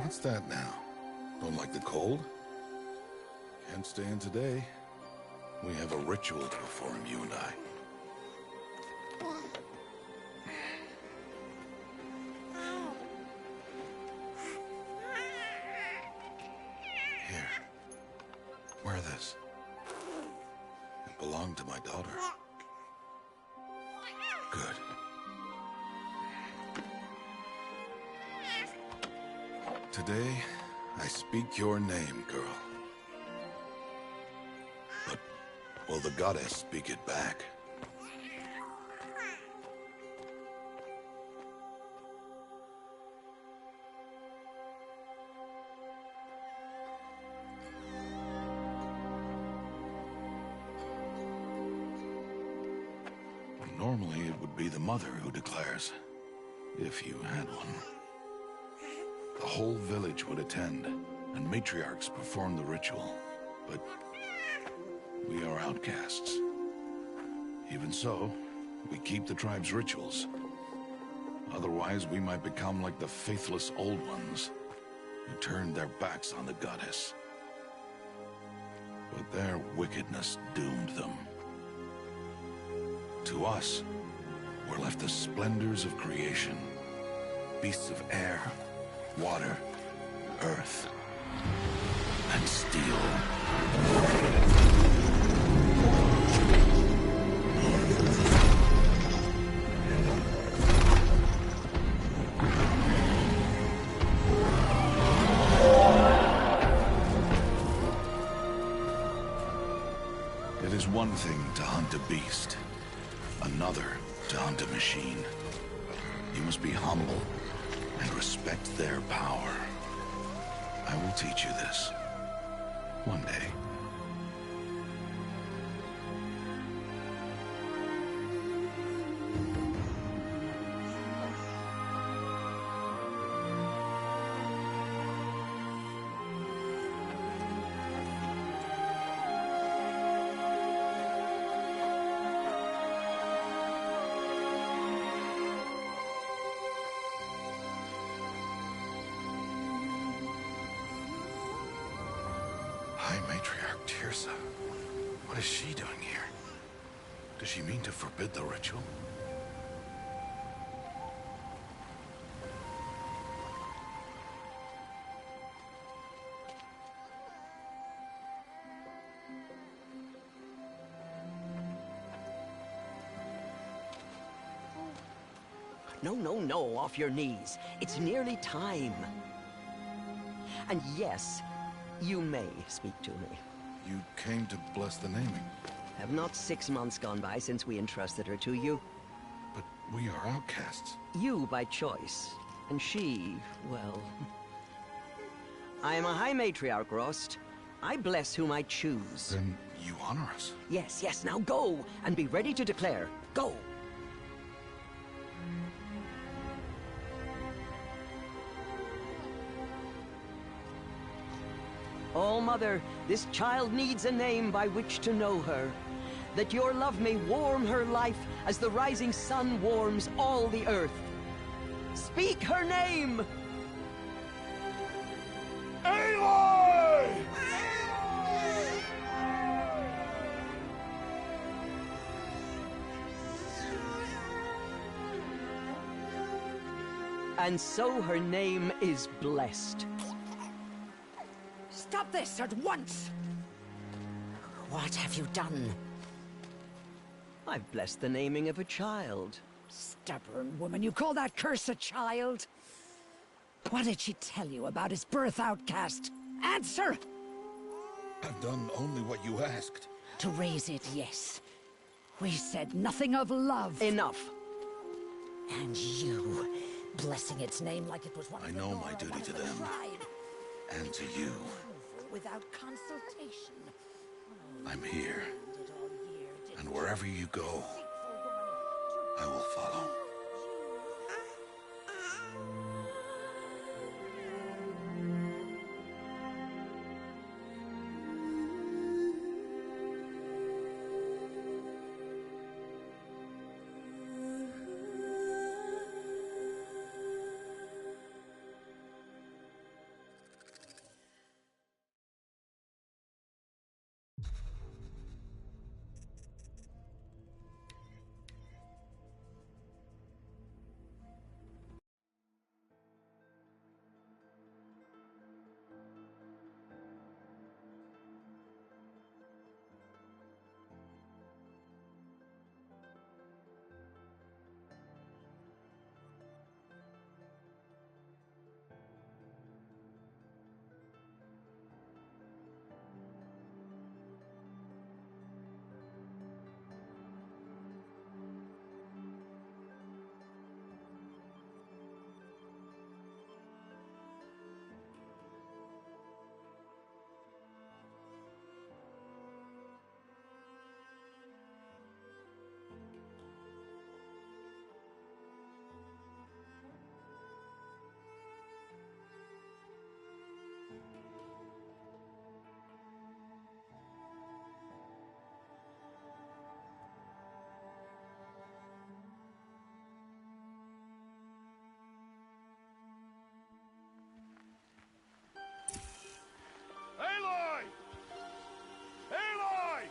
What's that now? Don't like the cold? Can't stay in today. We have a ritual to perform, you and I. Here. Wear this. It belonged to my daughter. Good. Today, I speak your name, girl. But will the goddess speak it back? Normally, it would be the mother who declares, if you had one. The whole village would attend, and matriarchs perform the ritual. But we are outcasts. Even so, we keep the tribe's rituals. Otherwise, we might become like the faithless old ones, who turned their backs on the goddess. But their wickedness doomed them. To us, were left the splendors of creation, beasts of air, water, earth, and steel. It is one thing to hunt a beast, another to hunt a machine. You must be humble and respect their power. I will teach you this. One day. High Matriarch Tirsa. What is she doing here? Does she mean to forbid the ritual? No, off your knees. It's nearly time. And yes, you may speak to me. You came to bless the naming. Have not 6 months gone by since we entrusted her to you? But we are outcasts. You by choice, and she, well... I am a High Matriarch, Rost. I bless whom I choose. Then you honor us. Yes, now go, and be ready to declare. Go! Oh, Mother, this child needs a name by which to know her. That your love may warm her life as the rising sun warms all the earth. Speak her name! Aloy! And so her name is blessed. Stop this at once! What have you done? I've blessed the naming of a child. Stubborn woman, you call that curse a child? What did she tell you about his birth, outcast? Answer! I've done only what you asked. to raise it, yes. We said nothing of love. Enough. And you, blessing its name like it was one I of the know Nora, my duty one of to the them. tribe. And to you. Without consultation. I'm here. Did all year, did And wherever you go, faithful woman I will follow. Aloy! Aloy!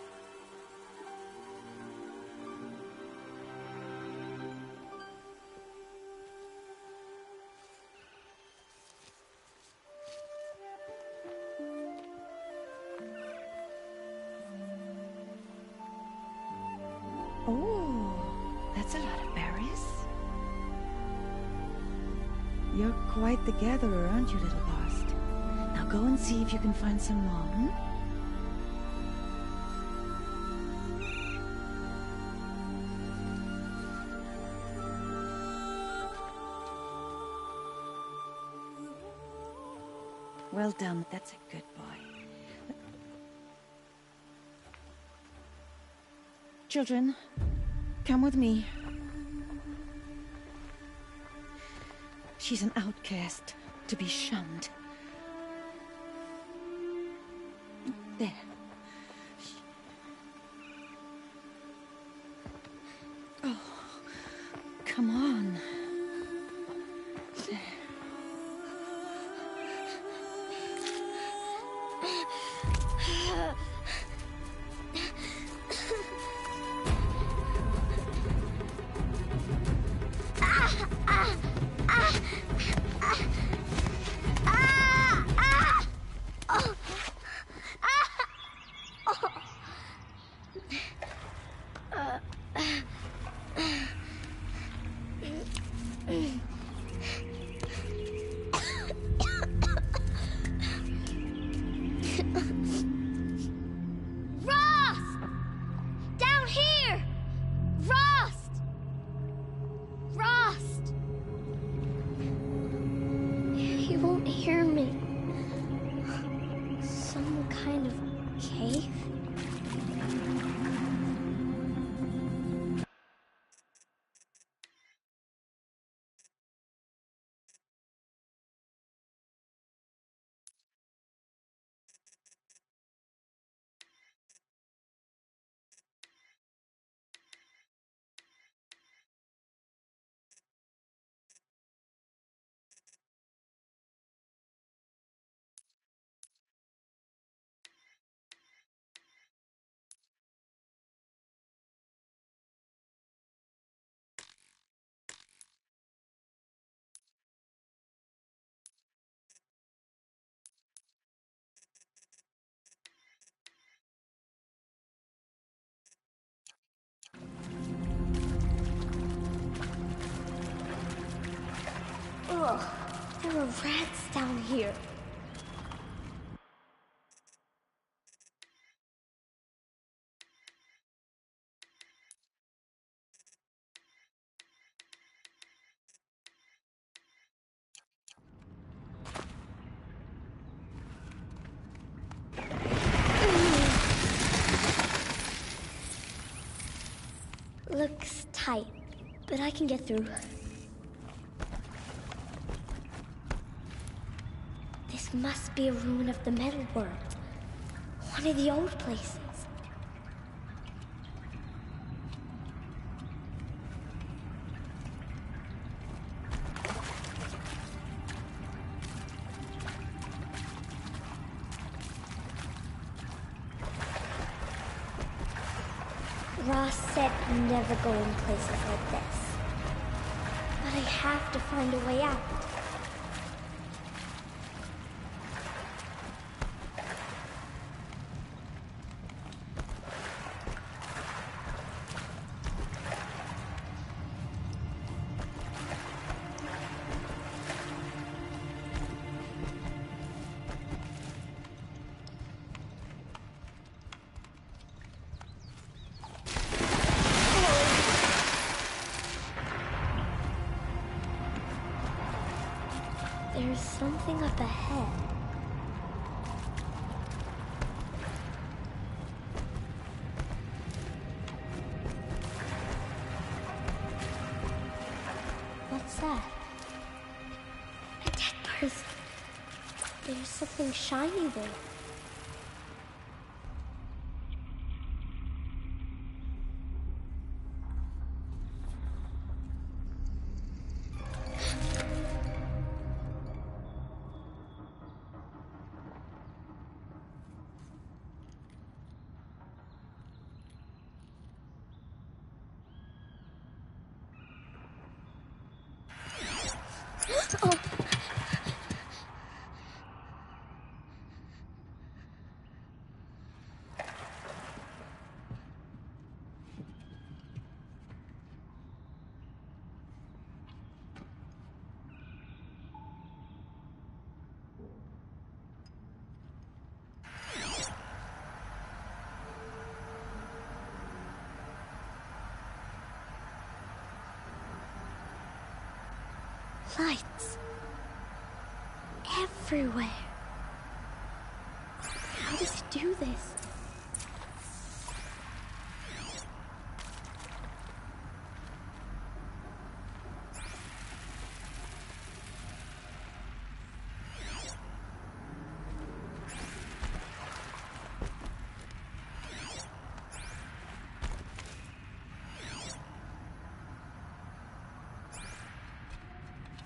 Oh, that's a lot of berries. You're quite the gatherer, aren't you, little Bast? Now go and see if you can find some more, hmm? Well done, that's a good boy. Children, come with me. She's an outcast, to be shunned. There. Oh, come on. There. Ugh, there are rats down here. looks tight, but I can get through. This must be a ruin of the metal world. One of the old places. Ross said never go in places like this. But I have to find a way out. There's something up ahead. What's that? A dead person. There's something shiny there. Oh. Lights. Everywhere. How does it do this?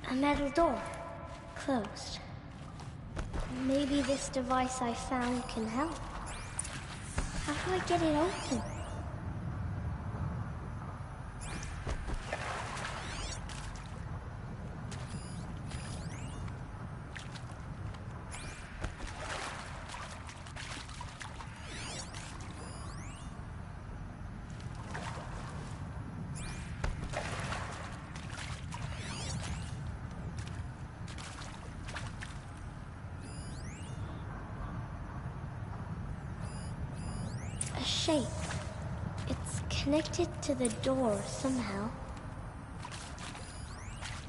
A metal door. Closed. Maybe this device I found can help. How do I get it open? Shape. It's connected to the door somehow.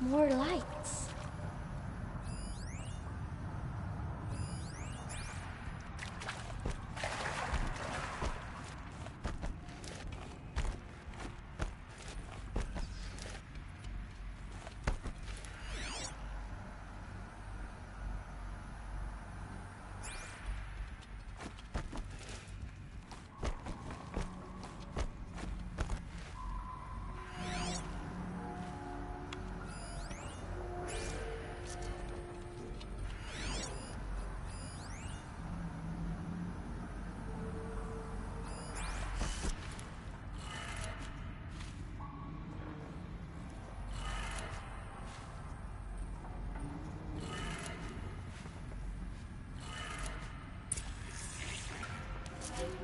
More lights.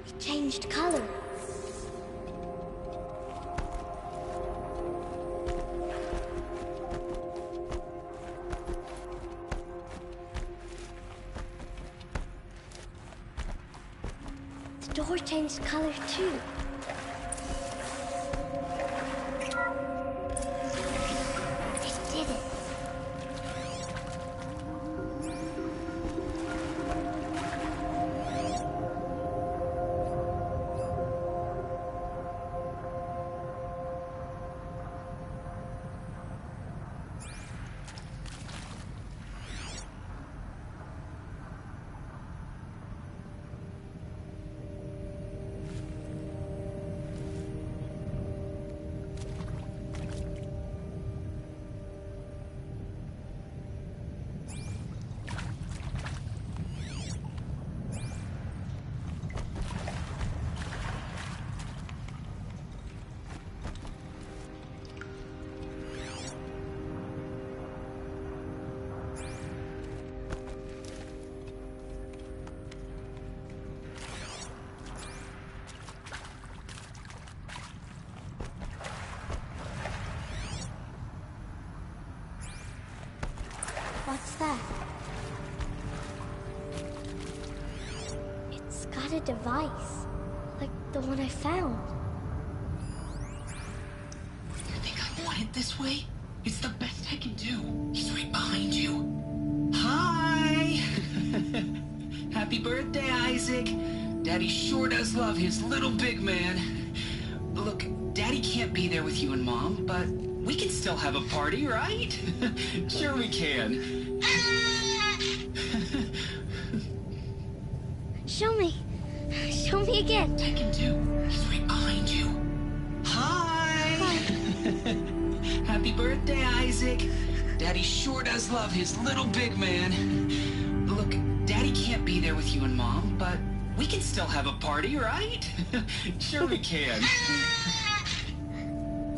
It changed color. The door changed color too. It did it. that? It's got a device, like the one I found. You think I want it this way? It's the best I can do. He's right behind you. Hi! Happy birthday, Isaac. Daddy sure does love his little big man. Look, Daddy can't be there with you and Mom, but we can still have a party, right? Sure we can. Show me. Show me again. I can do. He's right behind you. Hi! Happy birthday, Isaac. Daddy sure does love his little big man. Look, Daddy can't be there with you and Mom, but we can still have a party, right? Sure we can.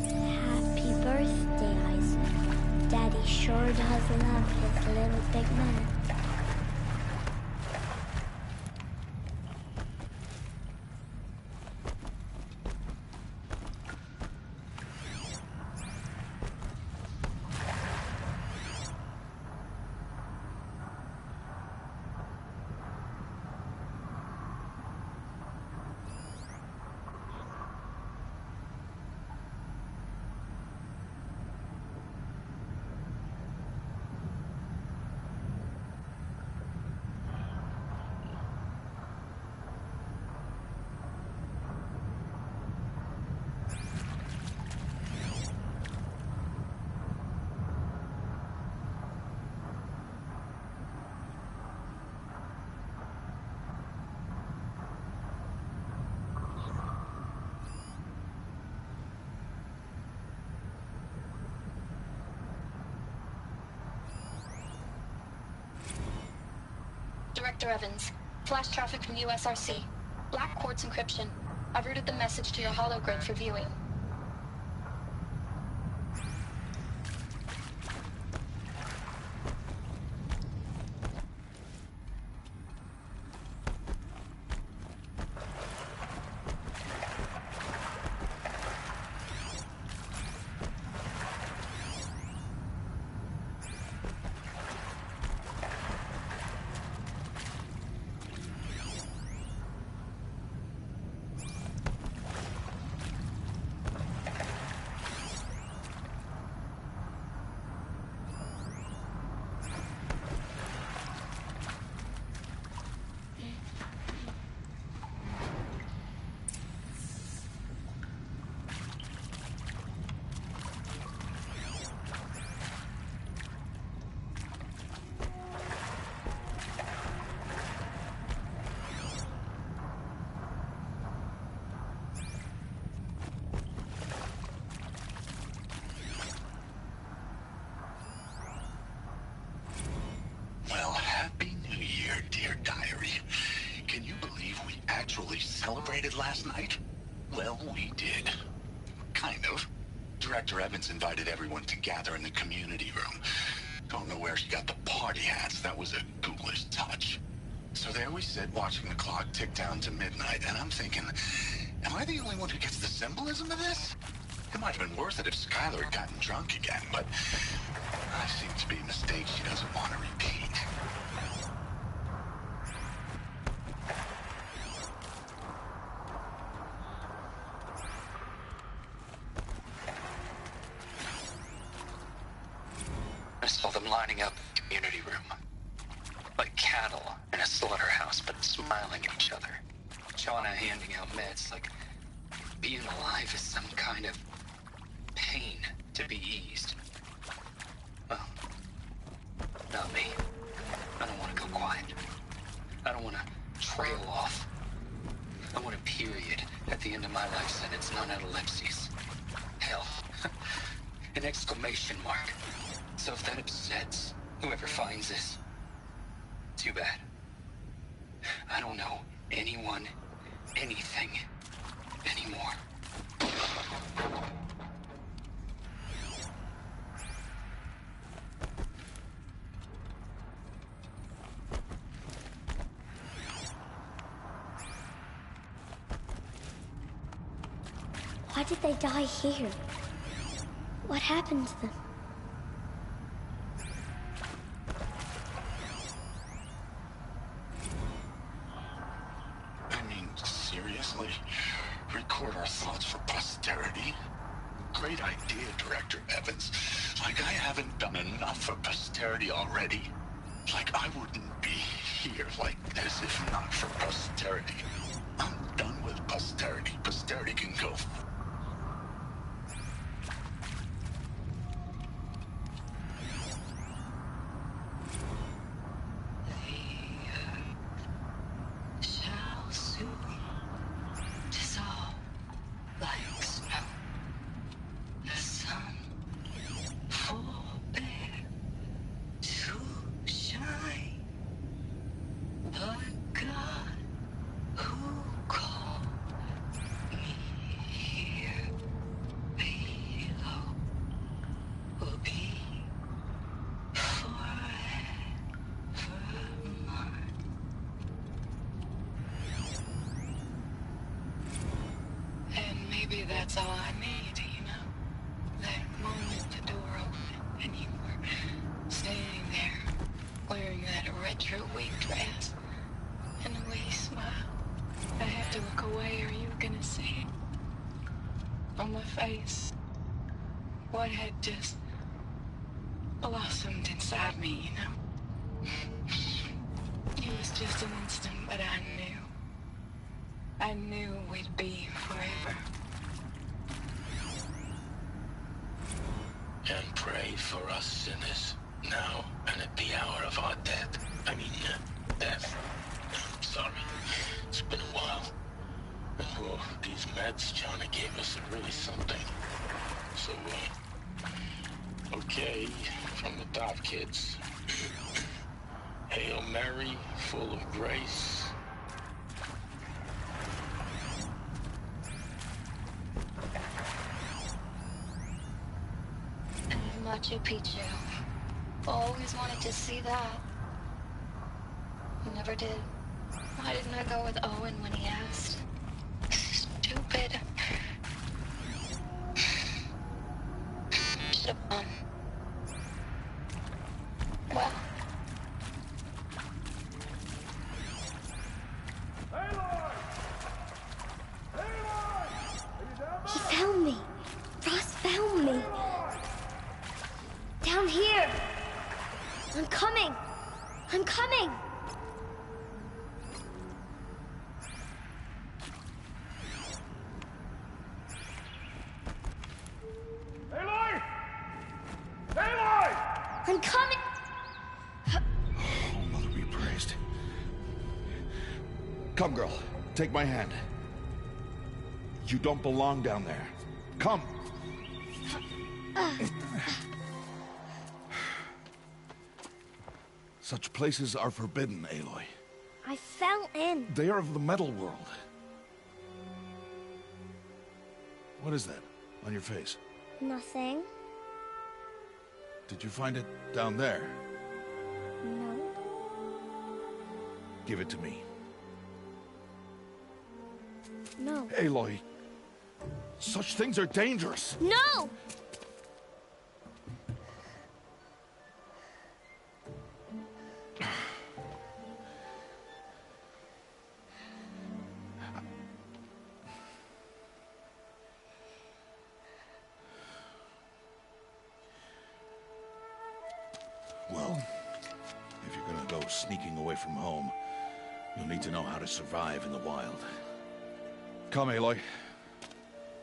Happy birthday, Isaac. Daddy sure does love his little big man. Director Evans, flash traffic from USRC. Black quartz encryption. I've routed the message to your hologrid for viewing. Well, Happy New Year, dear diary. Can you believe we actually celebrated last night? Well, we did. Kind of. Director Evans invited everyone to gather in the community room. Don't know where she got the party hats. That was a ghoulish touch. So there we sit, watching the clock tick down to midnight, and I'm thinking, am I the only one who gets the symbolism of this? It might have been worth it if Skylar had gotten drunk again, but I seem to be a mistake she doesn't want to repeat. I saw them lining up in the community room. Like cattle in a slaughterhouse, but smiling at each other. Shauna handing out meds like being alive is some kind of pain to be eased. Well, not me. I don't want to go quiet. I don't want to trail off. I want a period at the end of my life sentence, not an ellipses. Hell, an exclamation mark. So if that upsets whoever finds this, too bad. I don't know anyone, anything, anymore. Why did they die here? What happened to them? seriously record our thoughts for posterity? Great idea, Director Evans. Like, I haven't done enough for posterity already. Like, I wouldn't be here like this if not for posterity. I'm done with posterity. Posterity can go. Shall soon dissolve like snow. The sun forbear to shine, but God who called me here below will be forever mine. And maybe that's all I need, you know? That moment the door opened and you were standing there wearing that retro wig dress and the way you smiled. I had to look away or you were gonna see it on my face. What had just blossomed inside me, you know? It was just an instant, but I knew we'd be forever. And pray for us sinners, now and at the hour of our death. Death. Sorry, it's been a while. Oh, these meds Johnny gave us are really something. So, okay, from the top, kids. Hail Mary, full of grace. Machu Picchu. Always wanted to see that. Never did. Why didn't I go with Owen when he asked? Stupid. Should have gone. Well. He found me. Ross found me. Down here. I'm coming. I'm coming. Aloy! Aloy! I'm coming. Oh, Mother be praised. Come, girl. Take my hand. You don't belong down there. Come. Such places are forbidden, Aloy. I fell in. They are of the metal world. What is that on your face? Nothing. Did you find it down there? No. Give it to me. No. Aloy, such things are dangerous. No! Well, if you're gonna go sneaking away from home, you'll need to know how to survive in the wild. Come, Aloy.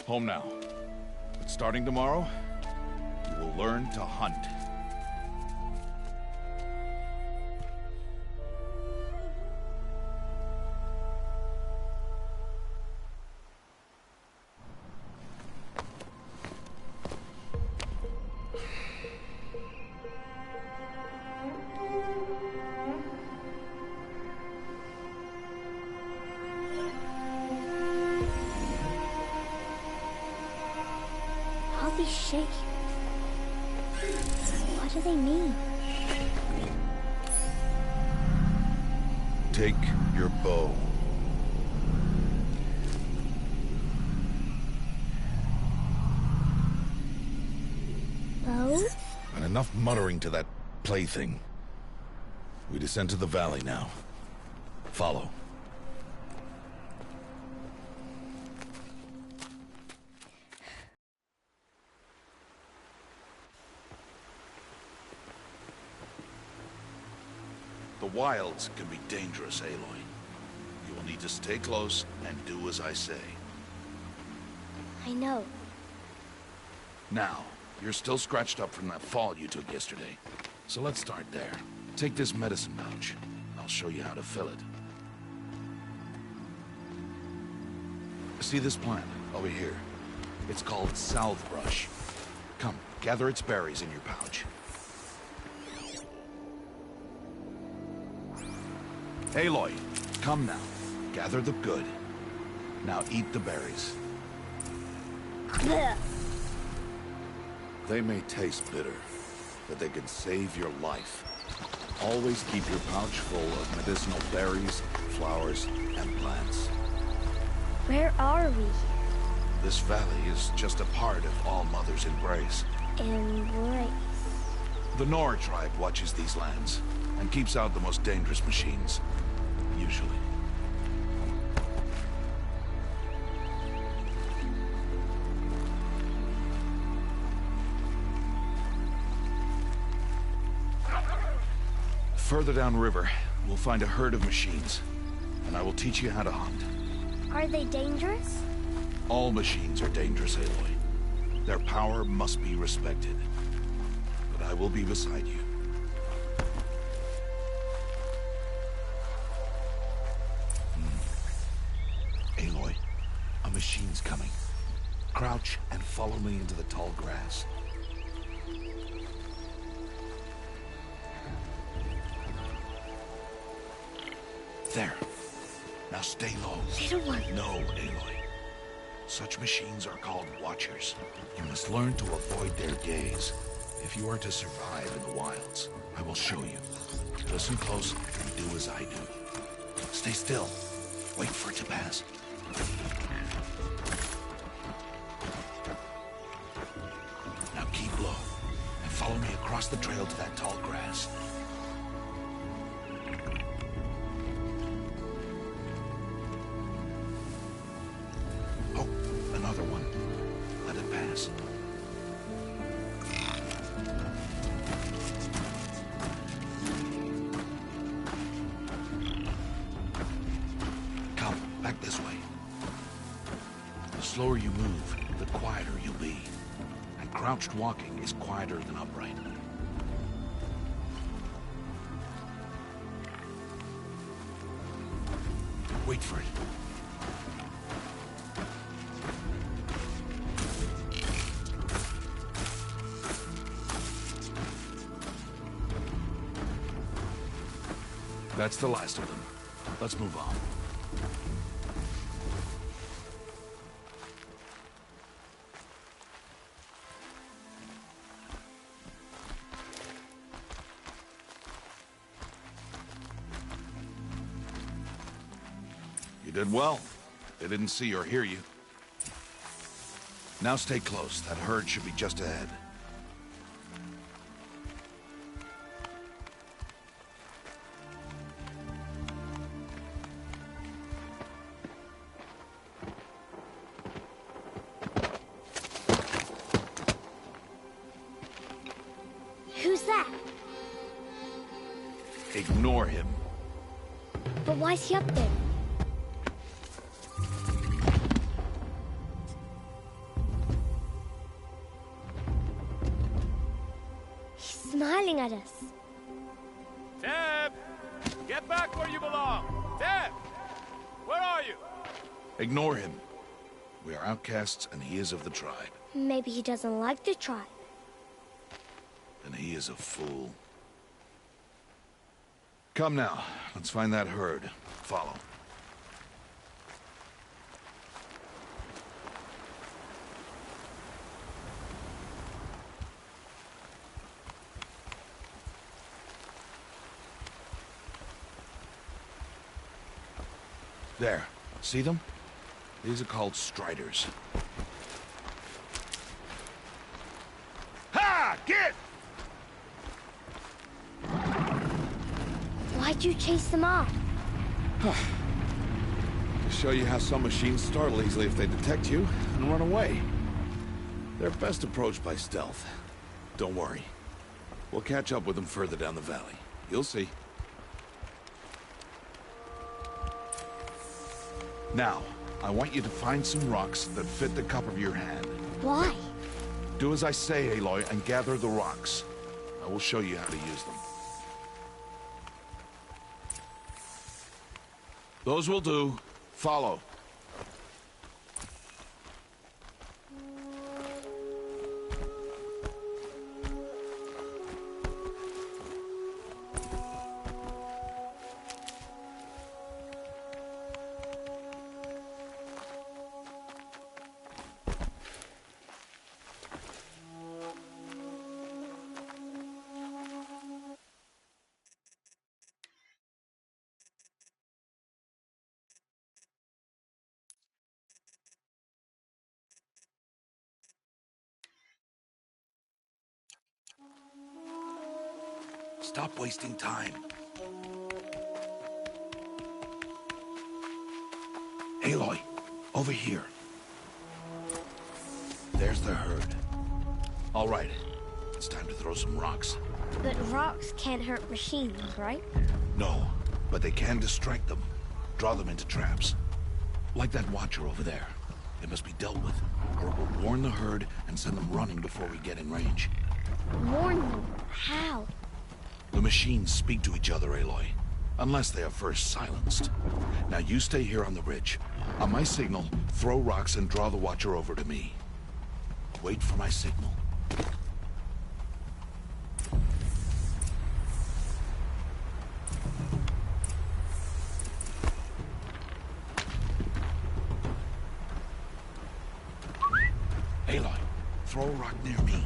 Home now. But starting tomorrow, you will learn to hunt. All these shapes. What do they mean? Take your bow. Bow? And enough muttering to that plaything. We descend to the valley now. Follow. wilds can be dangerous, Aloy. You will need to stay close and do as I say. I know. Now, you're still scratched up from that fall you took yesterday. So let's start there. Take this medicine pouch. I'll show you how to fill it. See this plant over here? It's called salvebrush. Come, gather its berries in your pouch. Aloy, come now. Gather the good. Now eat the berries. Blech. They may taste bitter, but they can save your life. Always keep your pouch full of medicinal berries, flowers, and plants. Where are we? This valley is just a part of All Mother's embrace. Embrace. The Nora tribe watches these lands and keeps out the most dangerous machines. Usually. Further downriver, we'll find a herd of machines, and I will teach you how to hunt. Are they dangerous? All machines are dangerous, Aloy. Their power must be respected. But I will be beside you. Aloy, a machine's coming. Crouch and follow me into the tall grass. There. Now stay low. Little one. No, Aloy. Such machines are called Watchers. You must learn to avoid their gaze if you are to survive in the wilds. I will show you. Listen close and do as I do. Stay still. Wait for it to pass. Now keep low and follow me across the trail to that tall grass. Oh, another one. Let it pass. Come, back this way. The slower you move, the quieter you'll be. And crouched walking is quieter than upright. Wait for it. That's the last of them. Let's move on. You did well. They didn't see or hear you. Now stay close. That herd should be just ahead. Who's that? Ignore him. But why's he up there? He's smiling at us. Teb! Get back where you belong! Teb! Where are you? Ignore him. We are outcasts, and he is of the tribe. Maybe he doesn't like the tribe. And he is a fool. Come now, let's find that herd. Follow. There. See them? These are called striders. Ha! Get! Why'd you chase them off? To show you how some machines startle easily if they detect you and run away. They're best approached by stealth. Don't worry. We'll catch up with them further down the valley. You'll see. Now, I want you to find some rocks that fit the cup of your hand. Why? Do as I say, Aloy, and gather the rocks. I will show you how to use them. Those will do. Follow. Stop wasting time. Aloy, over here. There's the herd. All right, it's time to throw some rocks. But rocks can't hurt machines, right? No, but they can distract them. Draw them into traps. Like that watcher over there. They must be dealt with, or it will warn the herd and send them running before we get in range. Warn them? How? The machines speak to each other, Aloy. Unless they are first silenced. Now you stay here on the ridge. On my signal, throw rocks and draw the watcher over to me. Wait for my signal. Aloy, throw a rock near me.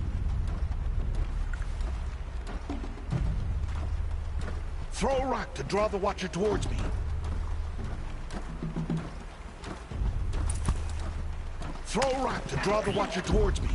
Throw a rock to draw the watcher towards me. Throw a rock to draw the watcher towards me.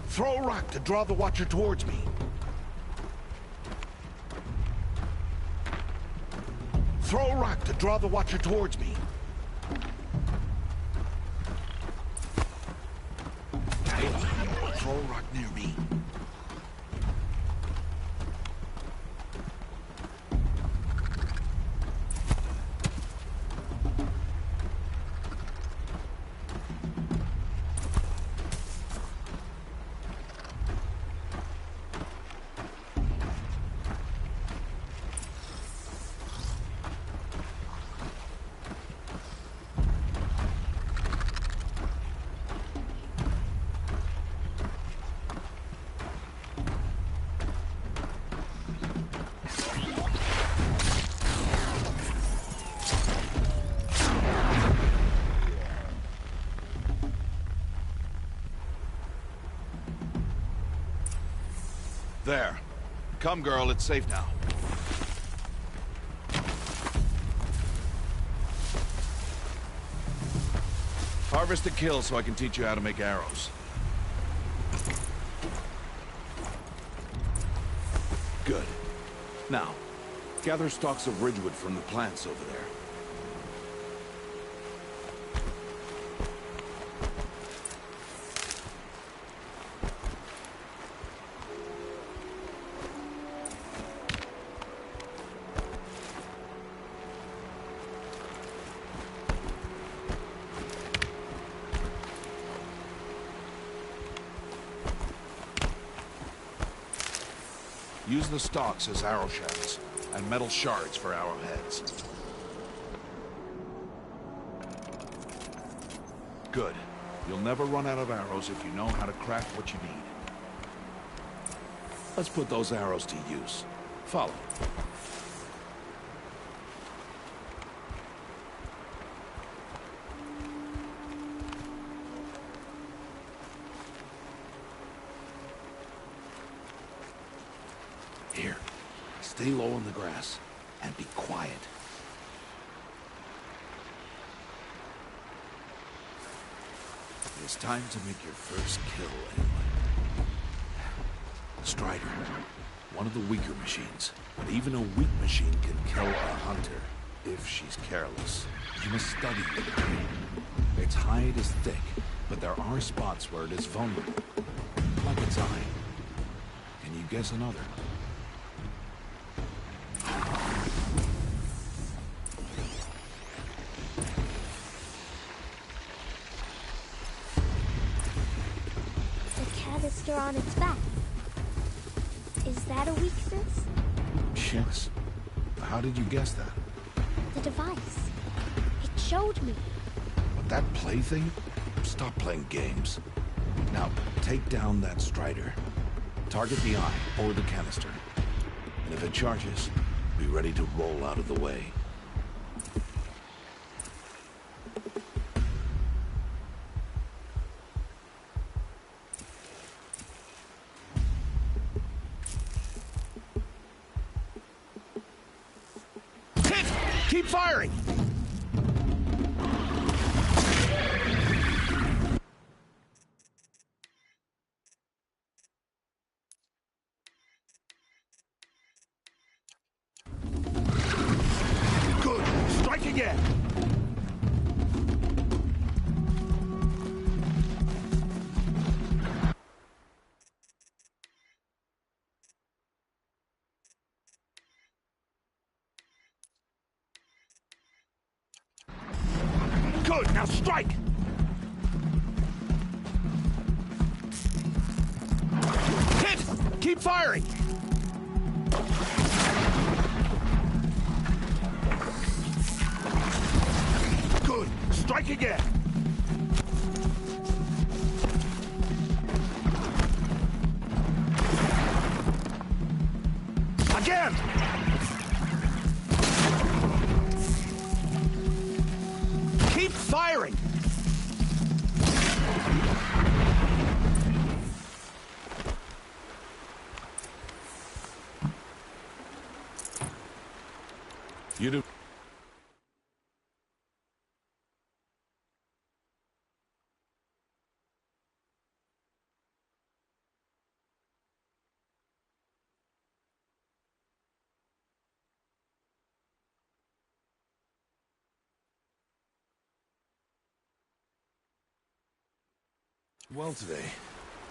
Throw a rock to draw the watcher towards me. Throw a rock to draw the watcher towards me. Throw a rock near me. There. Come, girl, it's safe now. Harvest a kill so I can teach you how to make arrows. Good. Now, gather stalks of ridgewood from the plants over there. Use the stalks as arrow shafts, and metal shards for arrowheads. Good. You'll never run out of arrows if you know how to craft what you need. Let's put those arrows to use. Follow. Here, stay low in the grass and be quiet. It's time to make your first kill, anyway. Strider, one of the weaker machines, but even a weak machine can kill a hunter if she's careless. You must study it. Its hide is thick, but there are spots where it is vulnerable, like its eye. Can you guess another? On its back. Is that a weakness? Yes. How did you guess that? The device. It showed me. But that plaything? Stop playing games. Now, take down that Strider. Target the eye or the canister. And if it charges, be ready to roll out of the way. Keep firing! Good! Strike again! Good, now strike! Hit! Keep firing! Good, strike again! Again! Keep firing! You do. Well today,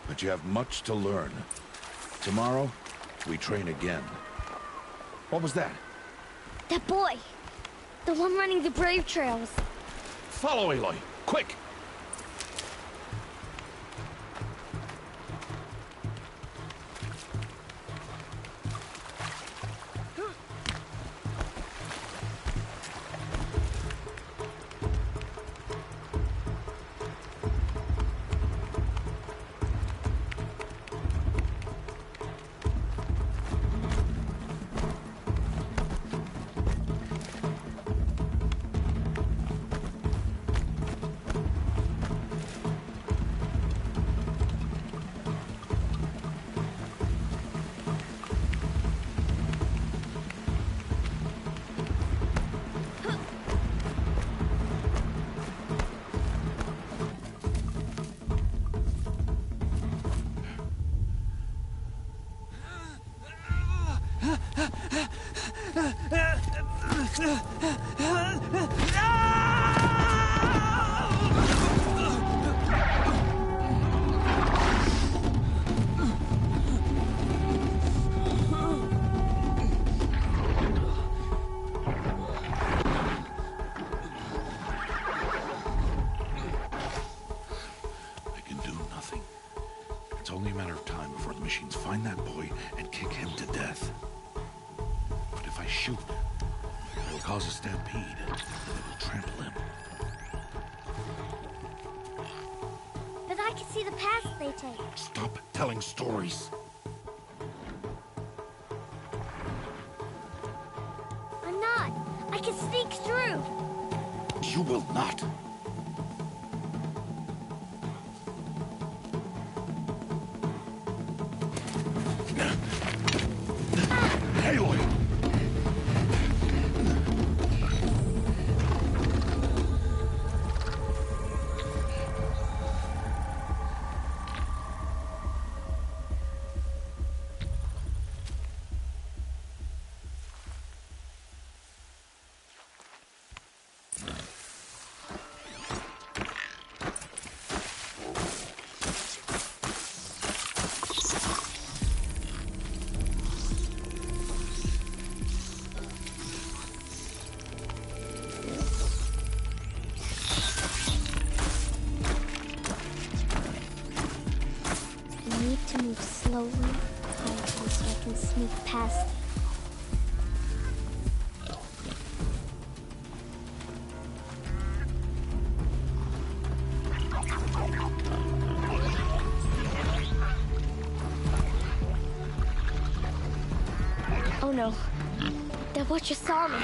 but you have much to learn. Tomorrow, we train again. What was that? That boy! The one running the brave trails. Follow Aloy, quick! It's only a matter of time before the machines find that boy and kick him to death. But if I shoot, it'll cause a stampede, and it will trample him. But I can see the paths they take. Stop telling stories. I can sneak through. You will not. Aloy! I need to move slowly, quietly, so I can sneak past them. Oh no. The Watcher saw me.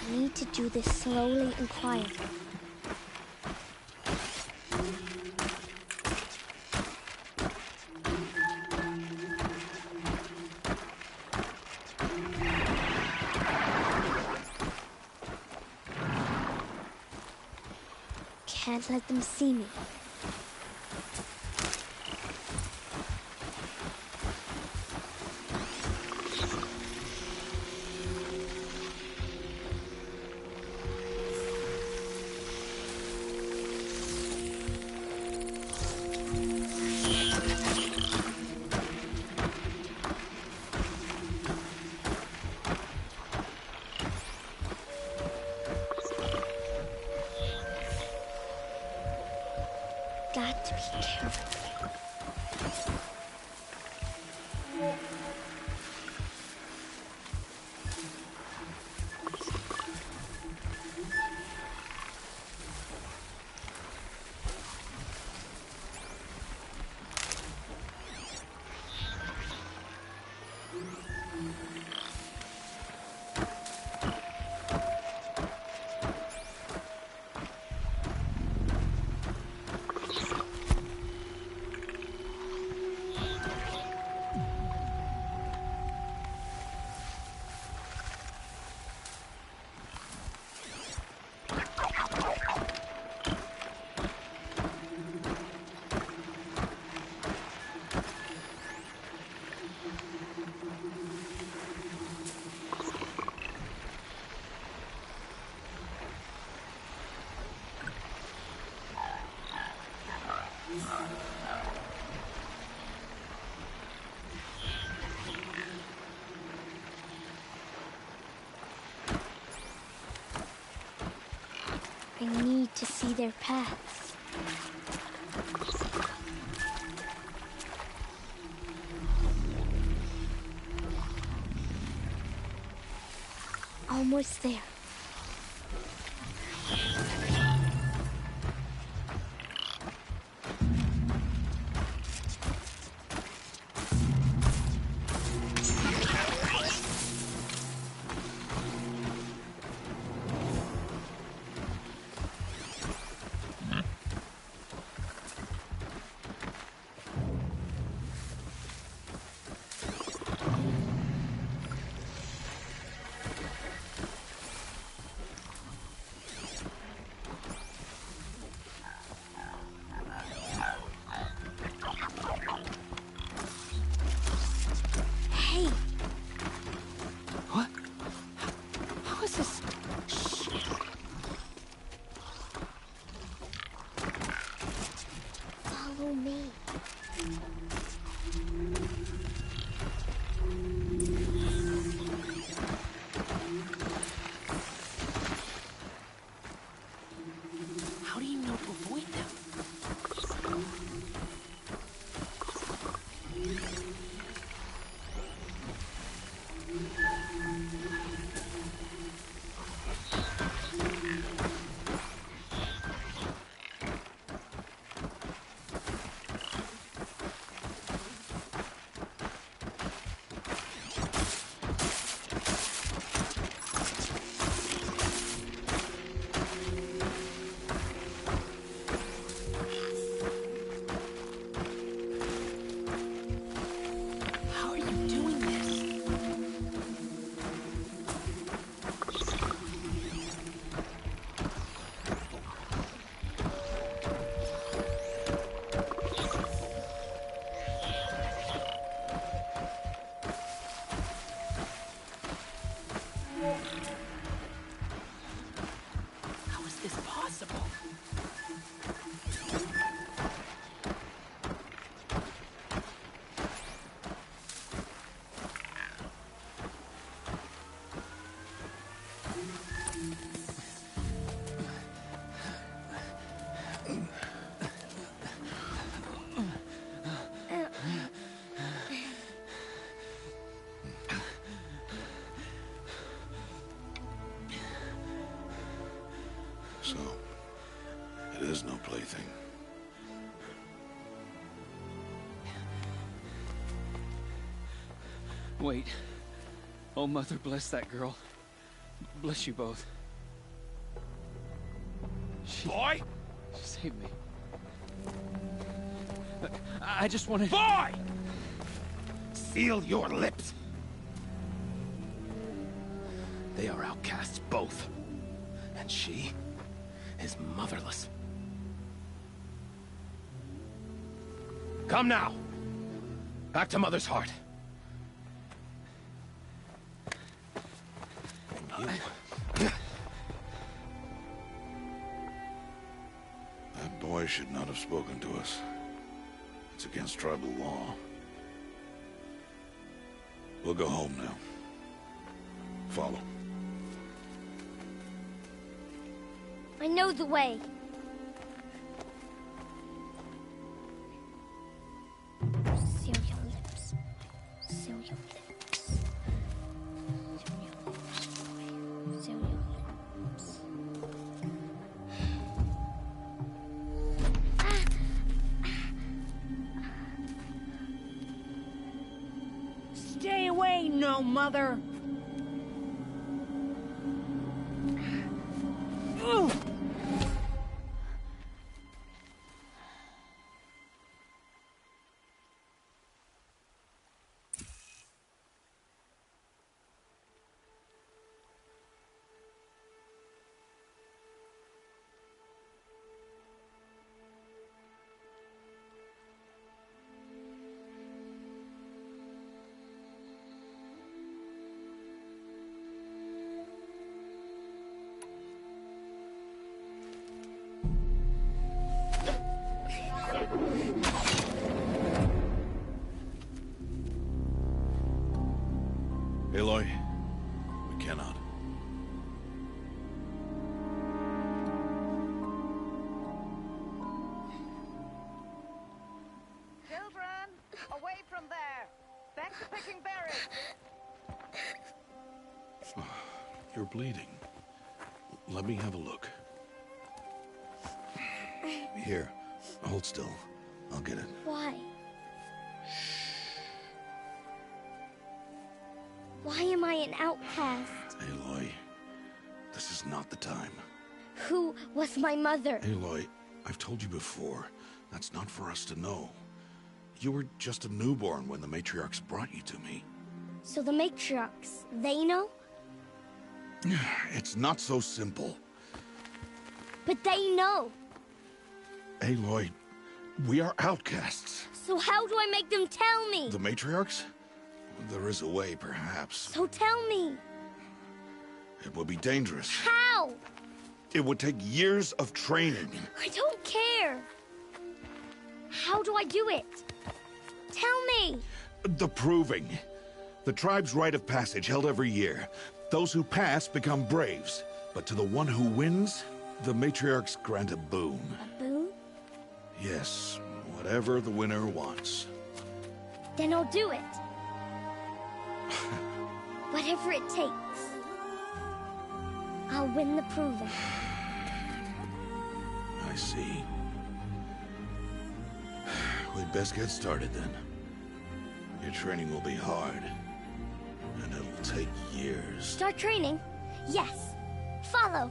I need to do this slowly and quietly. Can't let them see me. Got to be careful. I need to see their paths. Almost there. plaything. Wait. Oh, Mother, bless that girl. Bless you both. Boy! She saved me. I just wanted... Boy! Seal your lips. They are outcasts, both. And she is motherless. Come now. Back to Mother's heart. And you... That boy should not have spoken to us. It's against tribal law. We'll go home now. Follow. I know the way. Seal your lips. Seal your lips. Seal your lips, boy. Seal your lips. Stay away, no mother! Aloy, we cannot. Children, away from there! Back to picking berries! You're bleeding. Let me have a look. Here, hold still. I'll get it. Why? Why am I an outcast? Aloy, this is not the time. Who was my mother? Aloy, I've told you before, that's not for us to know. You were just a newborn when the matriarchs brought you to me. So the matriarchs, they know? It's not so simple. But they know. Aloy, we are outcasts. So how do I make them tell me? The matriarchs? There is a way, perhaps. So tell me. It would be dangerous. How? It would take years of training. I don't care. How do I do it? Tell me. The proving. The tribe's rite of passage held every year. Those who pass become braves. But to the one who wins, the matriarchs grant a boon. A boon? Yes, whatever the winner wants. Then I'll do it. Whatever it takes. I'll win the proving. I see. We'd best get started then. Your training will be hard. And it'll take years. Start training? Yes. Follow.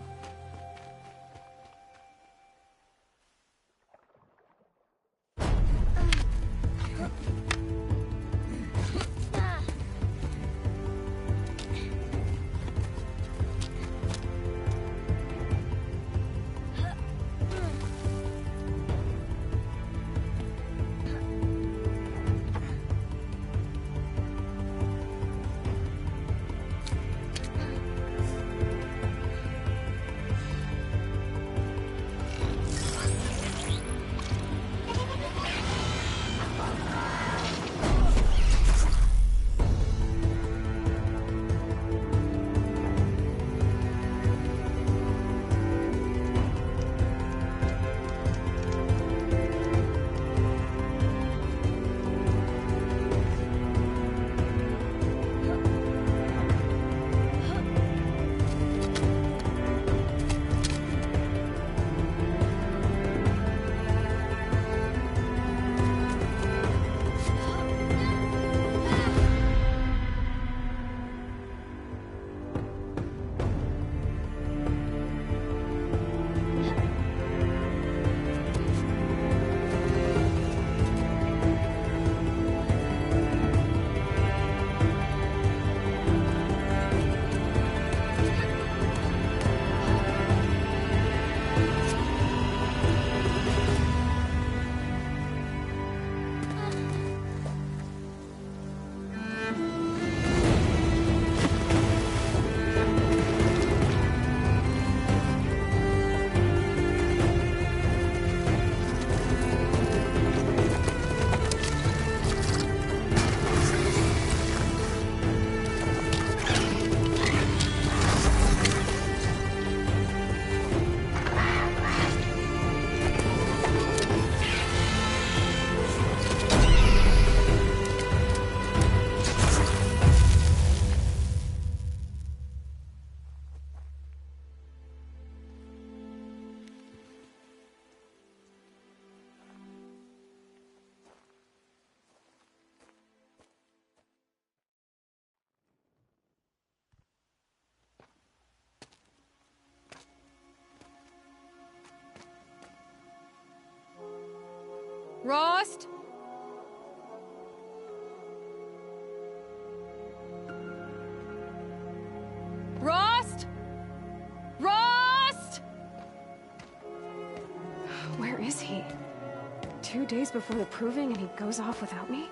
2 days before the proving and he goes off without me?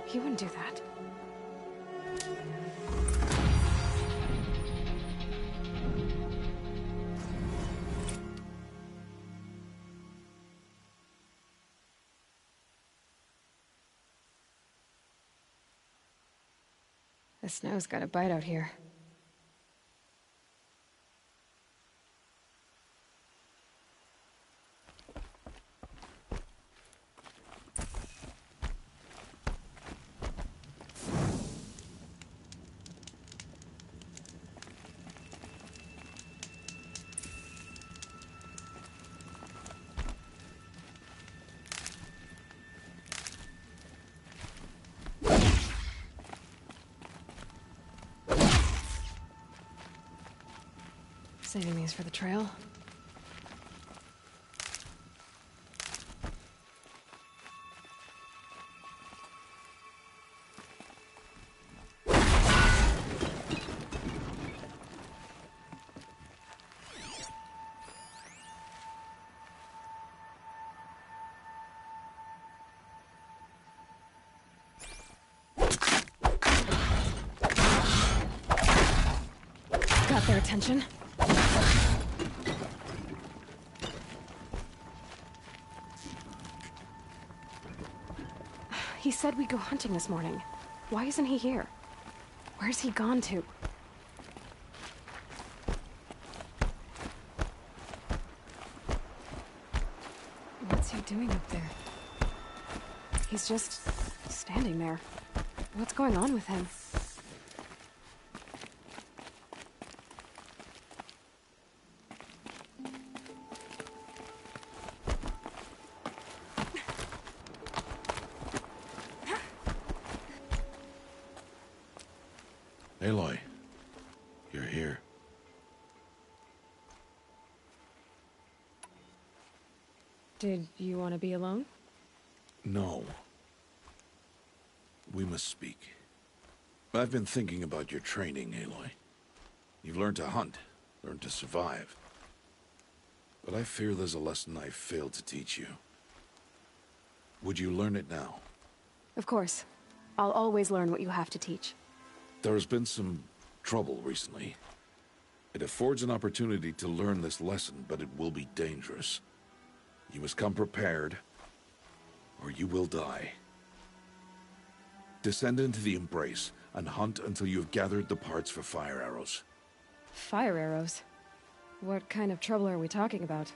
He wouldn't do that. The snow's got a bite out here. Saving these for the trail. Got their attention. He said we'd go hunting this morning. Why isn't he here? Where's he gone to? What's he doing up there? He's just standing there. What's going on with him? Aloy, you're here. Did you want to be alone? No. We must speak. I've been thinking about your training, Aloy. You've learned to hunt, learned to survive. But I fear there's a lesson I've failed to teach you. Would you learn it now? Of course. I'll always learn what you have to teach. There has been some trouble recently. It affords an opportunity to learn this lesson, but it will be dangerous. You must come prepared, or you will die. Descend into the Embrace and hunt until you have gathered the parts for fire arrows. Fire arrows? What kind of trouble are we talking about?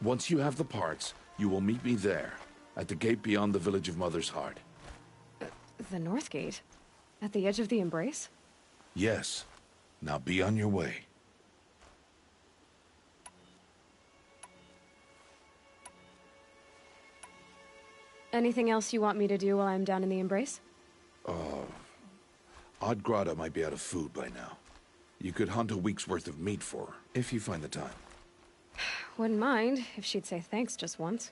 Once you have the parts, you will meet me there, at the gate beyond the village of Mother's Heart. The North Gate? At the edge of the Embrace? Yes. Now be on your way. Anything else you want me to do while I'm down in the Embrace? Odd Grata might be out of food by now. You could hunt a week's worth of meat for her, if you find the time. Wouldn't mind if she'd say thanks just once.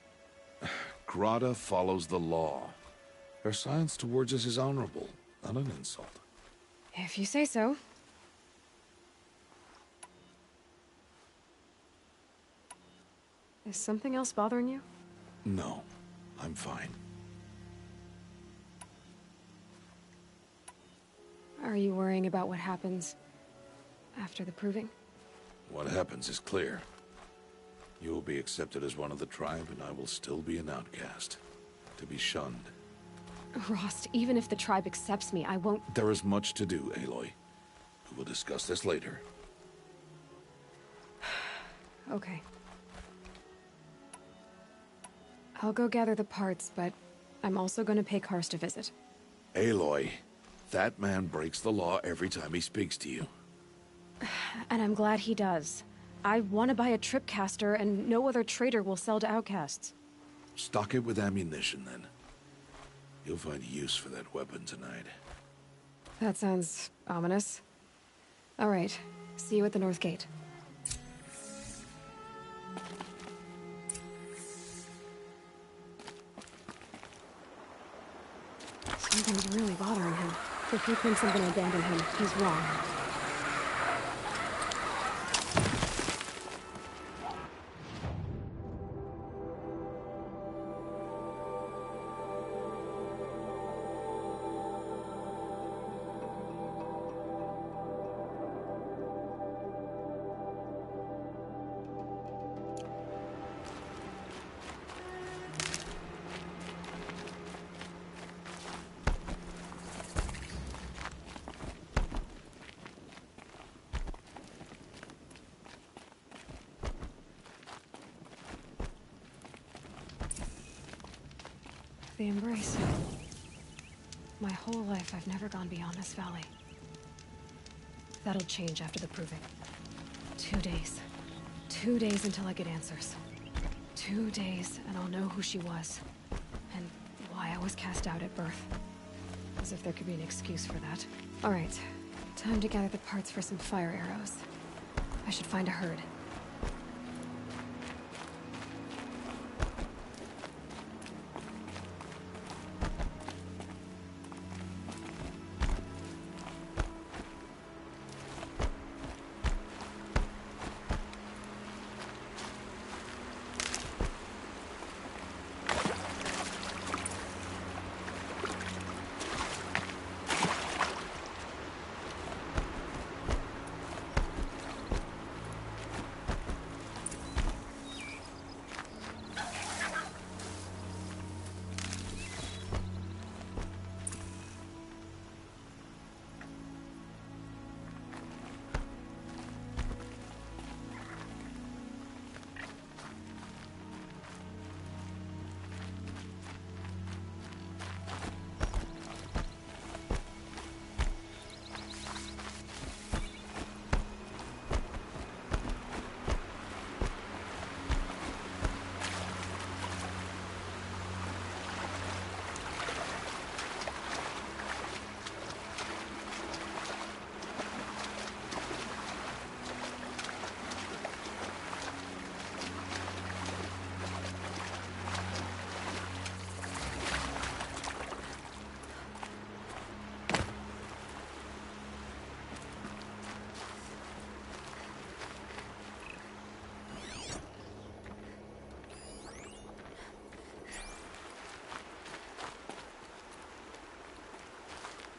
Grata follows the law. Her silence towards us is honorable, not an insult. If you say so. Is something else bothering you? No, I'm fine. Are you worrying about what happens after the proving? What happens is clear. You will be accepted as one of the tribe, and I will still be an outcast, to be shunned. Rost, even if the tribe accepts me, I won't— There is much to do, Aloy. We will discuss this later. Okay. I'll go gather the parts, but I'm also gonna pay Karst a visit. Aloy, that man breaks the law every time he speaks to you. And I'm glad he does. I want to buy a tripcaster, and no other trader will sell to outcasts. Stock it with ammunition, then. You'll find use for that weapon tonight. That sounds ominous. All right. See you at the North Gate. Something's really bothering him. If he thinks I'm gonna abandon him, he's wrong. The embrace. My whole life, I've never gone beyond this valley. That'll change after the proving. 2 days. 2 days until I get answers. 2 days, and I'll know who she was. And why I was cast out at birth. As if there could be an excuse for that. Alright, time to gather the parts for some fire arrows. I should find a herd.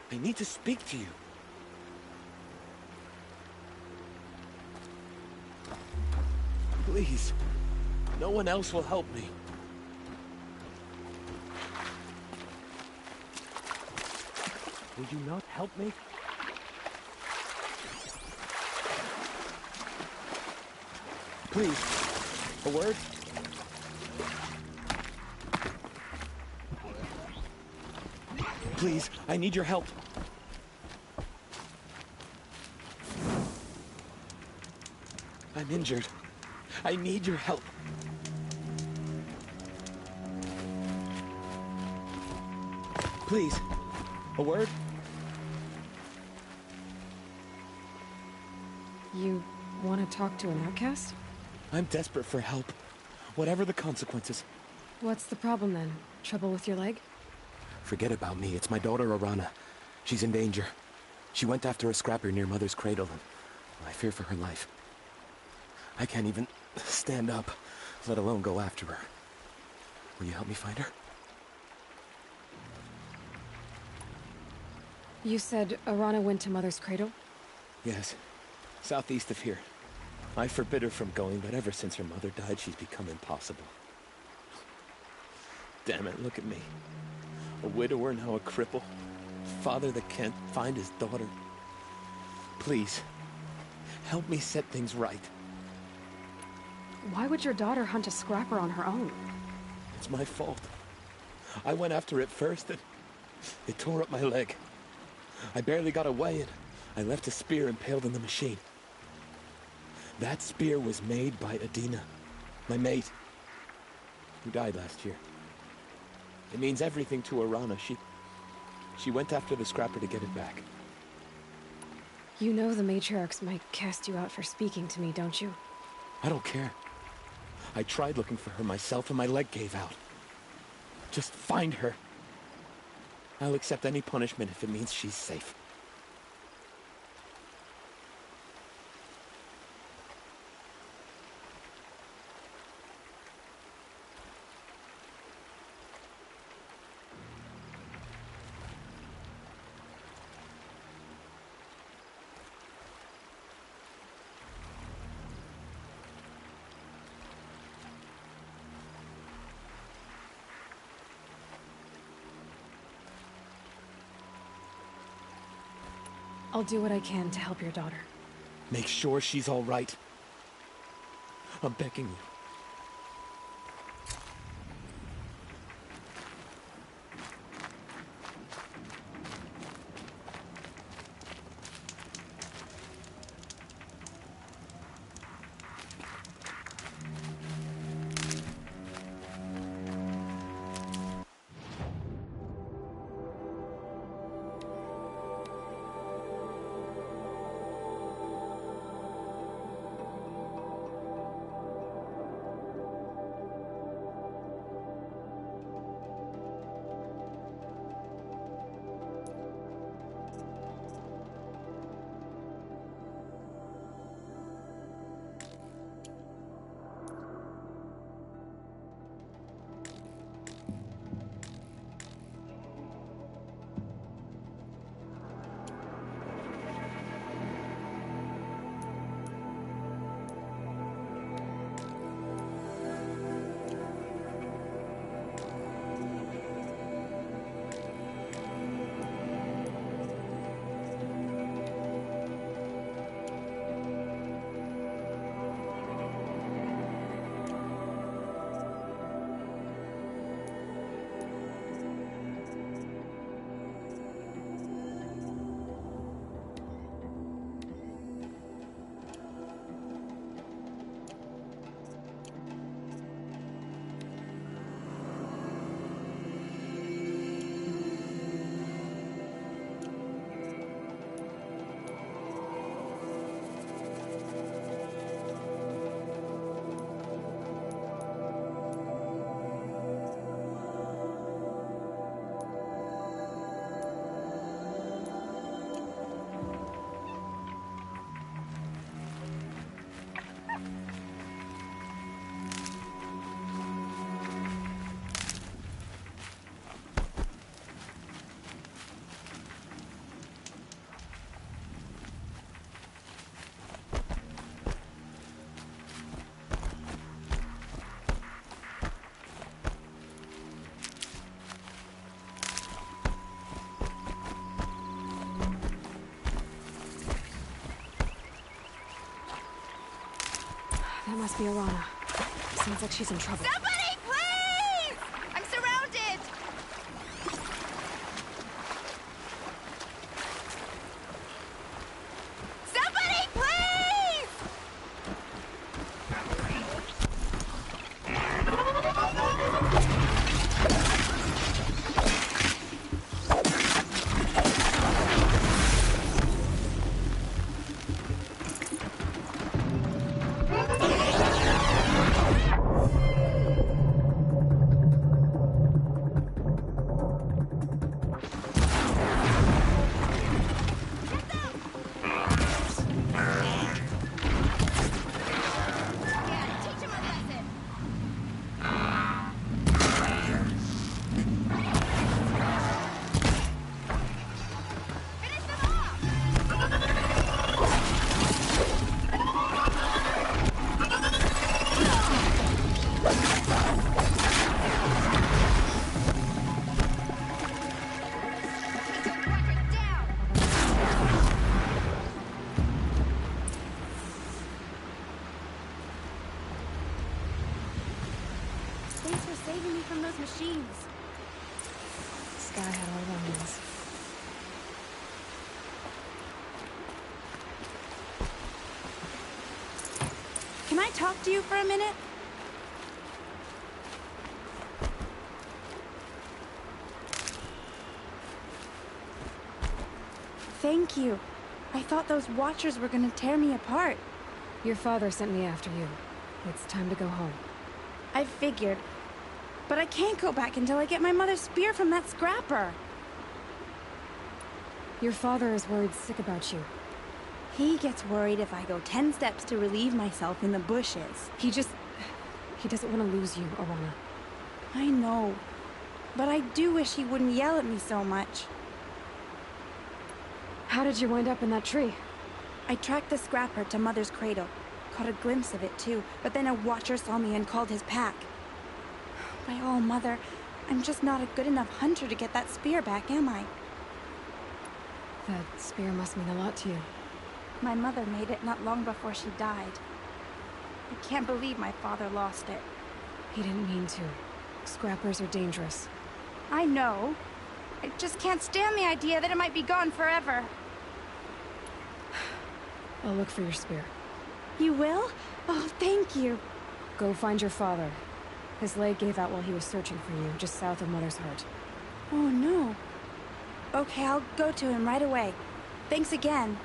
I need to speak to you. Please. No one else will help me. Will you not help me? Please. A word? Please, I need your help. I'm injured. I need your help. Please, a word? You want to talk to an outcast? I'm desperate for help. Whatever the consequences. What's the problem then? Trouble with your leg? Forget about me. It's my daughter, Arana. She's in danger. She went after a scrapper near Mother's cradle, and I fear for her life. I can't even stand up, let alone go after her. Will you help me find her? You said Arana went to Mother's cradle? Yes. Southeast of here. I forbid her from going, but ever since her mother died, she's become impossible. Damn it, look at me. A widower, now a cripple. Father that can't find his daughter. Please, help me set things right. Why would your daughter hunt a scrapper on her own? It's my fault. I went after it first, and it tore up my leg. I barely got away, and I left a spear impaled in the machine. That spear was made by Adina, my mate, who died last year. It means everything to Arana. She went after the scrapper to get it back. You know the matriarchs might cast you out for speaking to me, don't you? I don't care. I tried looking for her myself and my leg gave out. Just find her. I'll accept any punishment if it means she's safe. I'll do what I can to help your daughter. Make sure she's all right. I'm begging you. Must be Arana. Sounds like she's in trouble. Somebody, please! I'm surrounded! Somebody, please! Thanks for saving me from those machines. Sky had all our hands. Can I talk to you for a minute? Thank you. I thought those Watchers were gonna tear me apart. Your father sent me after you. It's time to go home. I figured. But I can't go back until I get my mother's spear from that scrapper. Your father is worried sick about you. He gets worried if I go 10 steps to relieve myself in the bushes. He doesn't want to lose you, Arana. I know. But I do wish he wouldn't yell at me so much. How did you wind up in that tree? I tracked the scrapper to Mother's cradle. Caught a glimpse of it too, but then a Watcher saw me and called his pack. By all, Mother, I'm just not a good enough hunter to get that spear back, am I? That spear must mean a lot to you. My mother made it not long before she died. I can't believe my father lost it. He didn't mean to. Scrappers are dangerous. I know. I just can't stand the idea that it might be gone forever. I'll look for your spear. You will? Oh, thank you. Go find your father. His leg gave out while he was searching for you, just south of Mother's Heart. Oh, no. Okay, I'll go to him right away. Thanks again.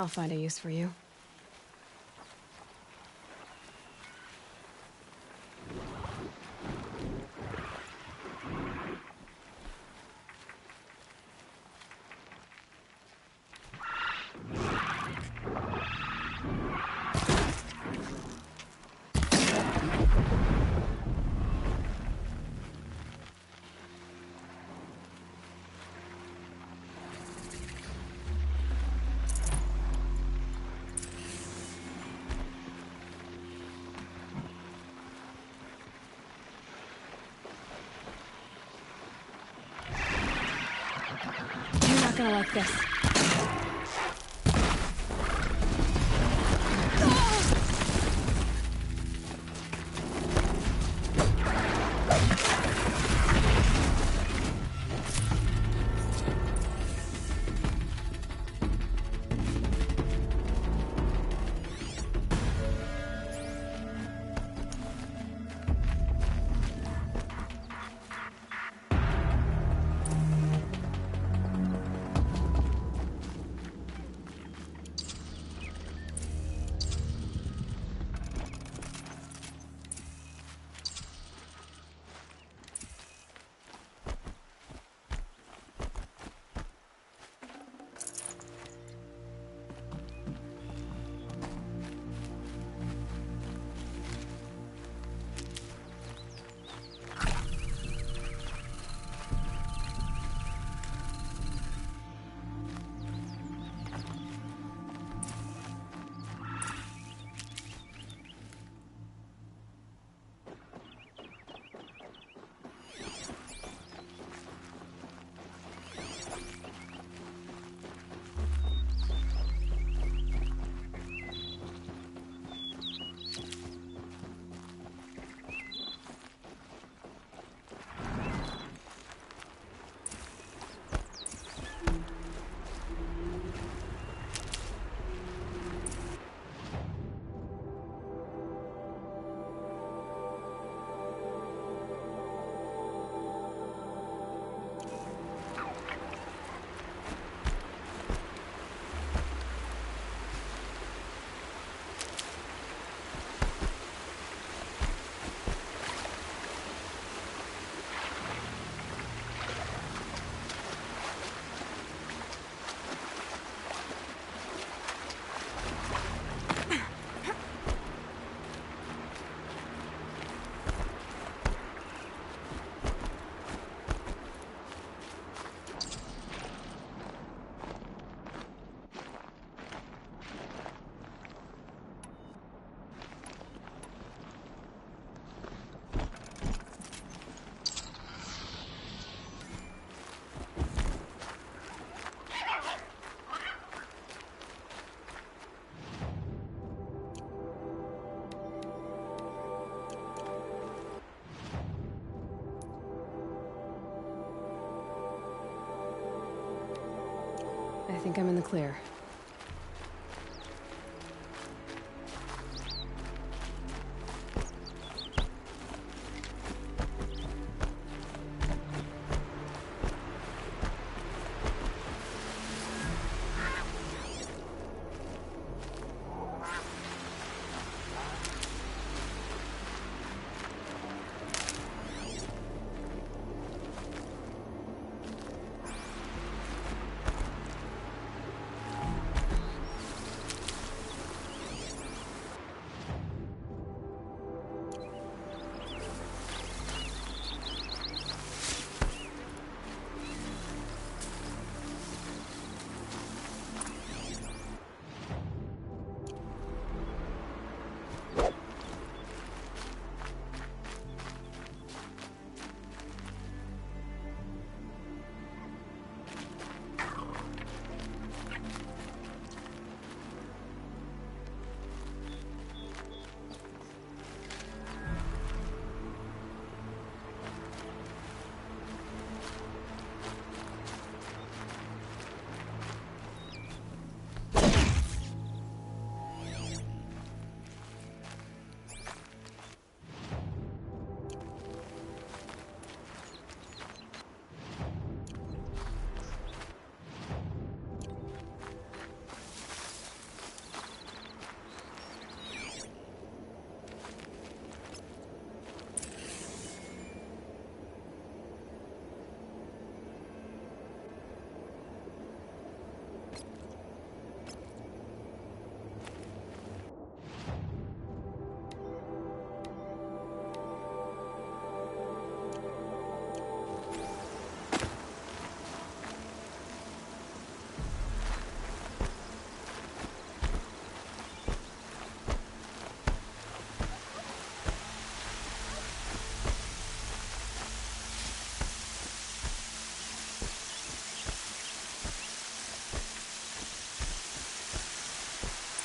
I'll find a use for you. You're not gonna like this. I think I'm in the clear.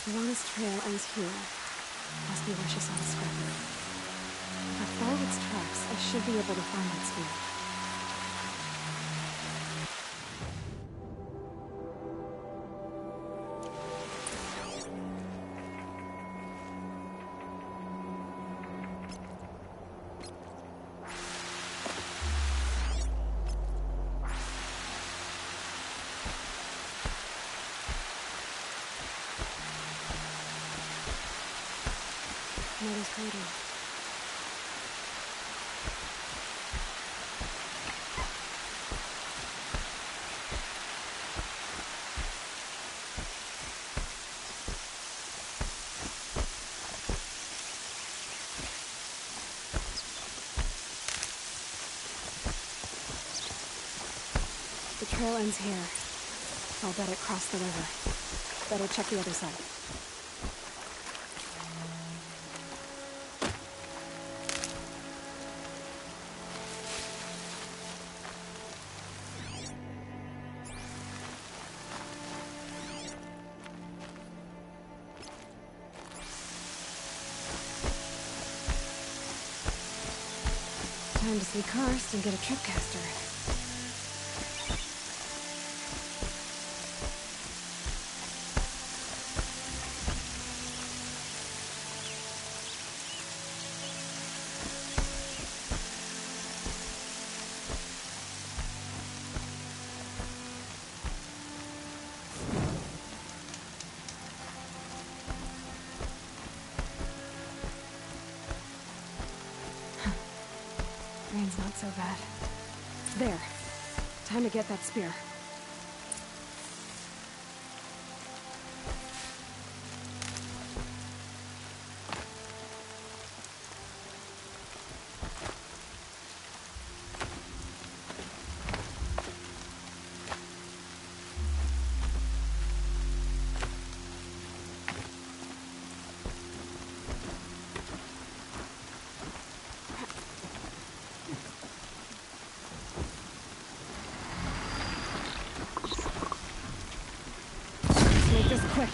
Sylvanas' trail ends here. Must be where she saw the scrapper. If I follow its tracks, I should be able to find that spear. Mother's cradle. The trail ends here. I'll bet it crossed the river. Better check the other side. Time to see Karst and get a tripcaster. Rain's not so bad. There. Time to get that spear. Make this quick.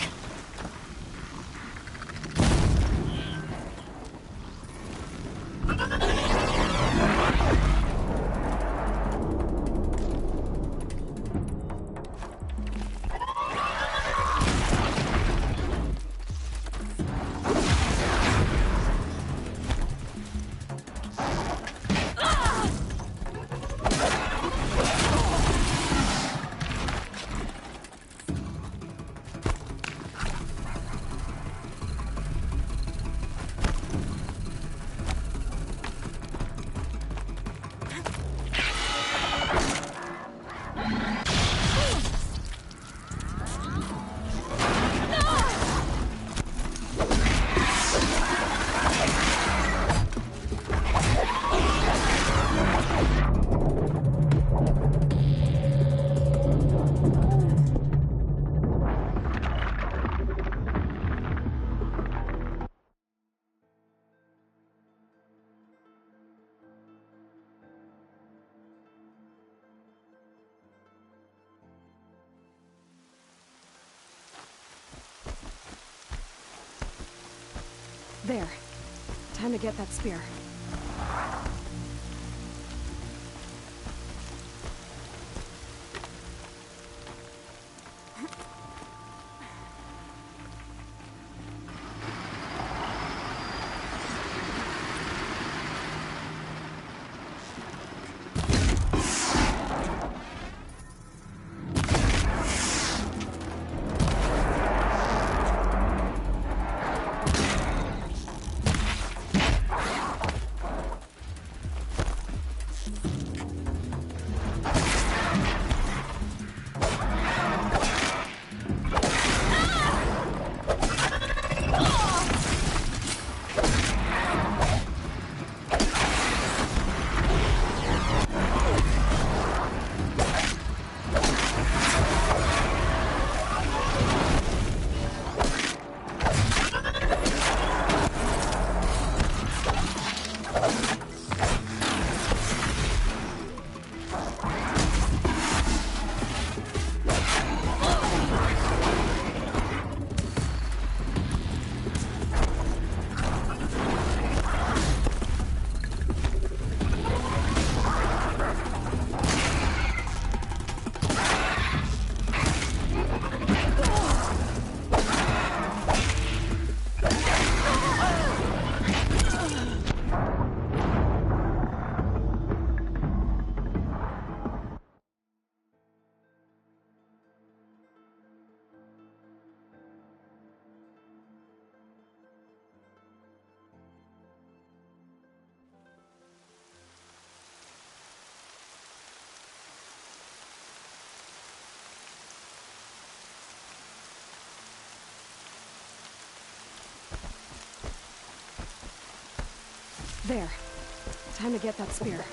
There. Time to get that spear. There. Time to get that spear.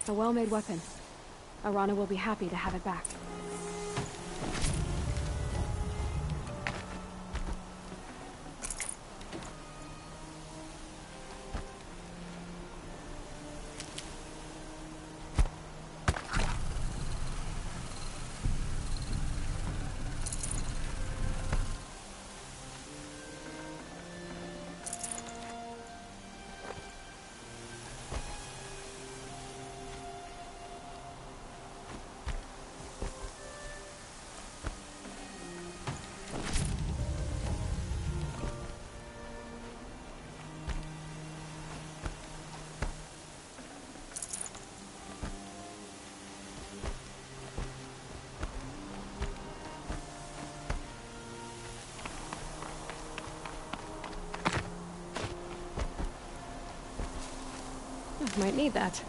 A well-made weapon. Arana will be happy to have it back. Might need that.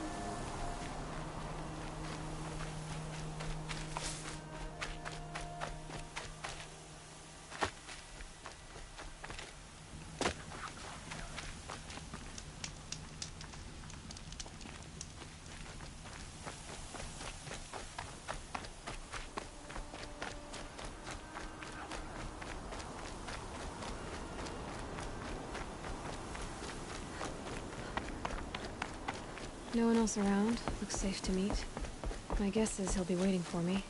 No one else around. Looks safe to meet. My guess is he'll be waiting for me.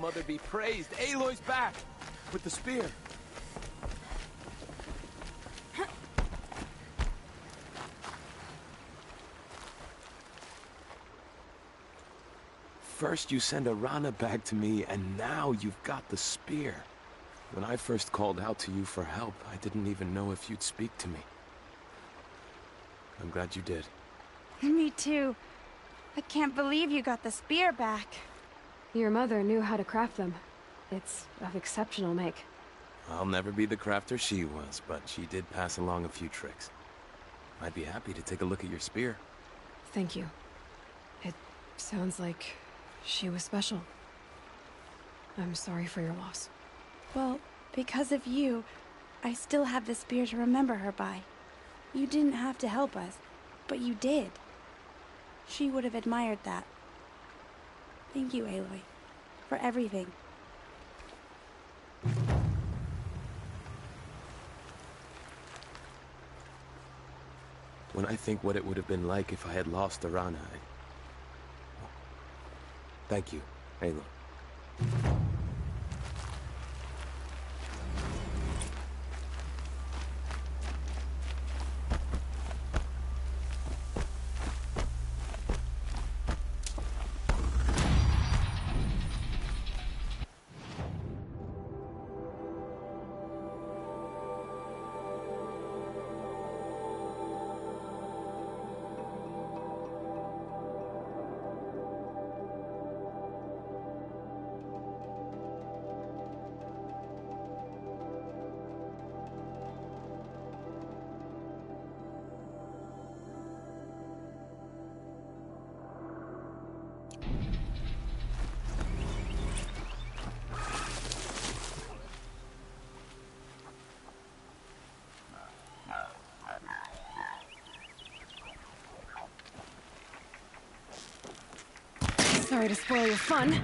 Mother be praised. Aloy's back! With the spear. First you send Arana back to me, and now you've got the spear. When I first called out to you for help, I didn't even know if you'd speak to me. I'm glad you did. Me too. I can't believe you got the spear back. Your mother knew how to craft them. It's of exceptional make. I'll never be the crafter she was, but she did pass along a few tricks. I'd be happy to take a look at your spear. Thank you. It sounds like she was special. I'm sorry for your loss. Well, because of you, I still have the spear to remember her by. You didn't have to help us, but you did. She would have admired that. Thank you, Aloy, for everything. When I think what it would have been like if I had lost Arana, Thank you, Aloy. Sorry to spoil your fun.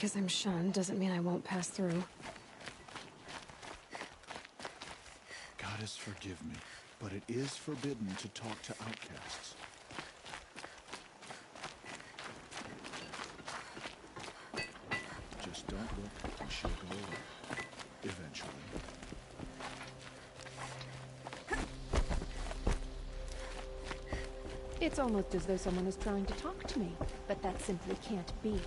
because I'm shunned doesn't mean I won't pass through. Goddess, forgive me, but it is forbidden to talk to outcasts. Just don't look, and she'll go away. Eventually. It's almost as though someone is trying to talk to me, but that simply can't be.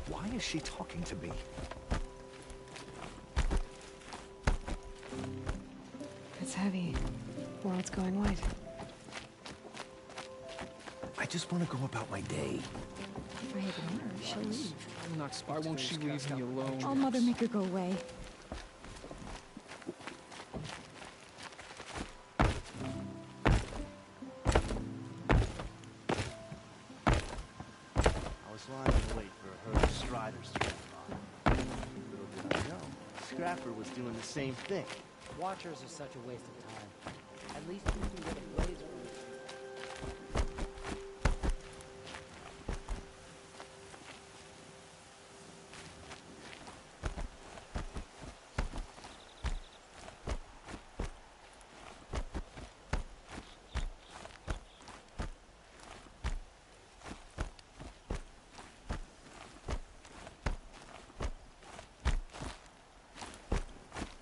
Why is she talking to me? It's heavy. World's going white. I just want to go about my day. If I ignore her, she'll leave. Why won't she leave me alone? I'll Mother make her go away. I was lying in wait for a herd of striders to run by. Little did I know, Scrapper was doing the same thing. Watchers are such a waste of time. At least you can get a blaze from it.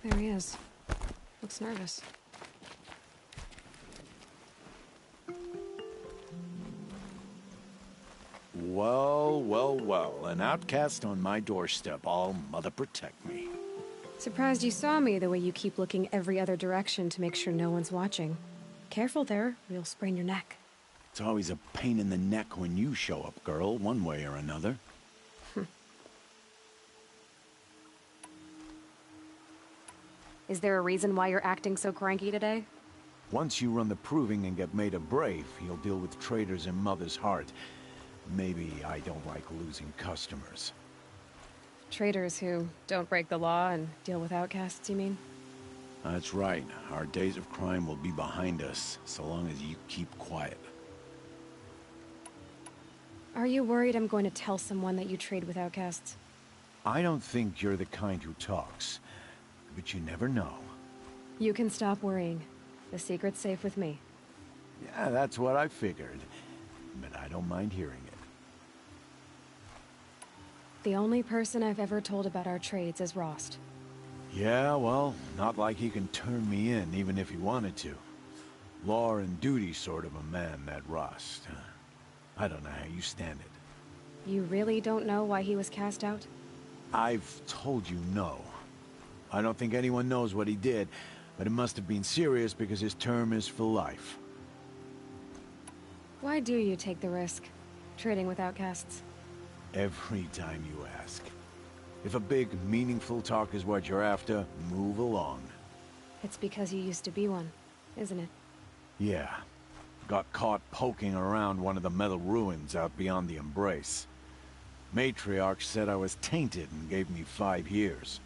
There he is. Looks nervous. Well, well, well. An outcast on my doorstep. All Mother protect me. Surprised you saw me the way you keep looking every other direction to make sure no one's watching. Careful there, or you'll sprain your neck. It's always a pain in the neck when you show up, girl, one way or another. Is there a reason why you're acting so cranky today? Once you run the proving and get made a brave, you'll deal with traitors in Mother's heart. Maybe I don't like losing customers. Traitors who don't break the law and deal with outcasts, you mean? That's right. Our days of crime will be behind us, so long as you keep quiet. Are you worried I'm going to tell someone that you trade with outcasts? I don't think you're the kind who talks, but you never know. You can stop worrying. The secret's safe with me. Yeah, that's what I figured, but I don't mind hearing it. The only person I've ever told about our trades is Rost. Yeah, well, not like he can turn me in, even if he wanted to. Law and duty sort of a man, that Rost. I don't know how you stand it. You really don't know why he was cast out? I've told you no. I don't think anyone knows what he did, but it must have been serious because his term is for life. Why do you take the risk, trading with outcasts? Every time you ask. If a big, meaningful talk is what you're after, move along. It's because you used to be one, isn't it? Yeah. Got caught poking around one of the metal ruins out beyond the Embrace. Matriarch said I was tainted and gave me 5 years.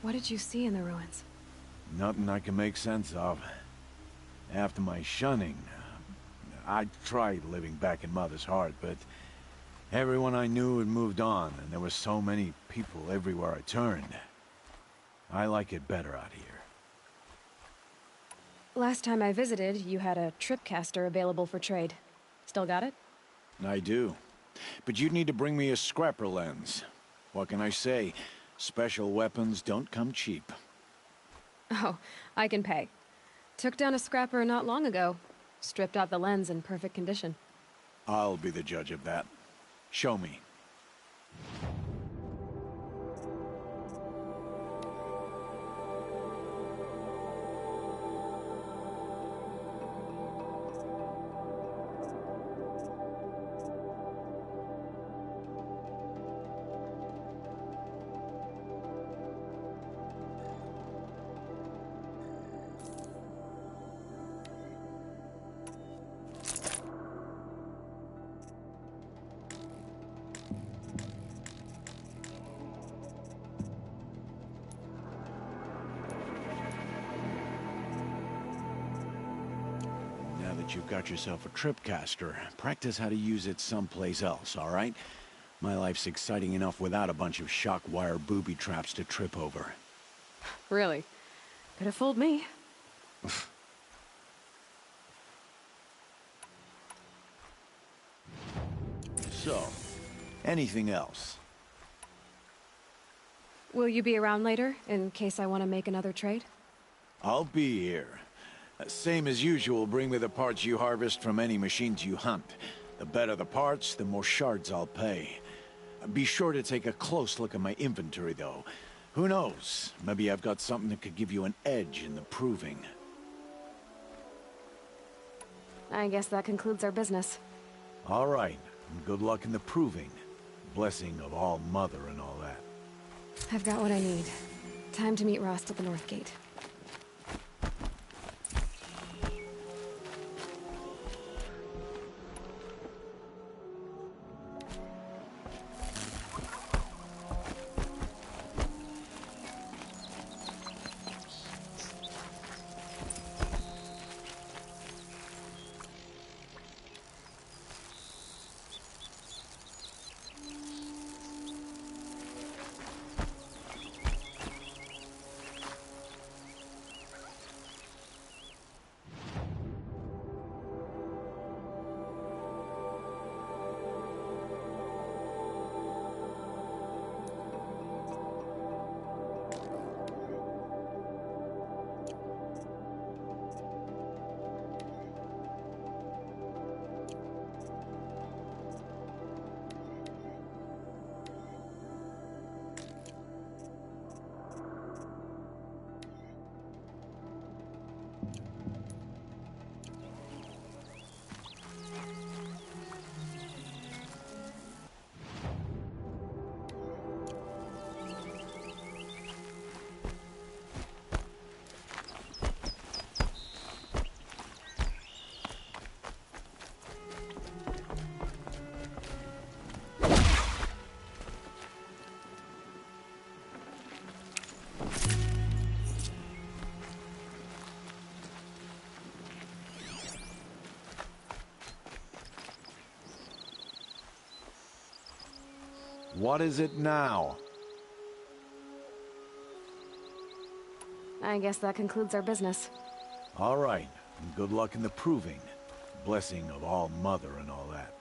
What did you see in the ruins? Nothing I can make sense of. After my shunning, I tried living back in Mother's heart, but everyone I knew had moved on, and there were so many people everywhere I turned. I like it better out here. Last time I visited, you had a tripcaster available for trade. Still got it? I do. But you'd need to bring me a scrapper lens. What can I say? Special weapons don't come cheap. Oh, I can pay. Took down a scrapper not long ago. Stripped out the lens in perfect condition. I'll be the judge of that. Show me. Now that you've got yourself a tripcaster, practice how to use it someplace else, all right? My life's exciting enough without a bunch of shock wire booby traps to trip over. Really? Could have fooled me. So, anything else? Will you be around later, in case I want to make another trade? I'll be here. Same as usual, bring me the parts you harvest from any machines you hunt. The better the parts, the more shards I'll pay. Be sure to take a close look at my inventory, though. Who knows? Maybe I've got something that could give you an edge in the proving. I guess that concludes our business. All right. Good luck in the proving. Blessing of All Mother and all that. I've got what I need. Time to meet Rost at the North Gate. What is it now? I guess that concludes our business. All right. Good luck in the proving. Blessing of All Mother and all that.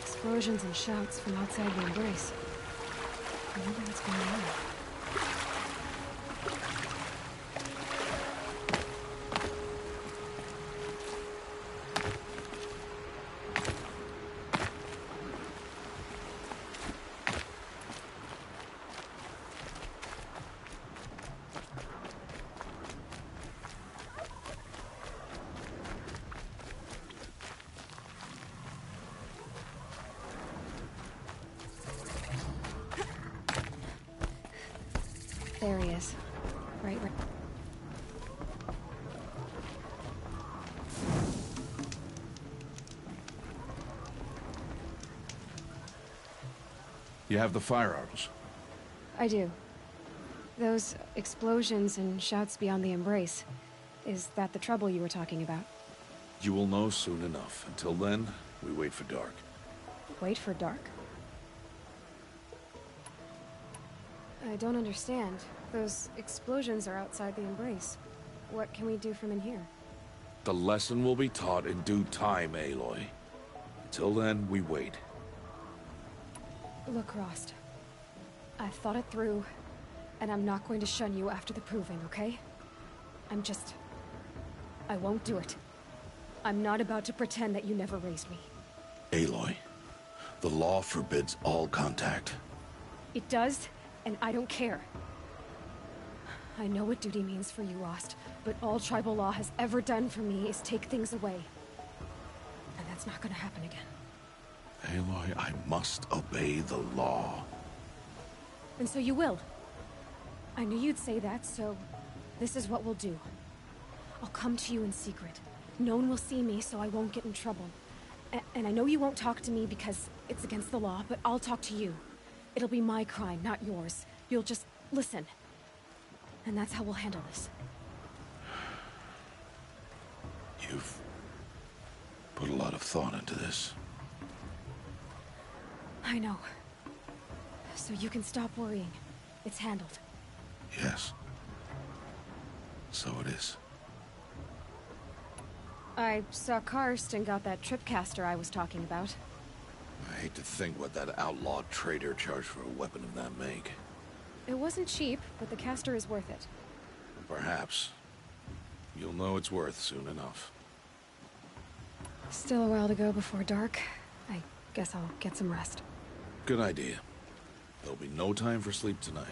Explosions and shouts from outside the embrace. I wonder what's going on. There he is. Right. You have the firearms? I do. Those explosions and shouts beyond the embrace. Is that the trouble you were talking about? You will know soon enough. Until then, we wait for dark. Wait for dark? I don't understand. Those explosions are outside the embrace. What can we do from in here? The lesson will be taught in due time, Aloy. Until then, we wait. Look, Rost. I've thought it through, and I'm not going to shun you after the proving, okay? I won't do it. I'm not about to pretend that you never raised me. Aloy, the law forbids all contact. It does, and I don't care. I know what duty means for you, Rost, but all tribal law has ever done for me is take things away. And that's not gonna happen again. Aloy, I must obey the law. And so you will. I knew you'd say that, so this is what we'll do. I'll come to you in secret. No one will see me, so I won't get in trouble. And I know you won't talk to me because it's against the law, but I'll talk to you. It'll be my crime, not yours. You'll just listen. And that's how we'll handle this. You've put a lot of thought into this. I know. So you can stop worrying. It's handled. Yes. So it is. I saw Karst and got that tripcaster I was talking about. I hate to think what that outlaw trader charged for a weapon of that make. It wasn't cheap, but the caster is worth it. Perhaps. You'll know it's worth soon enough. Still a while to go before dark. I guess I'll get some rest. Good idea. There'll be no time for sleep tonight.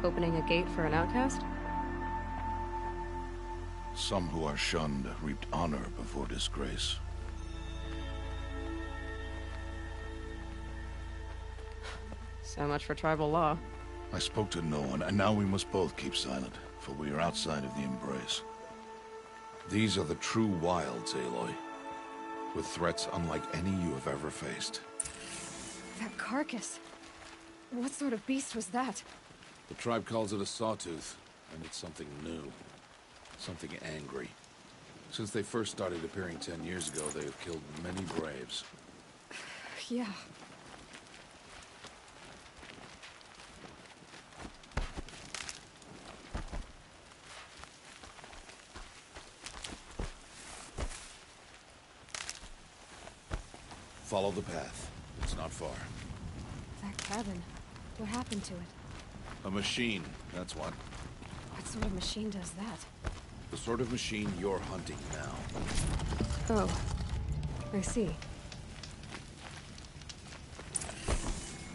Opening a gate for an outcast? Some who are shunned reaped honor before disgrace. So much for tribal law. I spoke to no one, and now we must both keep silent, for we are outside of the embrace. These are the true wilds, Aloy, with threats unlike any you have ever faced. That carcass. What sort of beast was that? The tribe calls it a sawtooth, and it's something new. Something angry. Since they first started appearing 10 years ago, they have killed many braves. Yeah. Follow the path. It's not far. That cabin. What happened to it? A machine, that's what. What sort of machine does that? The sort of machine you're hunting now. Oh. I see.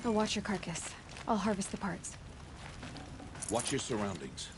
I'll watch your carcass. I'll harvest the parts. Watch your surroundings.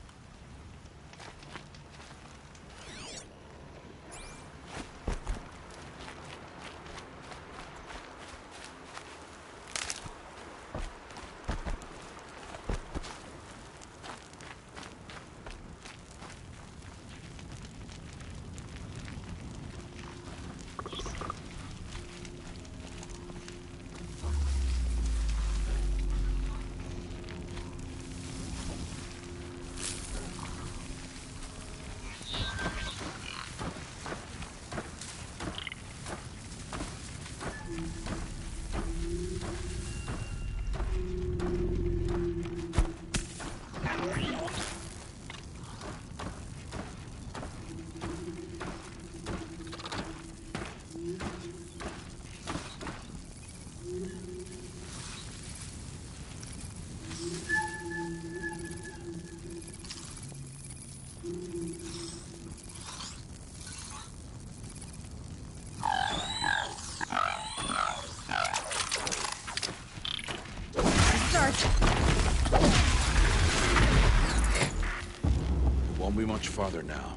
Won't be much farther now.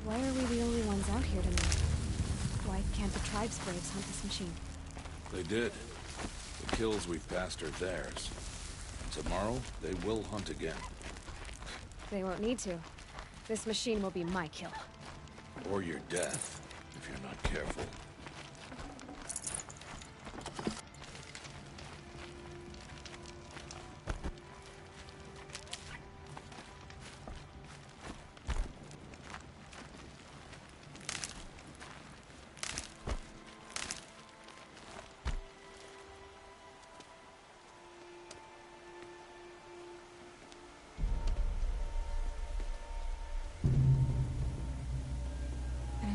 Why are we the only ones out here tonight? Why can't the tribe's braves hunt this machine? They did. The kills we've passed are theirs. And tomorrow, they will hunt again. They won't need to. This machine will be my kill. Or your death, if you're not careful.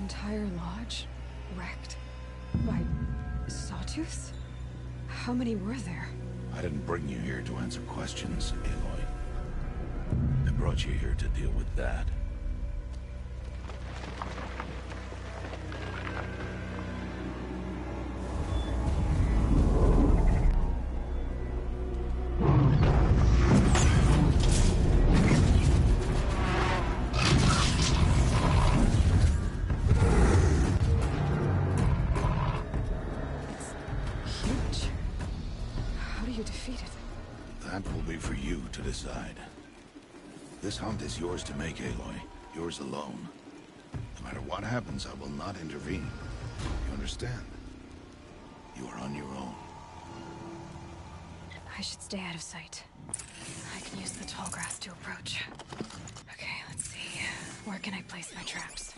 Entire lodge wrecked by sawtooths? How many were there? I didn't bring you here to answer questions, Aloy. I brought you here to deal with that. That will be for you to decide. This hunt is yours to make, Aloy. Yours alone. No matter what happens, I will not intervene. You understand? You are on your own. I should stay out of sight. I can use the tall grass to approach. Okay, let's see. Where can I place my traps?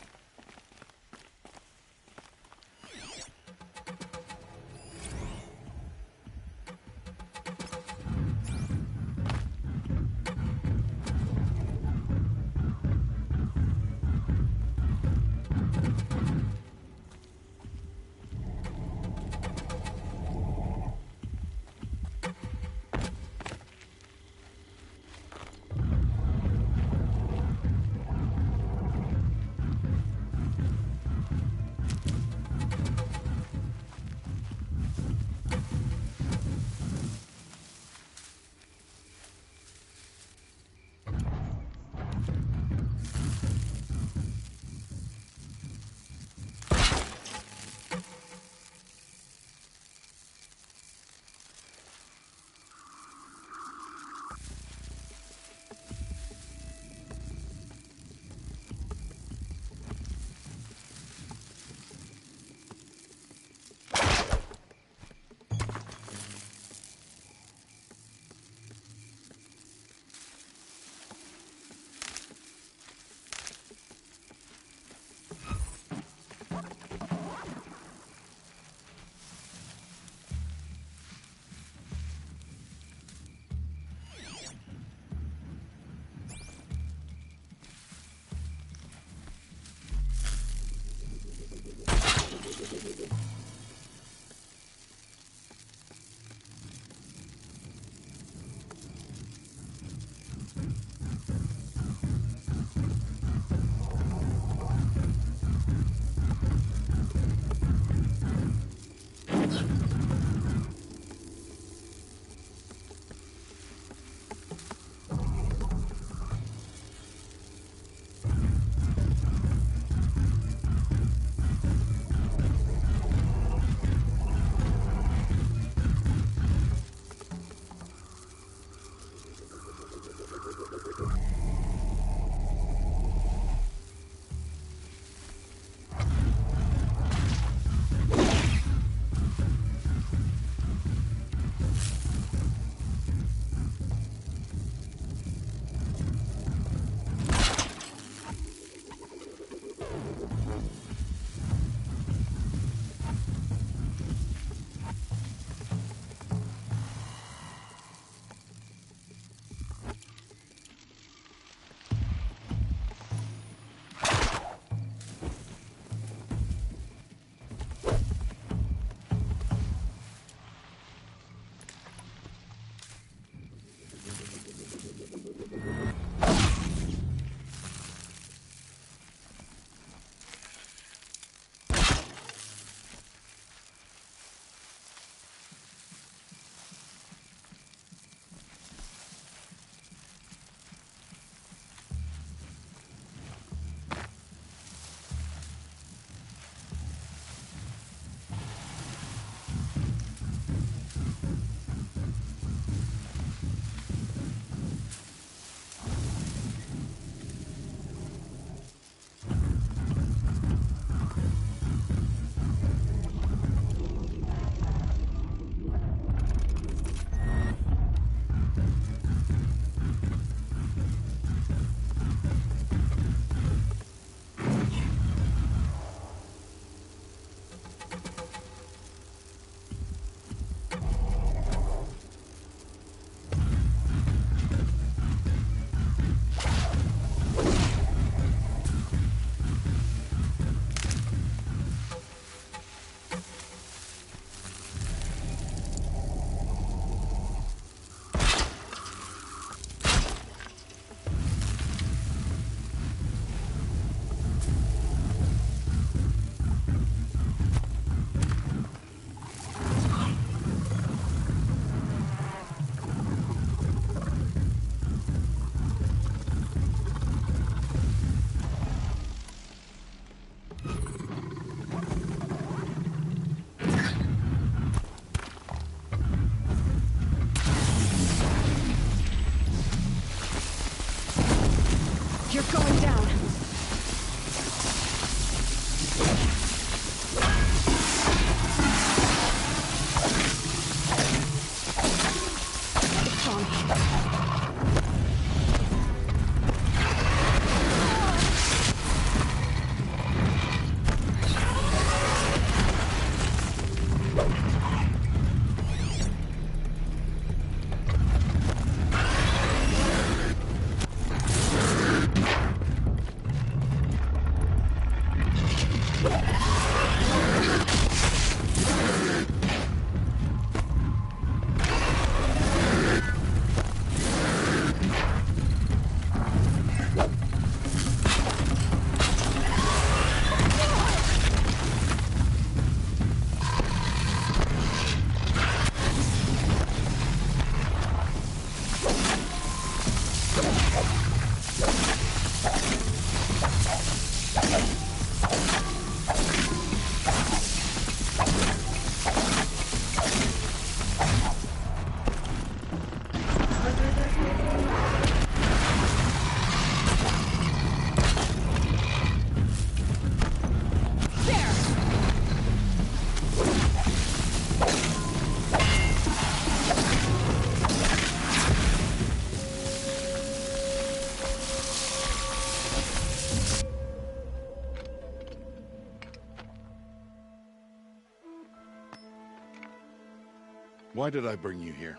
Why did I bring you here?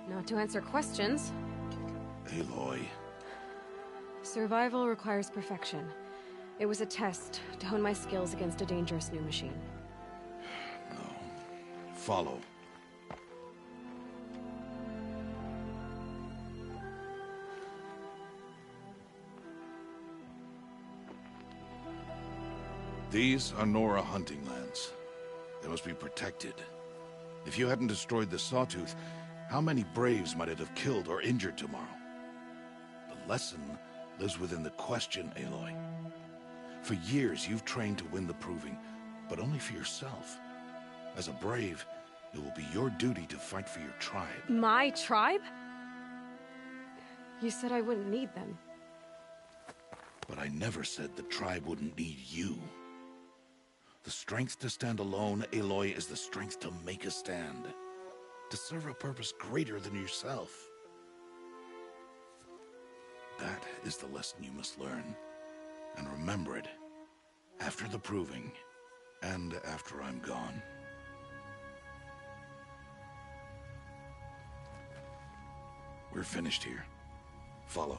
Not to answer questions. Aloy. Survival requires perfection. It was a test to hone my skills against a dangerous new machine. No. Follow. These are Nora hunting lands. They must be protected. If you hadn't destroyed the Sawtooth, how many Braves might it have killed or injured tomorrow? The lesson lives within the question, Aloy. For years, you've trained to win the Proving, but only for yourself. As a Brave, it will be your duty to fight for your tribe. My tribe? You said I wouldn't need them. But I never said the tribe wouldn't need you. The strength to stand alone, Aloy, is the strength to make a stand. To serve a purpose greater than yourself. That is the lesson you must learn. And remember it. After the Proving. And after I'm gone. We're finished here. Follow.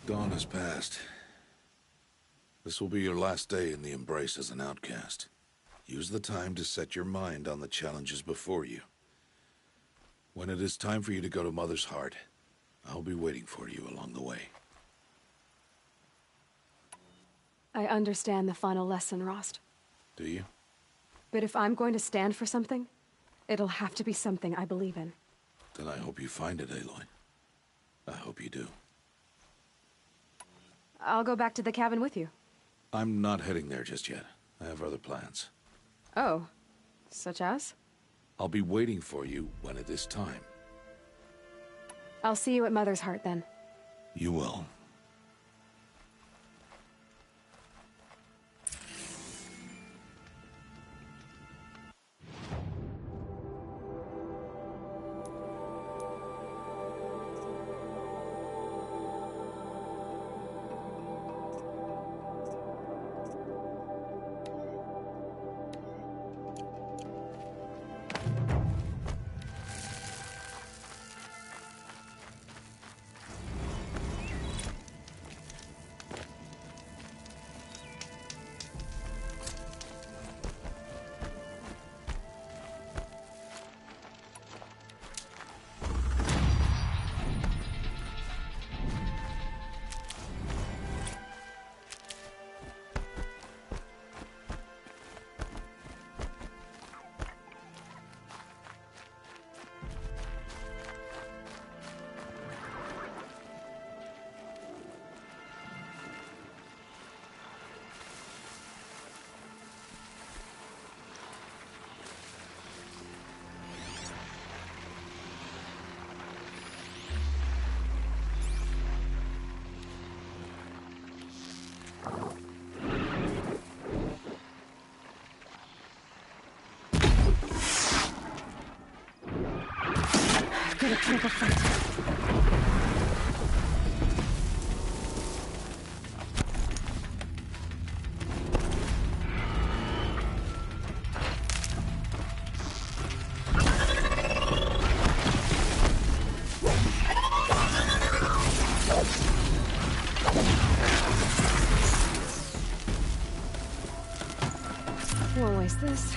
Dawn has passed. This will be your last day in the Embrace as an outcast. Use the time to set your mind on the challenges before you. When it is time for you to go to Mother's Heart, I'll be waiting for you along the way. I understand the final lesson, Rost. Do you? But if I'm going to stand for something, it'll have to be something I believe in. Then I hope you find it, Aloy. I hope you do. I'll go back to the cabin with you. I'm not heading there just yet. I have other plans. Oh, such as? I'll be waiting for you when it is time. I'll see you at Mother's Heart then. You will. Get a triple fight. Won't waste this.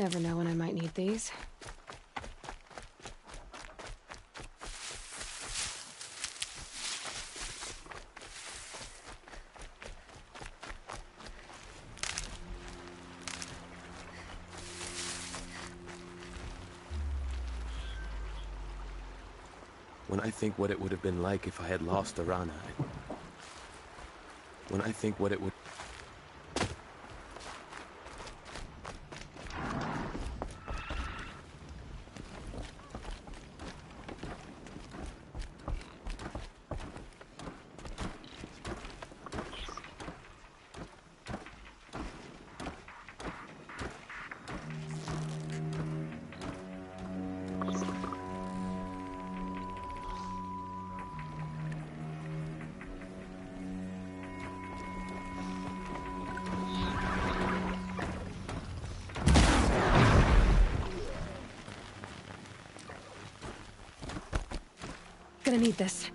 Never know when I might need these. When I think what it would have been like if I had lost Arana, when I think what it would... Gonna need this.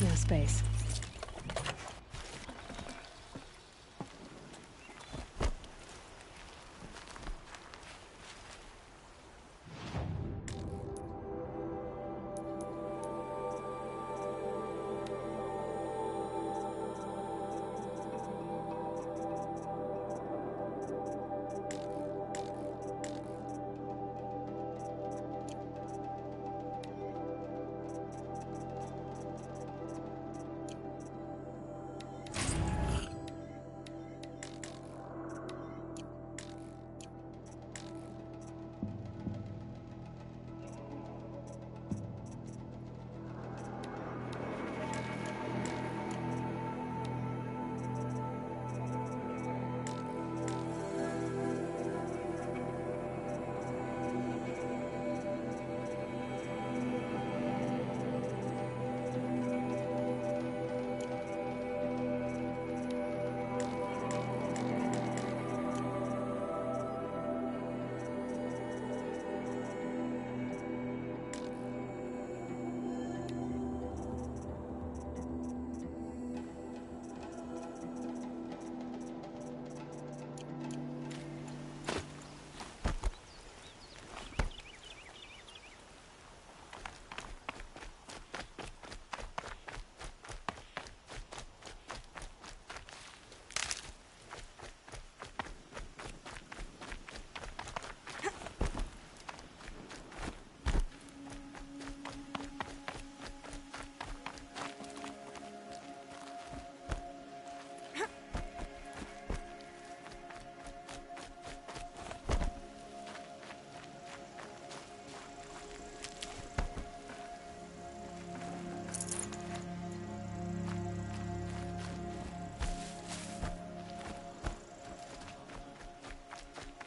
No space.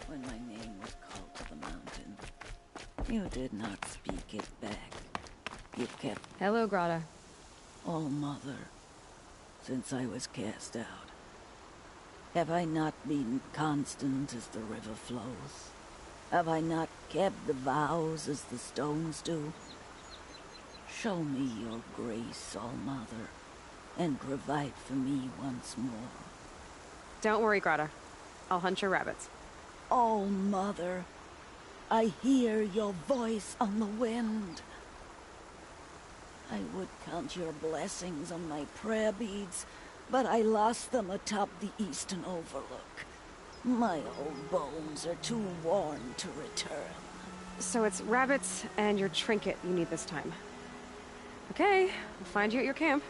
when my name was called to the mountain. You did not speak it back. You kept... Hello, Grata. Oh, Mother, since I was cast out, have I not been constant as the river flows? Have I not kept the vows as the stones do? Show me your grace, All Mother, and provide for me once more. Don't worry, Grata. I'll hunt your rabbits. Oh, Mother, I hear your voice on the wind. I would count your blessings on my prayer beads, but I lost them atop the eastern overlook. My old bones are too worn to return. So it's rabbits and your trinket you need this time. Okay, I'll find you at your camp.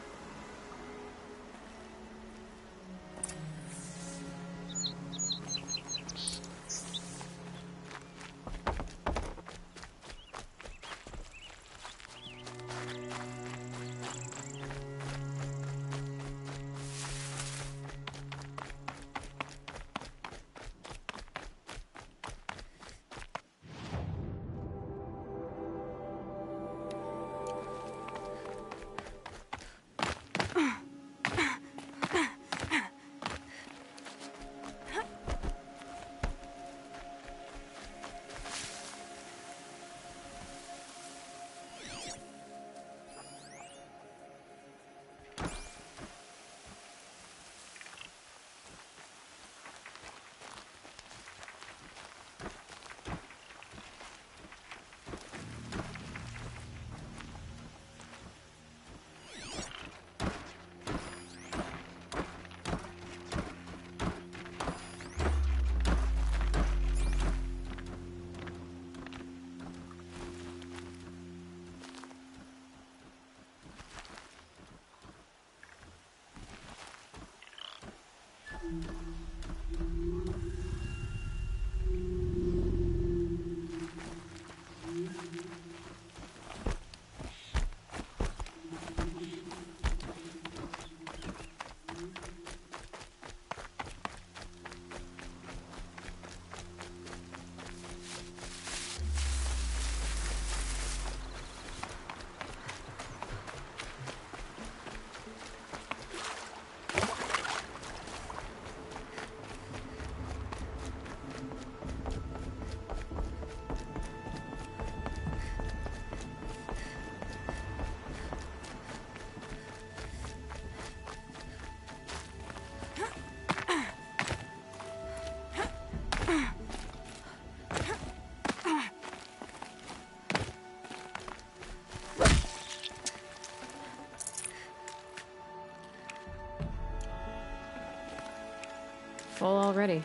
Full already.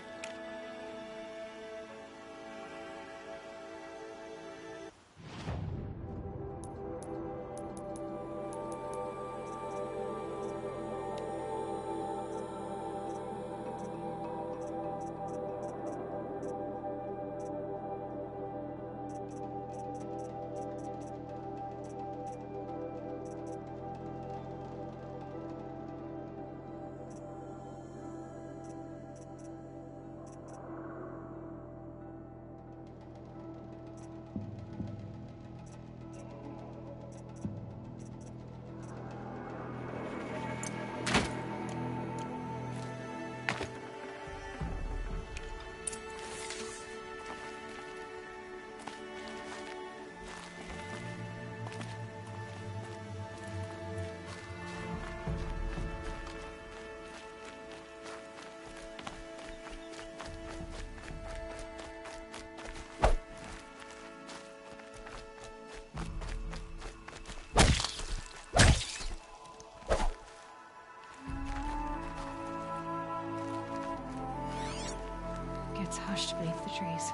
It's hushed beneath the trees.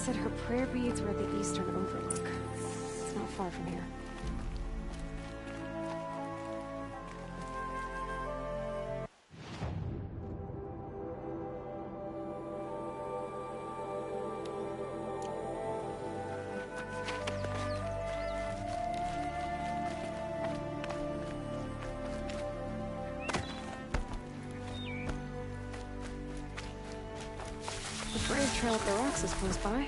said her prayer beads were at the eastern overlook. It's not far from here. The brave trail up the rocks is close by.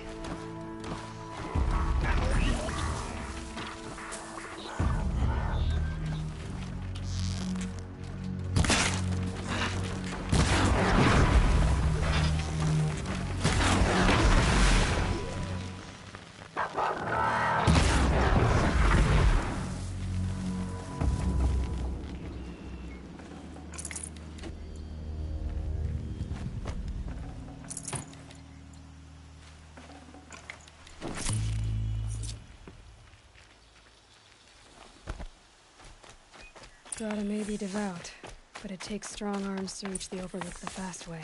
Gotta may be devout, but it takes strong arms to reach the overlook the fast way.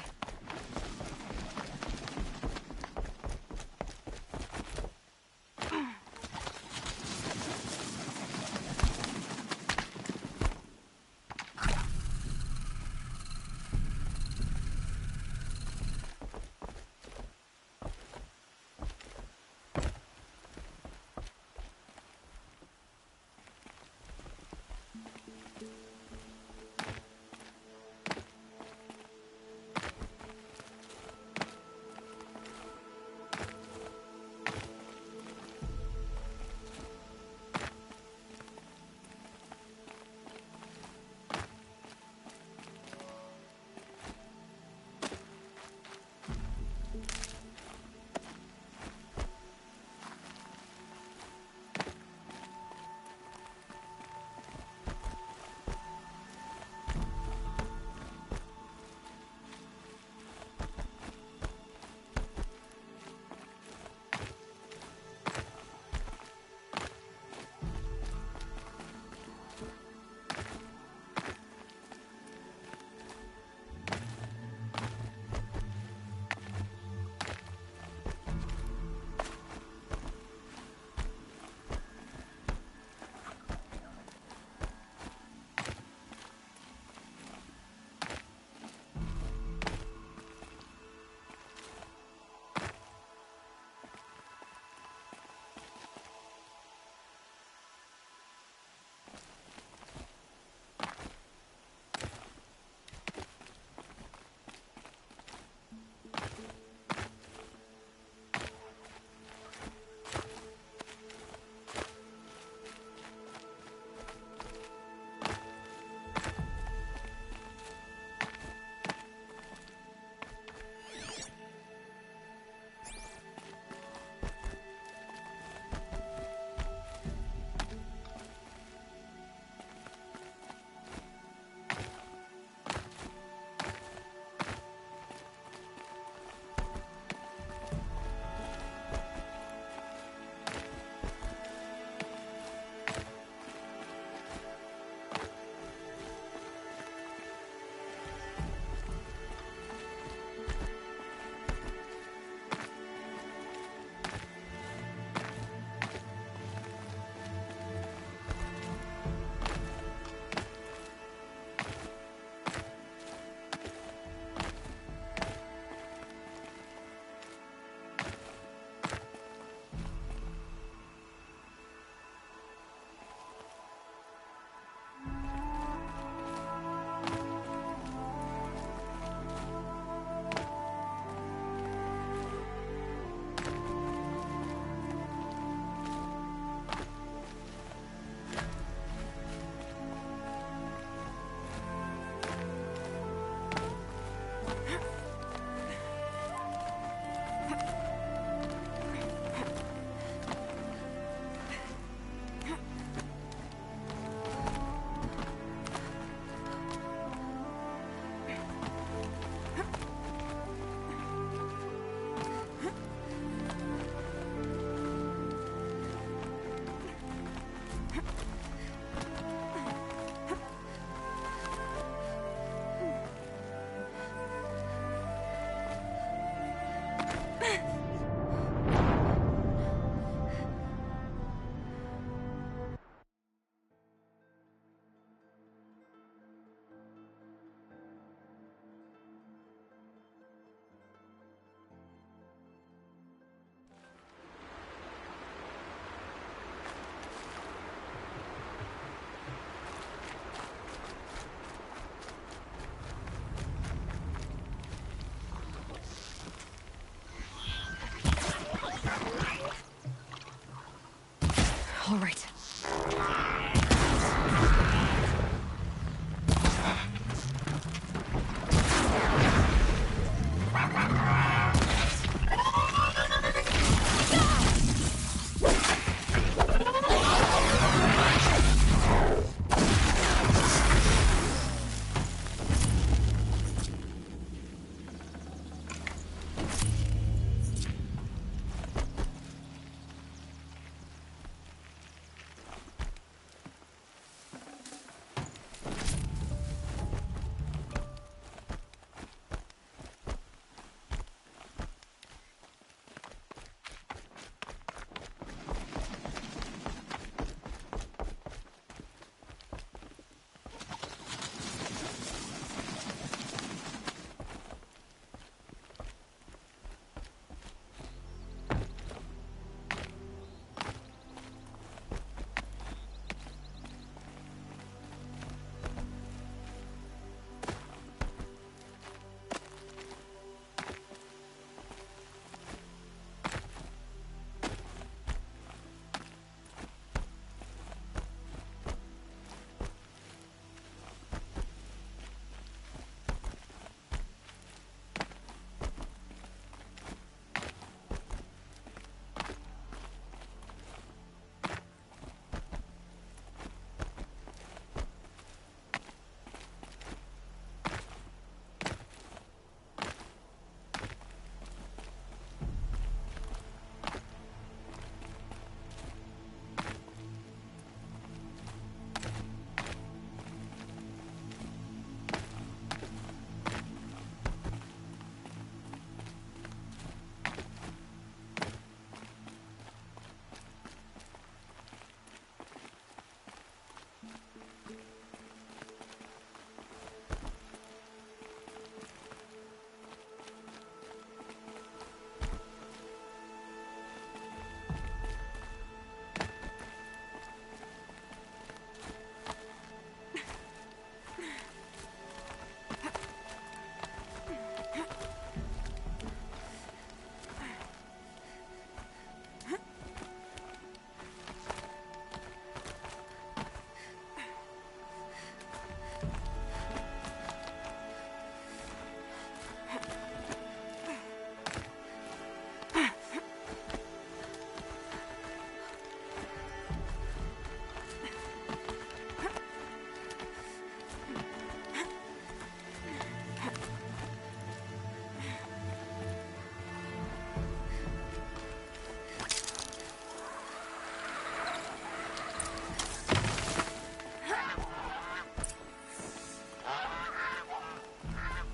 All right.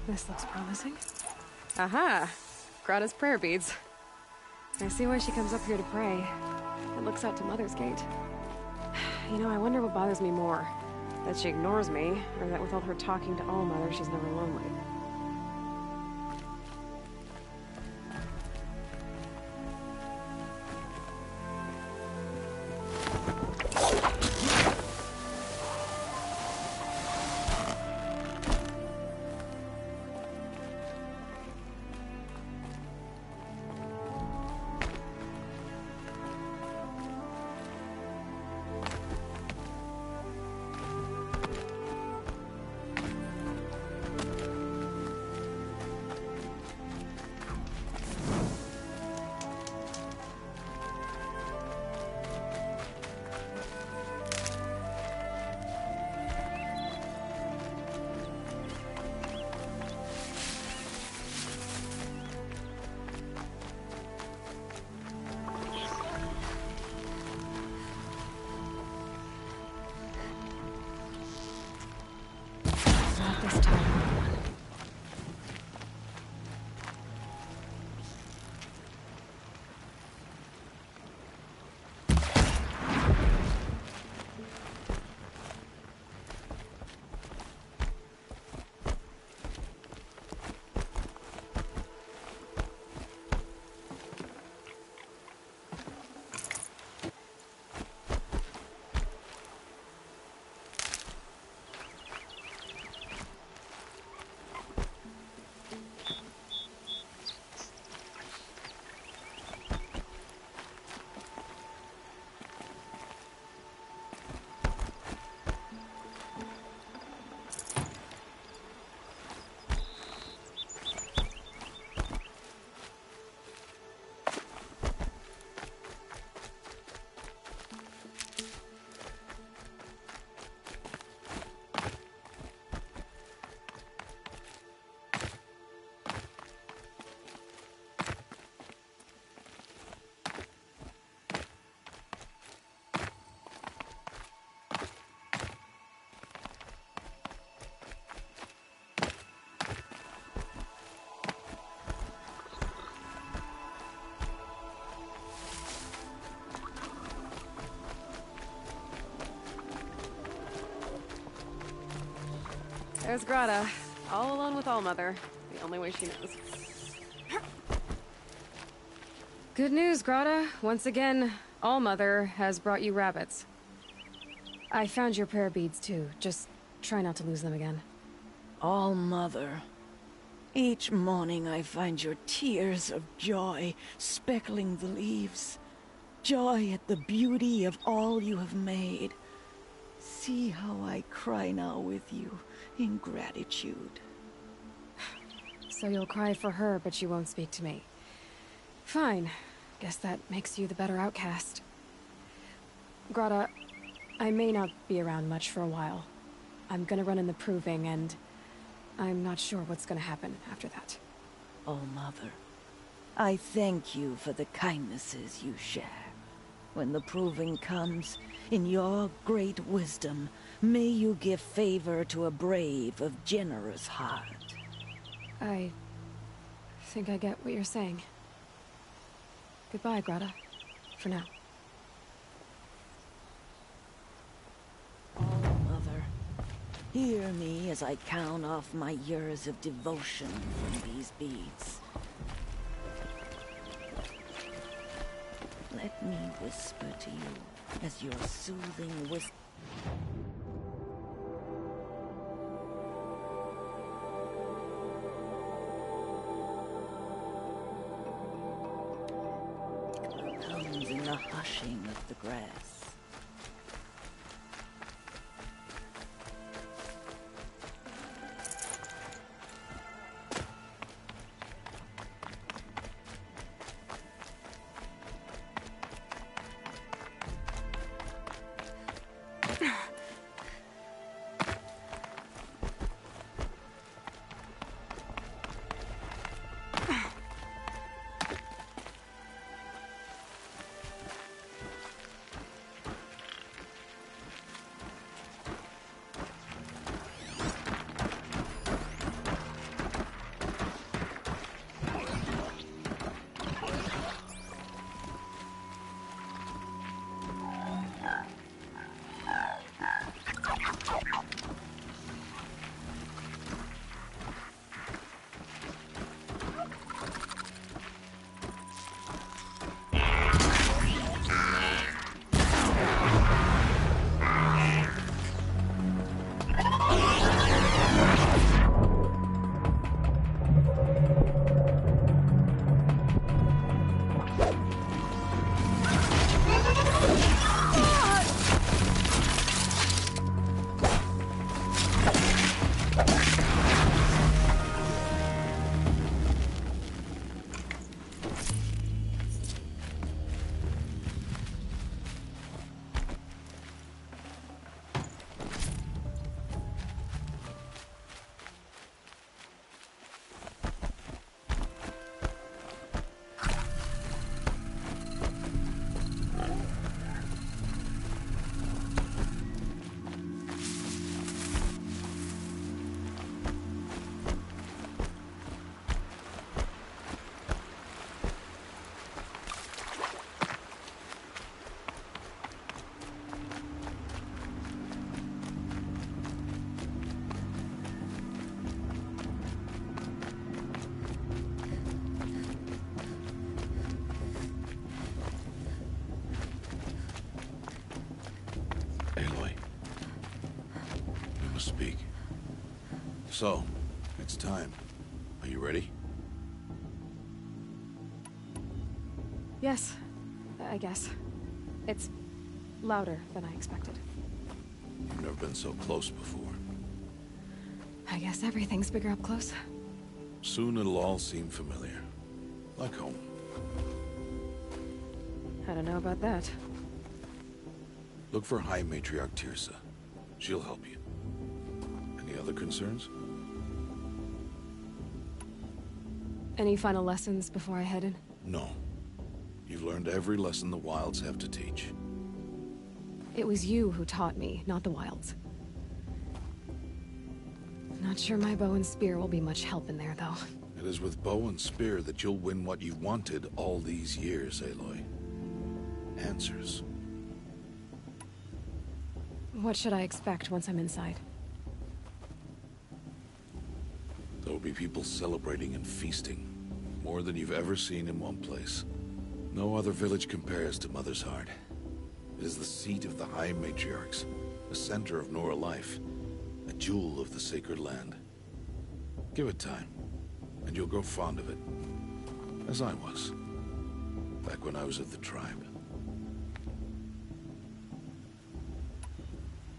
This looks promising. Aha! Grata's prayer beads. I see why she comes up here to pray. It looks out to Mother's Gate. You know, I wonder what bothers me more. That she ignores me, or that with all her talking to All-Mother, she's never lonely. There's Grata, all alone with Allmother, the only way she knows. Good news, Grata. Once again, Allmother has brought you rabbits. I found your prayer beads too. Just try not to lose them again. All-Mother. Each morning I find your tears of joy speckling the leaves. Joy at the beauty of all you have made. See how I cry now with you in gratitude. So you'll cry for her, but you won't speak to me. Fine. Guess that makes you the better outcast. Grata, I may not be around much for a while. I'm gonna run in the proving, and I'm not sure what's gonna happen after that. Oh, Mother, I thank you for the kindnesses you share. When the proving comes, in your great wisdom, may you give favor to a brave of generous heart. I think I get what you're saying. Goodbye, Grata. For now. Oh, Mother, hear me as I count off my years of devotion from these beads. Let me whisper to you as your soothing whisper. Comes in the hushing of the grass. Speak. So, it's time. Are you ready? Yes, I guess. It's louder than I expected. You've never been so close before. I guess everything's bigger up close. Soon it'll all seem familiar. Like home. I don't know about that. Look for High Matriarch Tirsa. She'll help you. Any other concerns? Any final lessons before I head in? No. You've learned every lesson the Wilds have to teach. It was you who taught me, not the Wilds. Not sure my bow and spear will be much help in there, though. It is with bow and spear that you'll win what you've wanted all these years, Aloy. Answers. What should I expect once I'm inside? There will be people celebrating and feasting. More than you've ever seen in one place. No other village compares to Mother's Heart. It is the seat of the High Matriarchs, the center of Nora life, a jewel of the sacred land. Give it time, and you'll grow fond of it. As I was, back when I was of the tribe.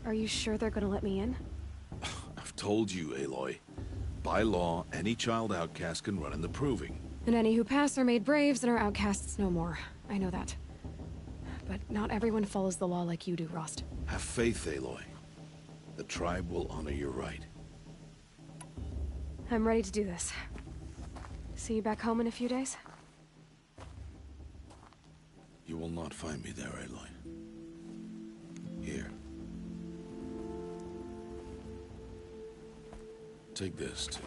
Are you sure they're gonna let me in? I've told you, Aloy. By law, any child outcast can run in the Proving. And any who pass are made braves and are outcasts no more. I know that. But not everyone follows the law like you do, Rost. Have faith, Aloy. The tribe will honor your right. I'm ready to do this. See you back home in a few days? You will not find me there, Aloy. Here. Take this to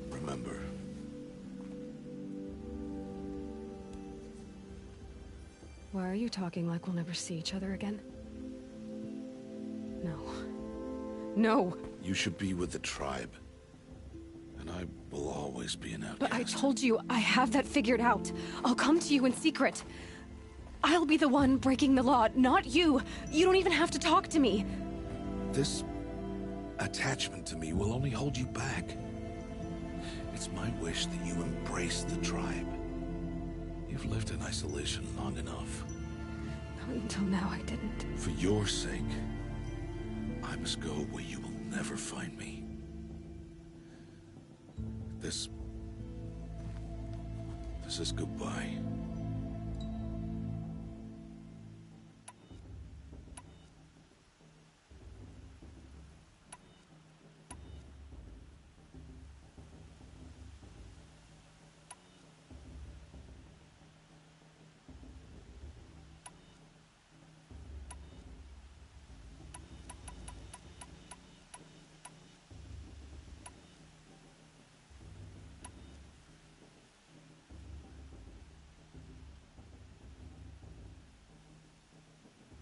remember. Why are you talking like we'll never see each other again? No. No! You should be with the tribe. And I will always be an outcast. But I told you, I have that figured out. I'll come to you in secret. I'll be the one breaking the law, not you. You don't even have to talk to me. This attachment to me will only hold you back. It's my wish that you embrace the tribe. You've lived in isolation long enough. Until now, I didn't. For your sake, I must go where you will never find me. This is goodbye.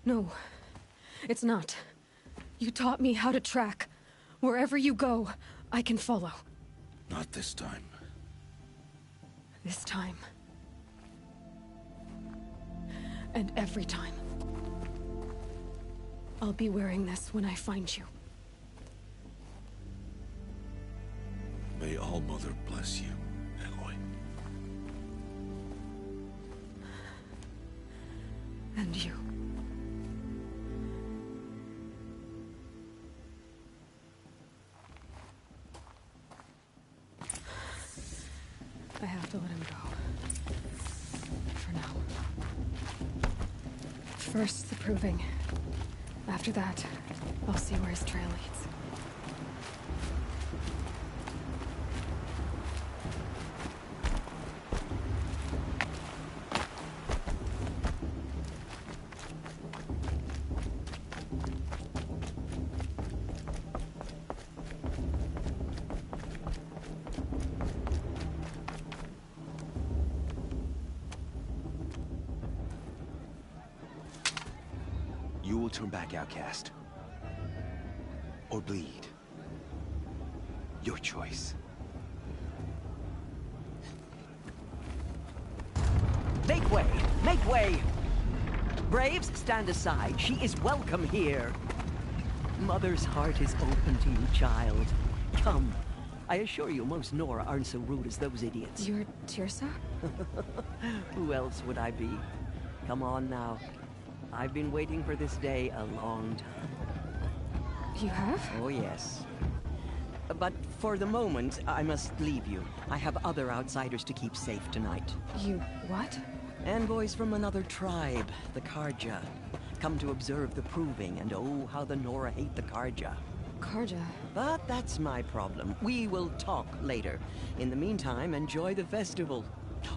No, it's not. You taught me how to track. Wherever you go, I can follow. Not this time. This time. And every time. I'll be wearing this when I find you. May All Mother bless you, Aloy. And you. I have to let him go. For now. First, the Proving. After that, I'll see where his trail leads. You will turn back outcast. Or bleed. Your choice. Make way! Make way! Braves, stand aside. She is welcome here. Mother's heart is open to you, child. Come. I assure you, most Nora aren't so rude as those idiots. You're Tirsa? Who else would I be? Come on now. I've been waiting for this day a long time. You have? Oh, yes. But for the moment, I must leave you. I have other outsiders to keep safe tonight. You what? Envoys from another tribe, the Karja. Come to observe the Proving, and oh, how the Nora hate the Karja. Karja? But that's my problem. We will talk later. In the meantime, enjoy the festival.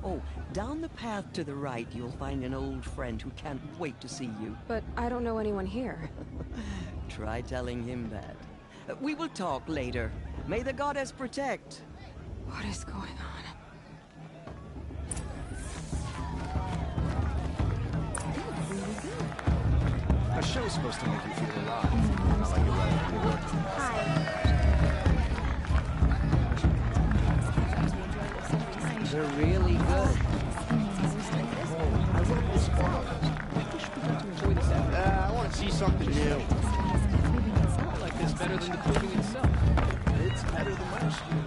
Oh, down the path to the right, you'll find an old friend who can't wait to see you. But I don't know anyone here. Try telling him that. We will talk later. May the goddess protect. What is going on? A show's supposed to make you feel alive, not like you're running to work. Hi. Things are really good. I want to see something new. I like this better than the proving itself. It's better than last year.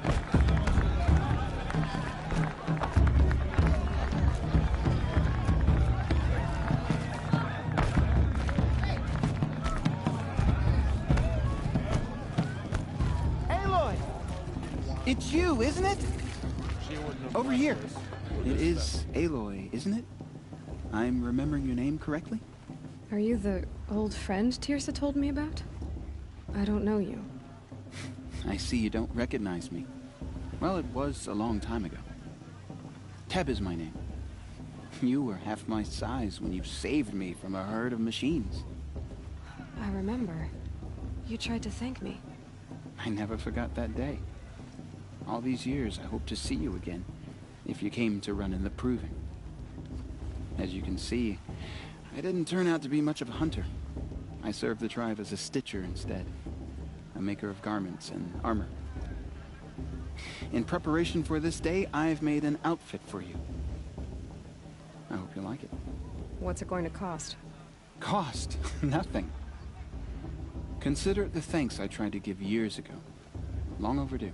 Aloy! It's you, isn't it? Over here. It is Aloy, isn't it? I'm remembering your name correctly? Are you the old friend Tirsa told me about? I don't know you. I see you don't recognize me. Well, it was a long time ago. Teb is my name. You were half my size when you saved me from a herd of machines. I remember. You tried to thank me. I never forgot that day. All these years, I hope to see you again, if you came to run in the proving. As you can see, I didn't turn out to be much of a hunter. I served the tribe as a stitcher instead, a maker of garments and armor. In preparation for this day, I've made an outfit for you. I hope you like it. What's it going to cost? Cost? Nothing. Consider it the thanks I tried to give years ago. Long overdue.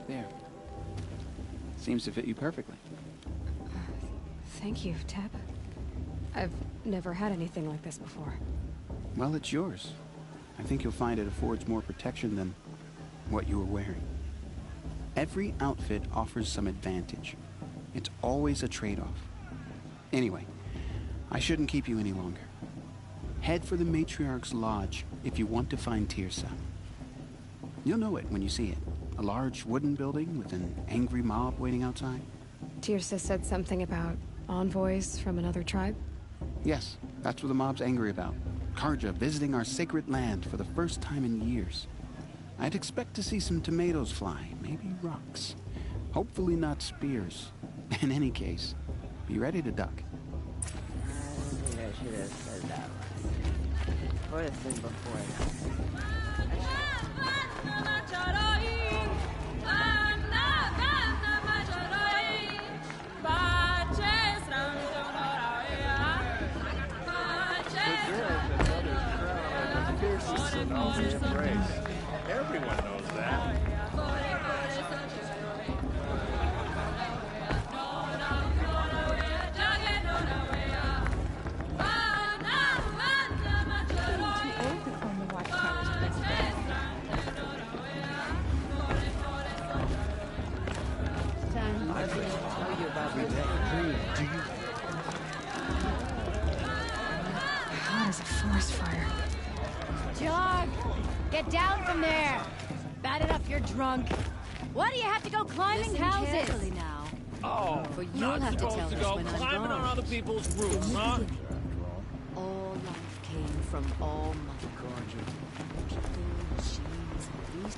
There. Seems to fit you perfectly. Thank you, Teb. I've never had anything like this before. Well, it's yours. I think you'll find it affords more protection than what you were wearing. Every outfit offers some advantage. It's always a trade-off. Anyway, I shouldn't keep you any longer. Head for the Matriarch's Lodge if you want to find Tirsa. You'll know it when you see it. A large wooden building with an angry mob waiting outside. Tirsa said something about envoys from another tribe? Yes, that's what the mob's angry about. Karja visiting our sacred land for the first time in years. I'd expect to see some tomatoes fly, maybe rocks. Hopefully not spears. In any case, be ready to duck. I think I should have said that last. Or the thing before that. Everyone knows that. Jog! Get down from there! Bad enough you're drunk. Why do you have to go climbing houses? Now. Oh, For you'll not have to supposed tell to us go when I'm climbing gone. on other people's roofs, huh? All life came from all mother. People, machines, and these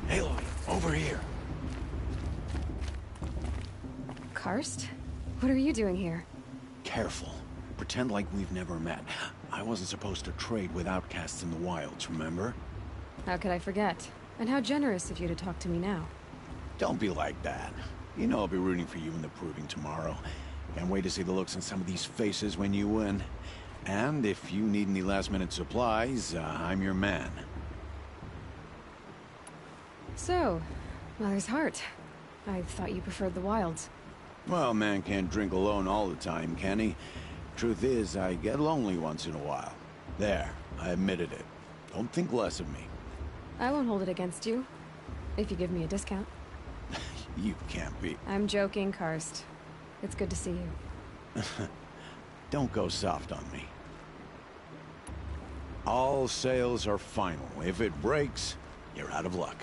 Aloy, over here. Karst? What are you doing here? Careful. Pretend like we've never met. I wasn't supposed to trade with outcasts in the wilds, remember? How could I forget? And how generous of you to talk to me now. Don't be like that. You know I'll be rooting for you in the proving tomorrow. Can't wait to see the looks on some of these faces when you win. And if you need any last-minute supplies, I'm your man. So, Mother's Heart. I thought you preferred the wilds. Well, man can't drink alone all the time, can he? Truth is, I get lonely once in a while. There, I admitted it. Don't think less of me. I won't hold it against you. If you give me a discount. You can't be. I'm joking, Karst. It's good to see you. Don't go soft on me. All sales are final. If it breaks, you're out of luck.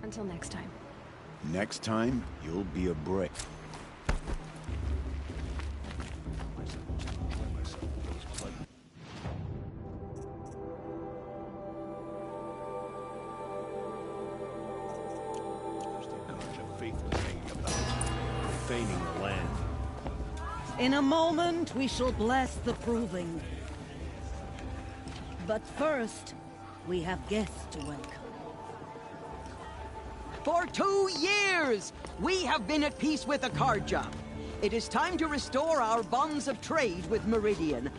Until next time. Next time, you'll be a brick. Profaning the land. In a moment, we shall bless the proving. But first, we have guests to welcome. For 2 years, we have been at peace with Akarja. It is time to restore our bonds of trade with Meridian.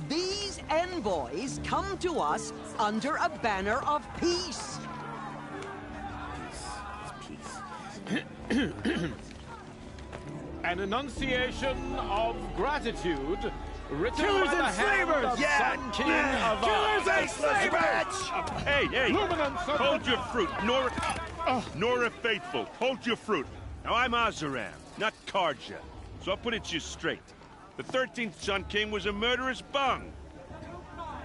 These envoys come to us under a banner of peace. An enunciation of gratitude written Killers by the and hand slavers! of Yeah, Sun King man! of Killers and Faceless slavers! bitch! Hey, Luminance of hold your fruit, nor... Nora Faithful, hold your fruit. Now I'm Azaram, not Karja. So I'll put it to you straight. The 13th Sun King was a murderous bung.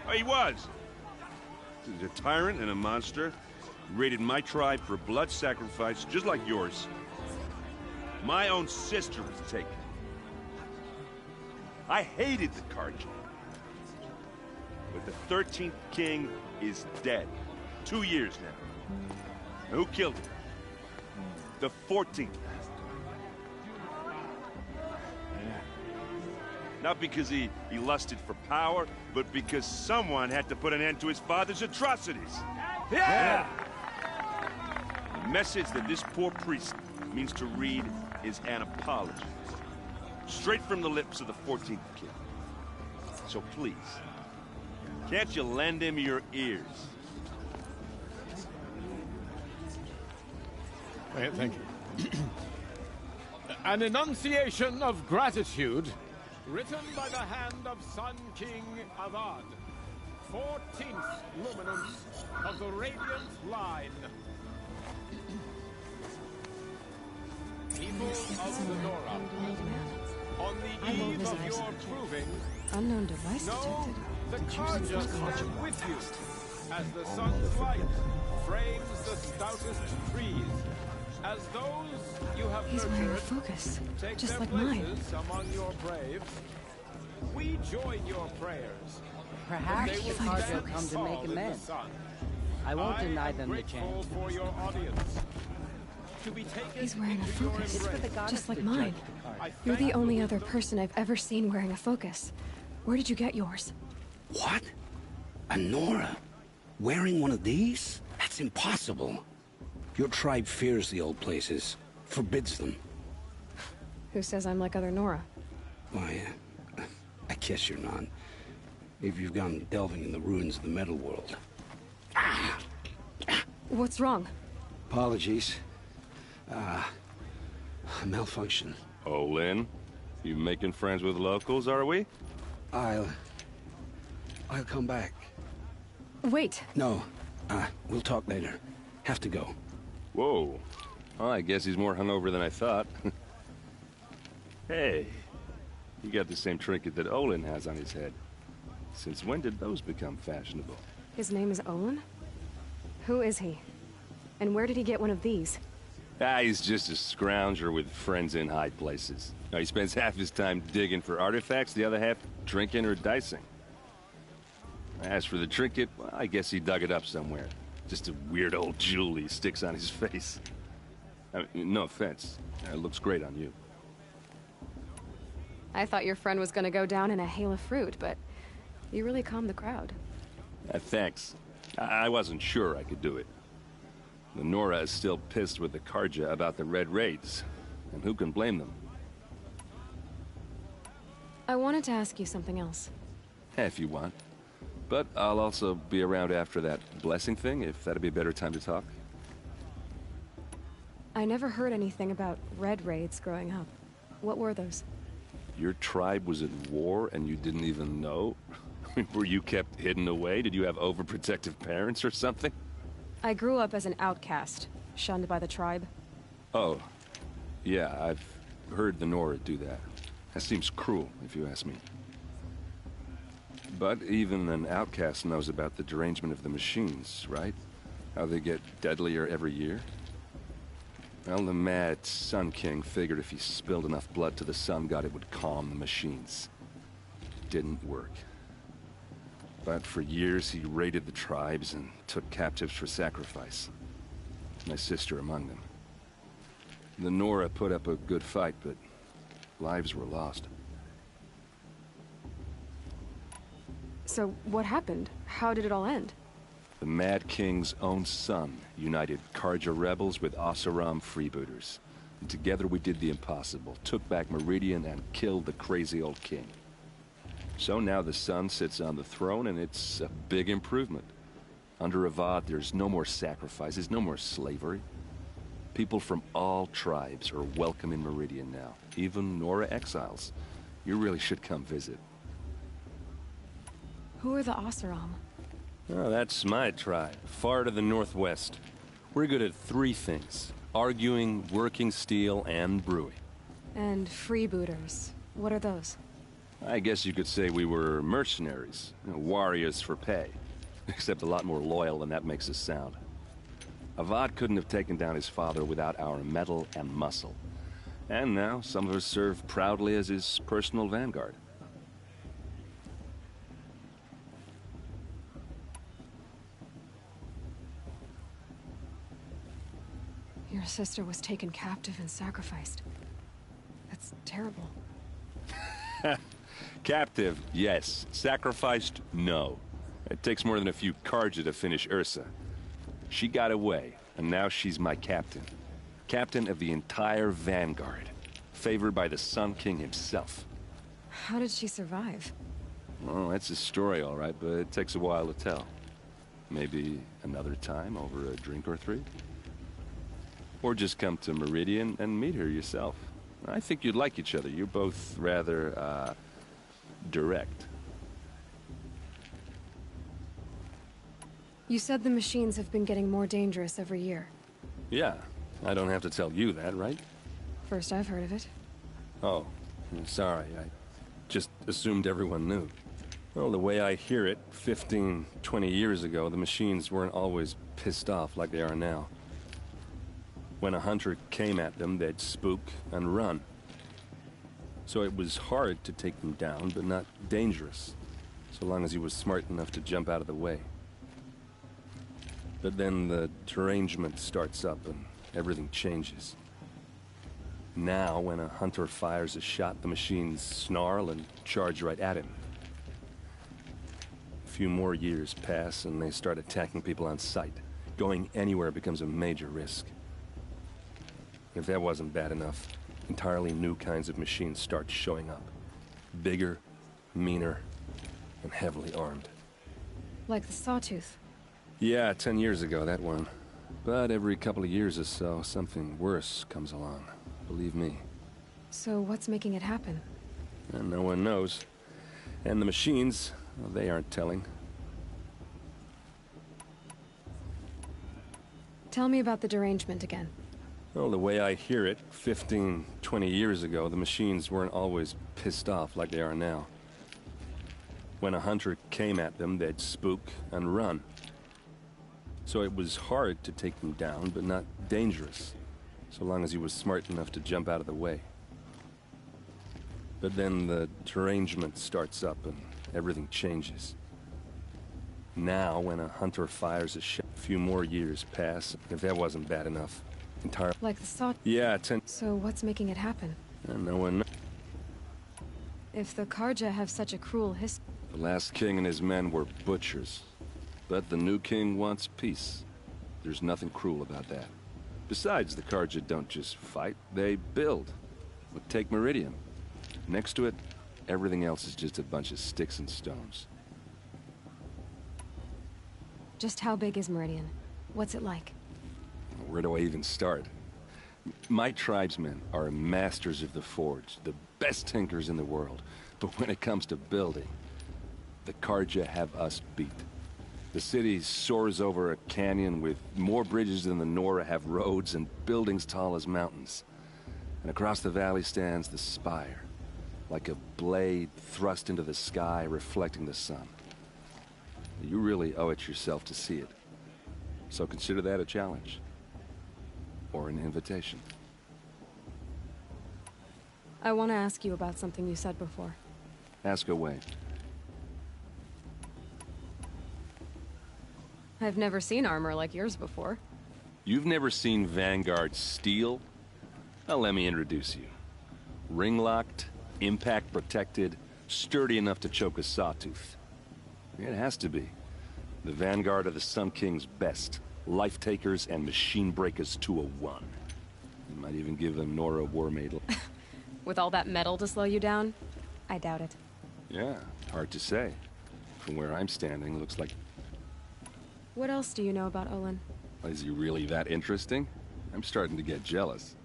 Oh, he was. He's a tyrant and a monster. He raided my tribe for blood sacrifice, just like yours. My own sister was taken. I hated the Karja. But the 13th King is dead. 2 years now. And who killed him? The 14th. Not because he lusted for power, but because someone had to put an end to his father's atrocities. Yeah! The message that this poor priest means to read is an apology. Straight from the lips of the 14th King. So please, can't you lend him your ears? Thank you. An enunciation of gratitude written by the hand of Sun King Avad, 14th luminance of the Radiant Line. People of the Nora, on the eve of your proving, unknown device know detected. the Karja stand with you, as the sun's light frames the stoutest trees. As those you have He's wearing a nurtured focus, take just their like mine. places among your braves, we join your prayers. Perhaps They the will Karja stand come to tall make in the amends. sun. I won't deny am them the grateful chance. for your audience. To be taken He's wearing a into your focus, embrace. just like mine. You're the only other person I've ever seen wearing a focus. Where did you get yours? What? A Nora? Wearing one of these? That's impossible. Your tribe fears the old places, forbids them. Who says I'm like other Nora? Why, I guess you're not. If you've gone delving in the ruins of the metal world. What's wrong? Apologies. A malfunction. Oh, Lynn? You making friends with locals, are we? I'll come back. Wait. No, we'll talk later. Have to go. Whoa. Well, I guess he's more hungover than I thought. Hey, you got the same trinket that Olin has on his head. Since when did those become fashionable? His name is Olin? Who is he? And where did he get one of these? He's just a scrounger with friends in high places. Now, he spends half his time digging for artifacts, the other half drinking or dicing. As for the trinket, well, I guess he dug it up somewhere. Just a weird old jewel he sticks on his face. I mean, no offense. It looks great on you. I thought your friend was gonna go down in a hail of fruit, but you really calmed the crowd. Thanks. I wasn't sure I could do it. The Nora is still pissed with the Karja about the Red Raids, and who can blame them? I wanted to ask you something else. If you want. But I'll also be around after that blessing thing, if that'd be a better time to talk. I never heard anything about Red Raids growing up. What were those? Your tribe was at war and you didn't even know? Were you kept hidden away? Did you have overprotective parents or something? I grew up as an outcast, shunned by the tribe. Oh, yeah, I've heard the Nora do that. That seems cruel, if you ask me. But even an outcast knows about the derangement of the machines, right? How they get deadlier every year? Well, the mad Sun King figured if he spilled enough blood to the Sun God, it would calm the machines. Didn't work. But for years, he raided the tribes and took captives for sacrifice. My sister among them. The Nora put up a good fight, but lives were lost. So, what happened? How did it all end? The Mad King's own son united Karja rebels with Oseram freebooters. And together we did the impossible, took back Meridian and killed the crazy old king. So now the son sits on the throne and it's a big improvement. Under Avad, there's no more sacrifices, no more slavery. People from all tribes are welcome in Meridian now, even Nora exiles. You really should come visit. Who are the Oseram? Oh, that's my tribe, far to the northwest. We're good at three things: arguing, working steel, and brewing. And freebooters. What are those? I guess you could say we were mercenaries, warriors for pay. Except a lot more loyal than that makes us sound. Avad couldn't have taken down his father without our metal and muscle. And now, some of us serve proudly as his personal vanguard. Your sister was taken captive and sacrificed. That's terrible. Captive, yes. Sacrificed, no. It takes more than a few Karja to finish Ursa. She got away, and now she's my captain. Captain of the entire Vanguard. Favored by the Sun King himself. How did she survive? Oh, that's a story, all right, but it takes a while to tell. Maybe another time over a drink or three? Or just come to Meridian and meet her yourself. I think you'd like each other. You're both rather, direct. You said the machines have been getting more dangerous every year. Yeah, I don't have to tell you that, right? First I've heard of it. Oh, I'm sorry. I just assumed everyone knew. Well, the way I hear it, 15, 20 years ago, the machines weren't always pissed off like they are now. When a hunter came at them, they'd spook and run. So it was hard to take them down, but not dangerous, so long as he was smart enough to jump out of the way. But then the derangement starts up and everything changes. Now, when a hunter fires a shot, the machines snarl and charge right at him. A few more years pass and they start attacking people on sight. Going anywhere becomes a major risk. If that wasn't bad enough, entirely new kinds of machines start showing up. Bigger, meaner, and heavily armed. Like the Sawtooth. Yeah, 10 years ago, that one. But every couple of years or so, something worse comes along. Believe me. So what's making it happen? And no one knows. And the machines, well, they aren't telling. Tell me about the derangement again. Well, the way I hear it, 15, 20 years ago, the machines weren't always pissed off like they are now. When a hunter came at them, they'd spook and run. So it was hard to take them down, but not dangerous, so long as he was smart enough to jump out of the way. But then the derangement starts up and everything changes. Now, when a hunter fires a shot, a few more years pass. If that wasn't bad enough, like the Sawtooth? Yeah, 10... So what's making it happen? And no one knows. If the Karja have such a cruel history... The last king and his men were butchers. But the new king wants peace. There's nothing cruel about that. Besides, the Karja don't just fight, they build. But take Meridian. Next to it, everything else is just a bunch of sticks and stones. Just how big is Meridian? What's it like? Where do I even start? My tribesmen are masters of the forge, the best tinkers in the world. But when it comes to building, the Karja have us beat. The city soars over a canyon with more bridges than the Nora have roads and buildings tall as mountains. And across the valley stands the spire, like a blade thrust into the sky reflecting the sun. You really owe it yourself to see it. So consider that a challenge. Or an invitation. I want to ask you about something you said before. Ask away. I've never seen armor like yours before. You've never seen Vanguard steel? Well, let me introduce you. Ring-locked, impact-protected, sturdy enough to choke a sawtooth. It has to be. The Vanguard of the Sun King's best. Life-takers and machine breakers to a one. You might even give them Nora War Medal. With all that metal to slow you down? I doubt it. Yeah, hard to say. From where I'm standing, looks like... What else do you know about Olin? Is he really that interesting? I'm starting to get jealous.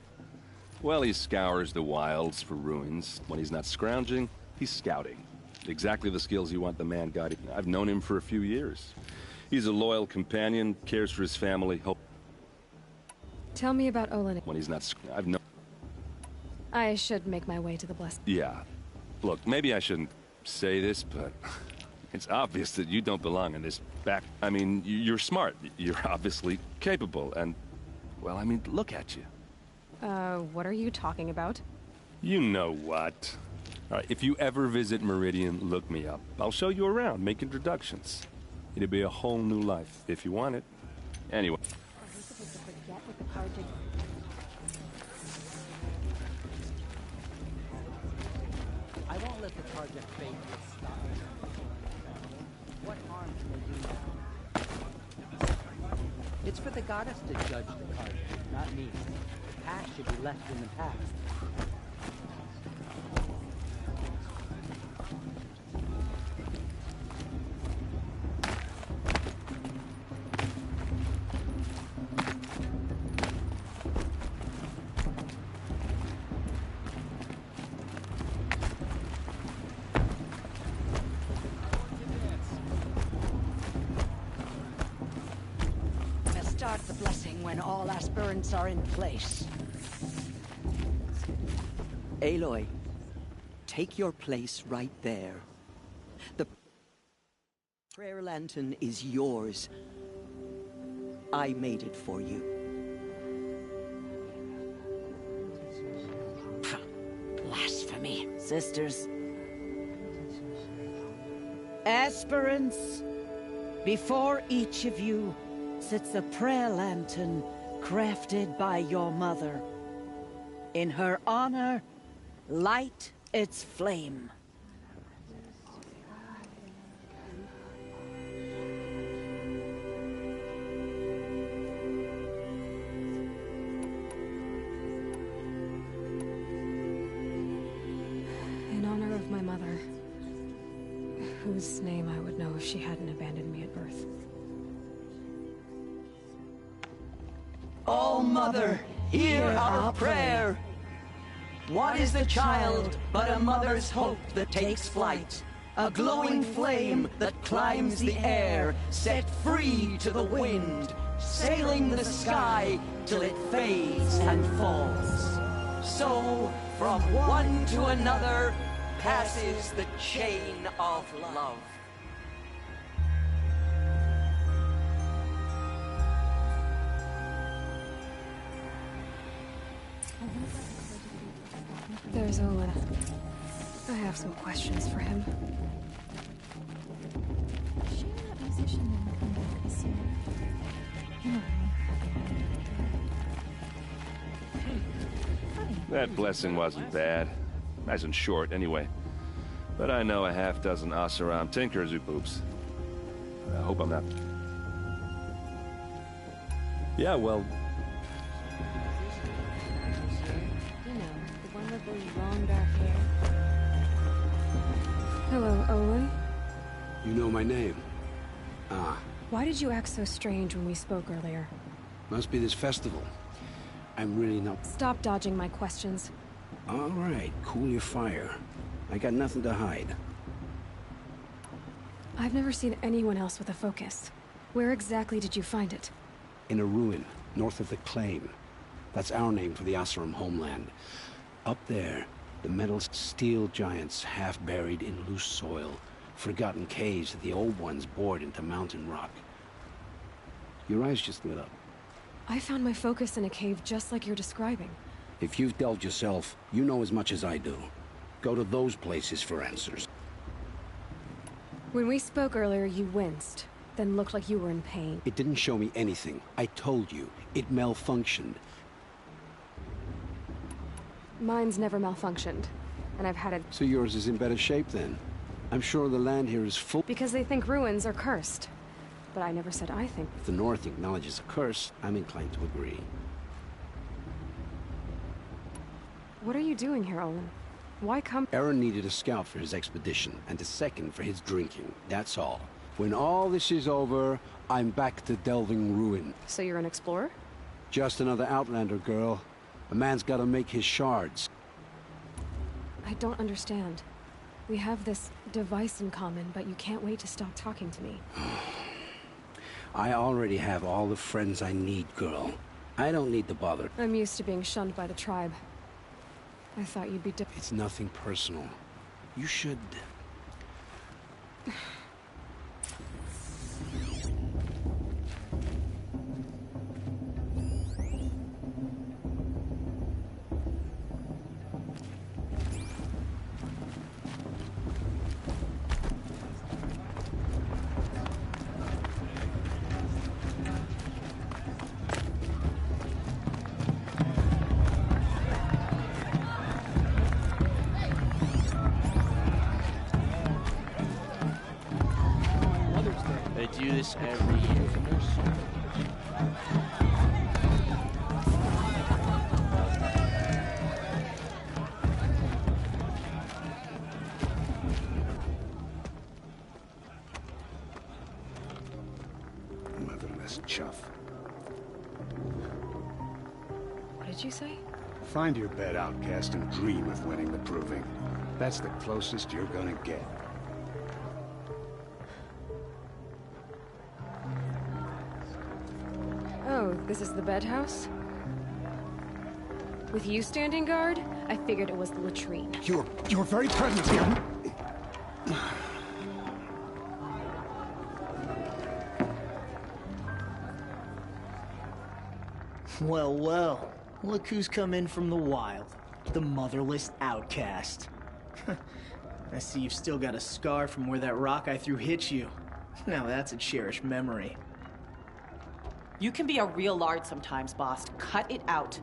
Well, he scours the wilds for ruins. When he's not scrounging, he's scouting. Exactly the skills you want the man got. I've known him for a few years. He's a loyal companion, cares for his family. Tell me about Olin. When he's not... I've no... I should make my way to the blessed. Yeah. Look, maybe I shouldn't say this, but... It's obvious that you don't belong in this back... I mean, you're smart. You're obviously capable, and... Well, I mean, look at you. What are you talking about? You know what. All right, if you ever visit Meridian, look me up. I'll show you around, make introductions. It'll be a whole new life, if you want it. Anyway. I won't let the project fade to stop. What harm can they do now? It's for the goddess to judge the Carja, not me. The past should be left in the past. Start the blessing when all aspirants are in place. Aloy, take your place right there. The prayer lantern is yours. I made it for you. Blasphemy. Sisters. Aspirants, before each of you sits a prayer lantern crafted by your mother. In her honor, light its flame. In honor of my mother, whose name I would know if she hadn't abandoned me at birth. Oh, Mother, hear our prayer. What is the child but a mother's hope that takes flight? A glowing flame that climbs the air, set free to the wind, sailing the sky till it fades and falls. So, from one to another, passes the chain of love. There's Olin. I have some questions for him. That blessing wasn't bad. Nice and short, anyway. But I know a half-dozen Oseram tinkers who poops. I hope I'm not... Yeah, well... Long dark hair. Hello, Olin. You know my name? Ah. Why did you act so strange when we spoke earlier? Must be this festival. I'm really not... Stop dodging my questions. All right, cool your fire. I got nothing to hide. I've never seen anyone else with a focus. Where exactly did you find it? In a ruin, north of the Claim. That's our name for the Oseram homeland. Up there, the metal steel giants half buried in loose soil. Forgotten caves that the old ones bored into mountain rock. Your eyes just lit up. I found my focus in a cave just like you're describing. If you've delved yourself, you know as much as I do. Go to those places for answers. When we spoke earlier, you winced, then looked like you were in pain. It didn't show me anything. I told you. It malfunctioned. Mine's never malfunctioned, and I've had it... So yours is in better shape then? I'm sure the land here is full... Because they think ruins are cursed. But I never said I think... If the North acknowledges a curse, I'm inclined to agree. What are you doing here, Olin? Why come... Aaron needed a scout for his expedition, and a second for his drinking. That's all. When all this is over, I'm back to delving ruin. So you're an explorer? Just another Outlander, girl. A man's gotta make his shards. I don't understand. We have this device in common, but you can't wait to stop talking to me. I already have all the friends I need, girl. I don't need the bother. I'm used to being shunned by the tribe. I thought you'd be It's nothing personal. You should... They do this every year. Motherless chuff. What did you say? Find your bed, outcast, and dream of winning the proving. That's the closest you're gonna get. Oh, this is the bed house? With you standing guard, I figured it was the latrine. Your very presence here. Well, well. Look who's come in from the wild. The motherless outcast. I see you've still got a scar from where that rock I threw hit you. Now that's a cherished memory. You can be a real lard sometimes, boss. Cut it out.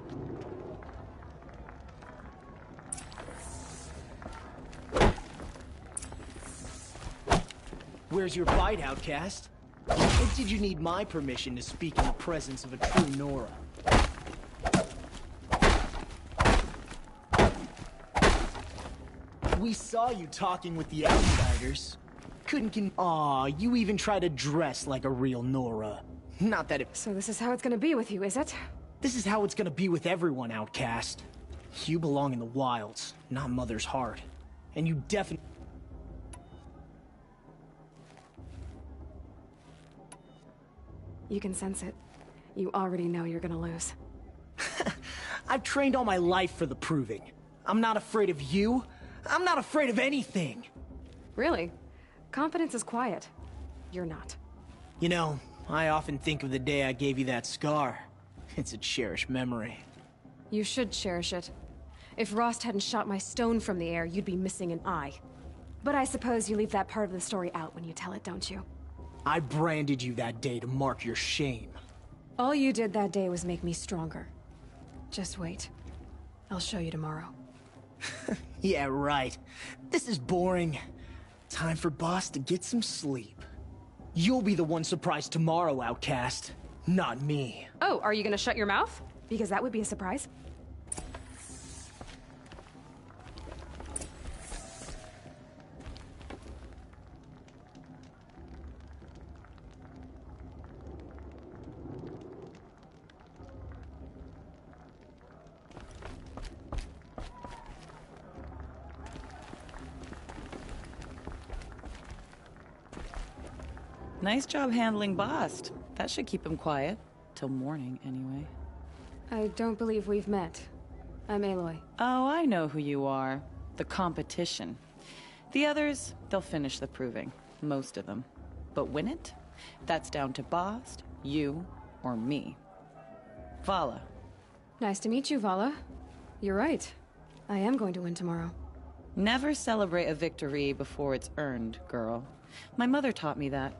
Where's your bite, outcast? Or did you need my permission to speak in the presence of a true Nora? We saw you talking with the outsiders. Aw, you even try to dress like a real Nora. Not that it... So this is how it's gonna be with you, is it? This is how it's gonna be with everyone, outcast. You belong in the wilds, not Mother's heart. And you definitely... You can sense it. You already know you're gonna lose. I've trained all my life for the proving. I'm not afraid of you. I'm not afraid of anything. Really? Confidence is quiet. You're not. You know, I often think of the day I gave you that scar. It's a cherished memory. You should cherish it. If Rost hadn't shot my stone from the air, you'd be missing an eye. But I suppose you leave that part of the story out when you tell it, don't you? I branded you that day to mark your shame. All you did that day was make me stronger. Just wait. I'll show you tomorrow. Yeah, right. This is boring. Time for Boss to get some sleep. You'll be the one surprised tomorrow, outcast. Not me. Oh, are you gonna shut your mouth? Because that would be a surprise. Nice job handling Bast. That should keep him quiet. Till morning, anyway. I don't believe we've met. I'm Aloy. Oh, I know who you are. The competition. The others, they'll finish the proving. Most of them. But win it? That's down to Bast, you, or me. Vala. Nice to meet you, Vala. You're right. I am going to win tomorrow. Never celebrate a victory before it's earned, girl. My mother taught me that.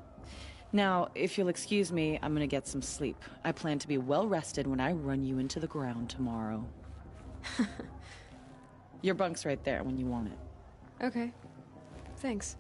Now, if you'll excuse me, I'm gonna get some sleep. I plan to be well rested when I run you into the ground tomorrow. Your bunk's right there when you want it. Okay. Thanks.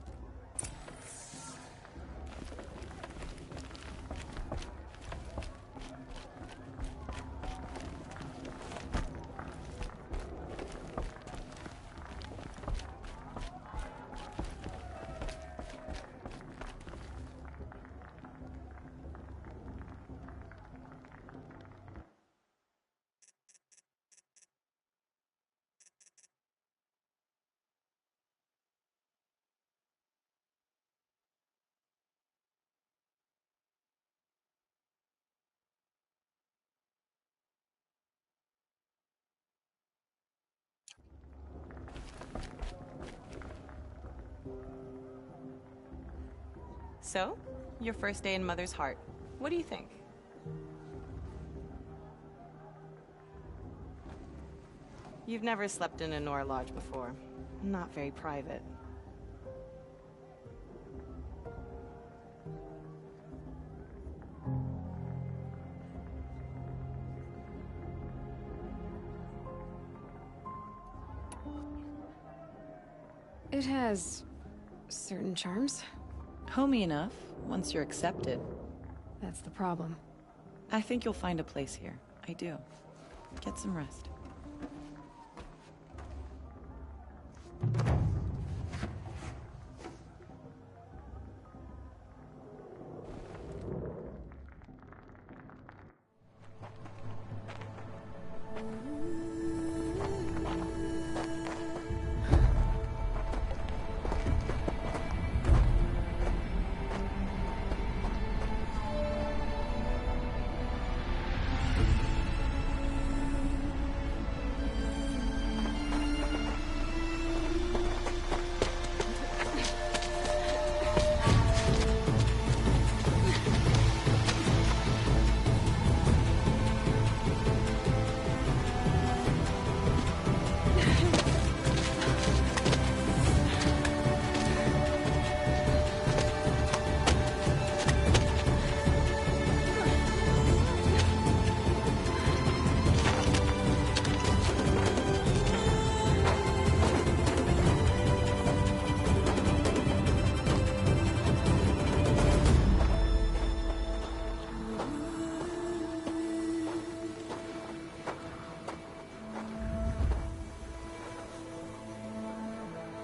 So, your first day in Mother's heart. What do you think? You've never slept in a Nora Lodge before. Not very private. It has certain charms. Homey enough, once you're accepted. That's the problem. I think you'll find a place here. I do. Get some rest.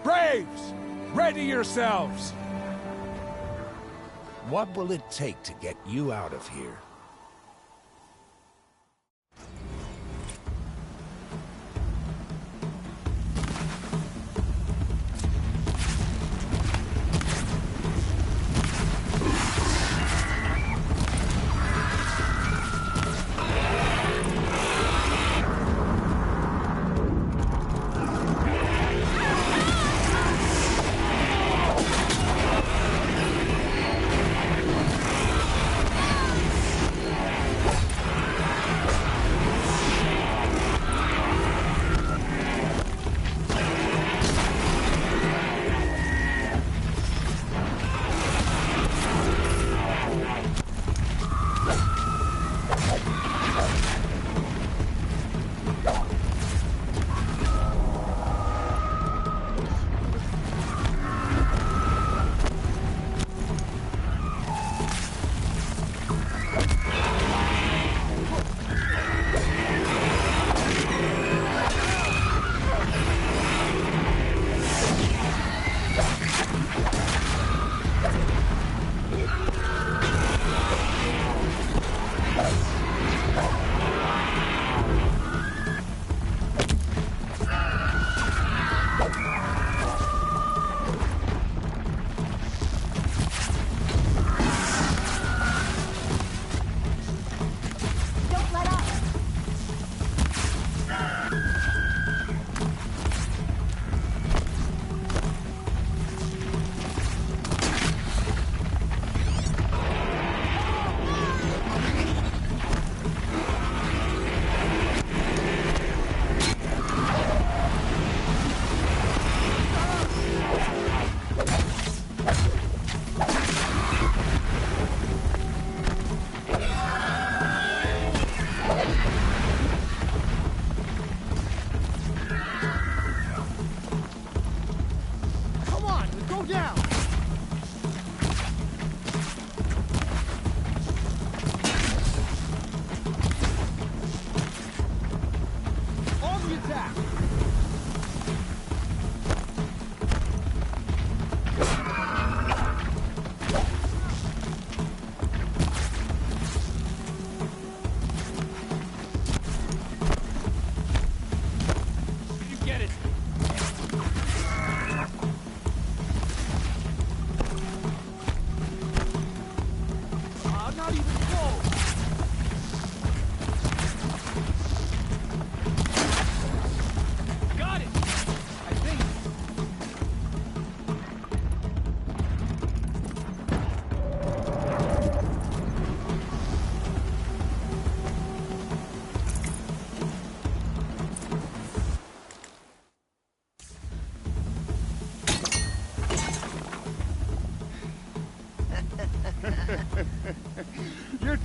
Braves! Ready yourselves! What will it take to get you out of here?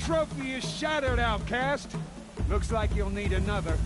trophy is shattered, outcast. Looks like you'll need another.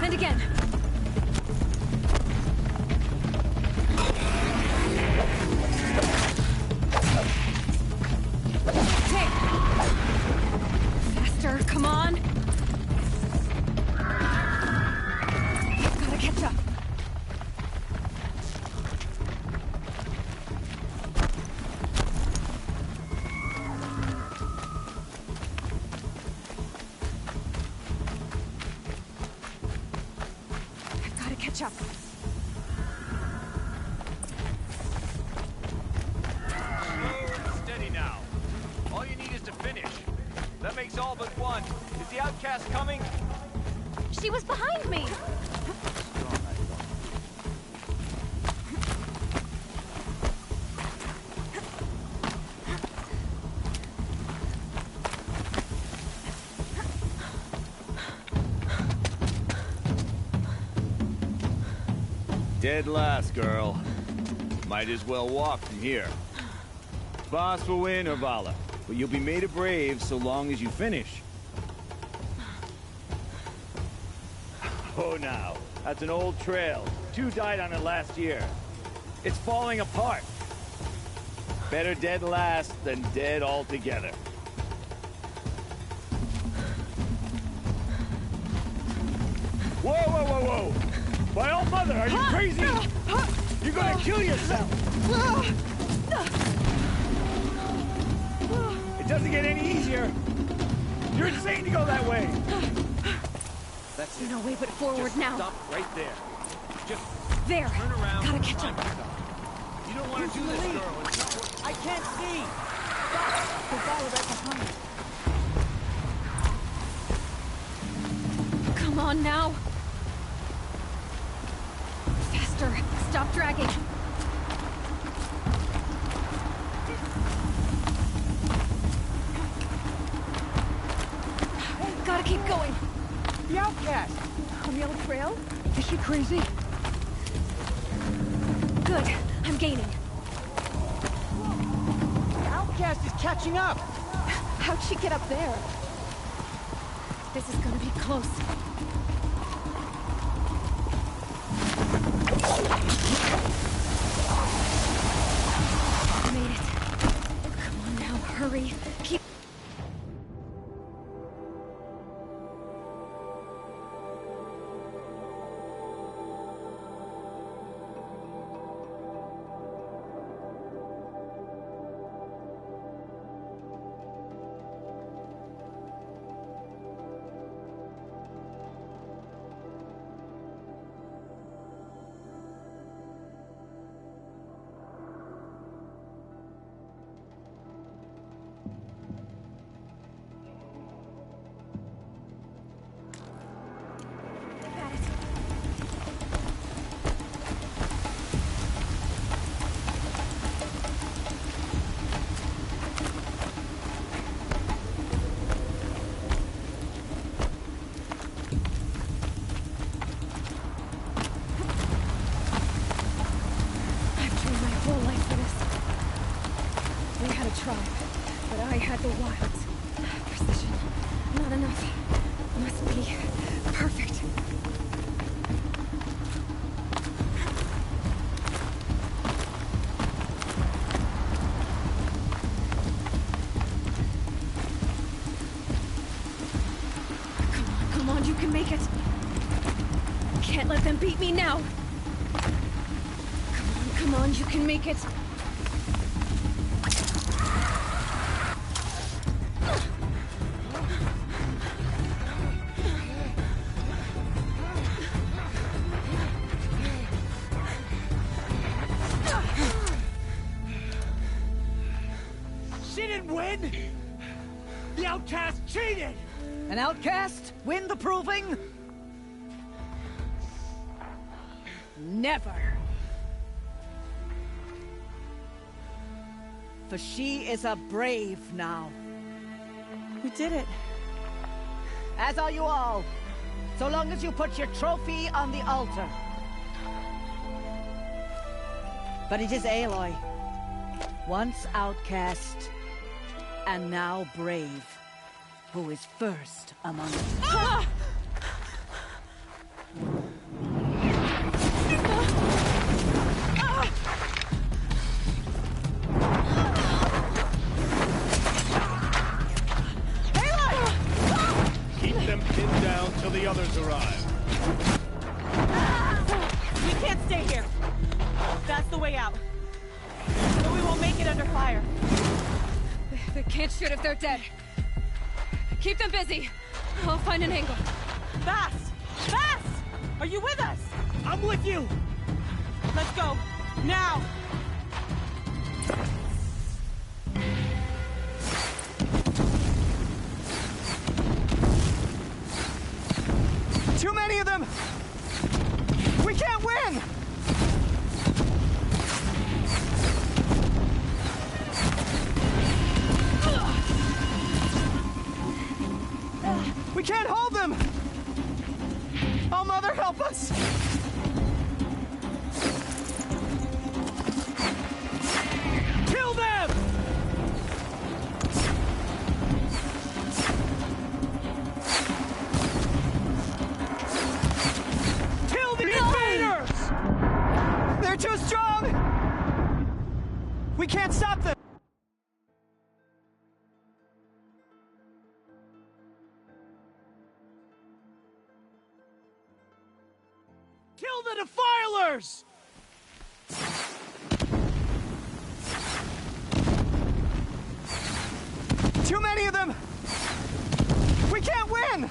And again. Hey! Faster, come on! Gotta catch up. Catch up. Steady now. All you need is to finish. That makes all but one. Is the outcast coming? She was behind me! Dead last, girl. Might as well walk from here. Boss will win or Vala, but you'll be made a brave so long as you finish. Oh, now. That's an old trail. 2 died on it last year. It's falling apart. Better dead last than dead altogether. Whoa, whoa, whoa, whoa! My old mother, are you crazy? You're gonna kill yourself! It doesn't get any easier! You're insane to go that way! That's no way but forward Just now. Stop right there. Just there. Turn around. Gotta catch up. You don't want to do this, girl. It's not worth... I can't see! Stop! The battle right behind. Come on now. Faster. Stop dragging. Gotta keep going. The outcast! On the old trail? Is she crazy? Good. I'm gaining. The outcast is catching up! How'd she get up there? This is gonna be close. Made it. Come on now, hurry. Keep... tribe, but I had the wilds. Precision, not enough. Must be perfect. Come on, you can make it. Can't let them beat me now. Come on, you can make it. She didn't win! The outcast cheated! An outcast? Win the proving? Never. For she is a brave now. We did it. As are you all. So long as you put your trophy on the altar. But it is Aloy. Once outcast, and now brave, who is first among us. Ah! Keep them pinned down till the others arrive. We can't stay here. That's the way out. But we won't make it under fire. They can't shoot if they're dead. Keep them busy. I'll find an angle. Fast! Fast! Are you with us? I'm with you! Let's go. Now! Too many of them! We can't win! We can't hold them! Oh, Mother, help us! Kill them! Kill the invaders! They're too strong! We can't stop them! Kill the defilers! Too many of them! We can't win!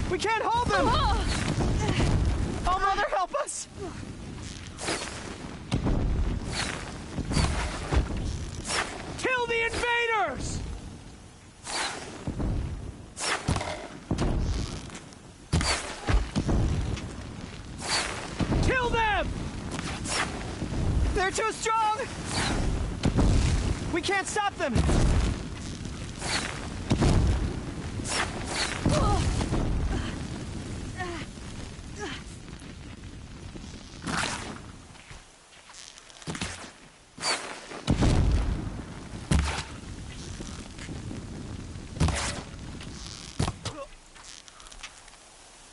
We can't hold them! Oh, Mother, help us! Kill the invaders! Kill them! They're too strong! We can't stop them!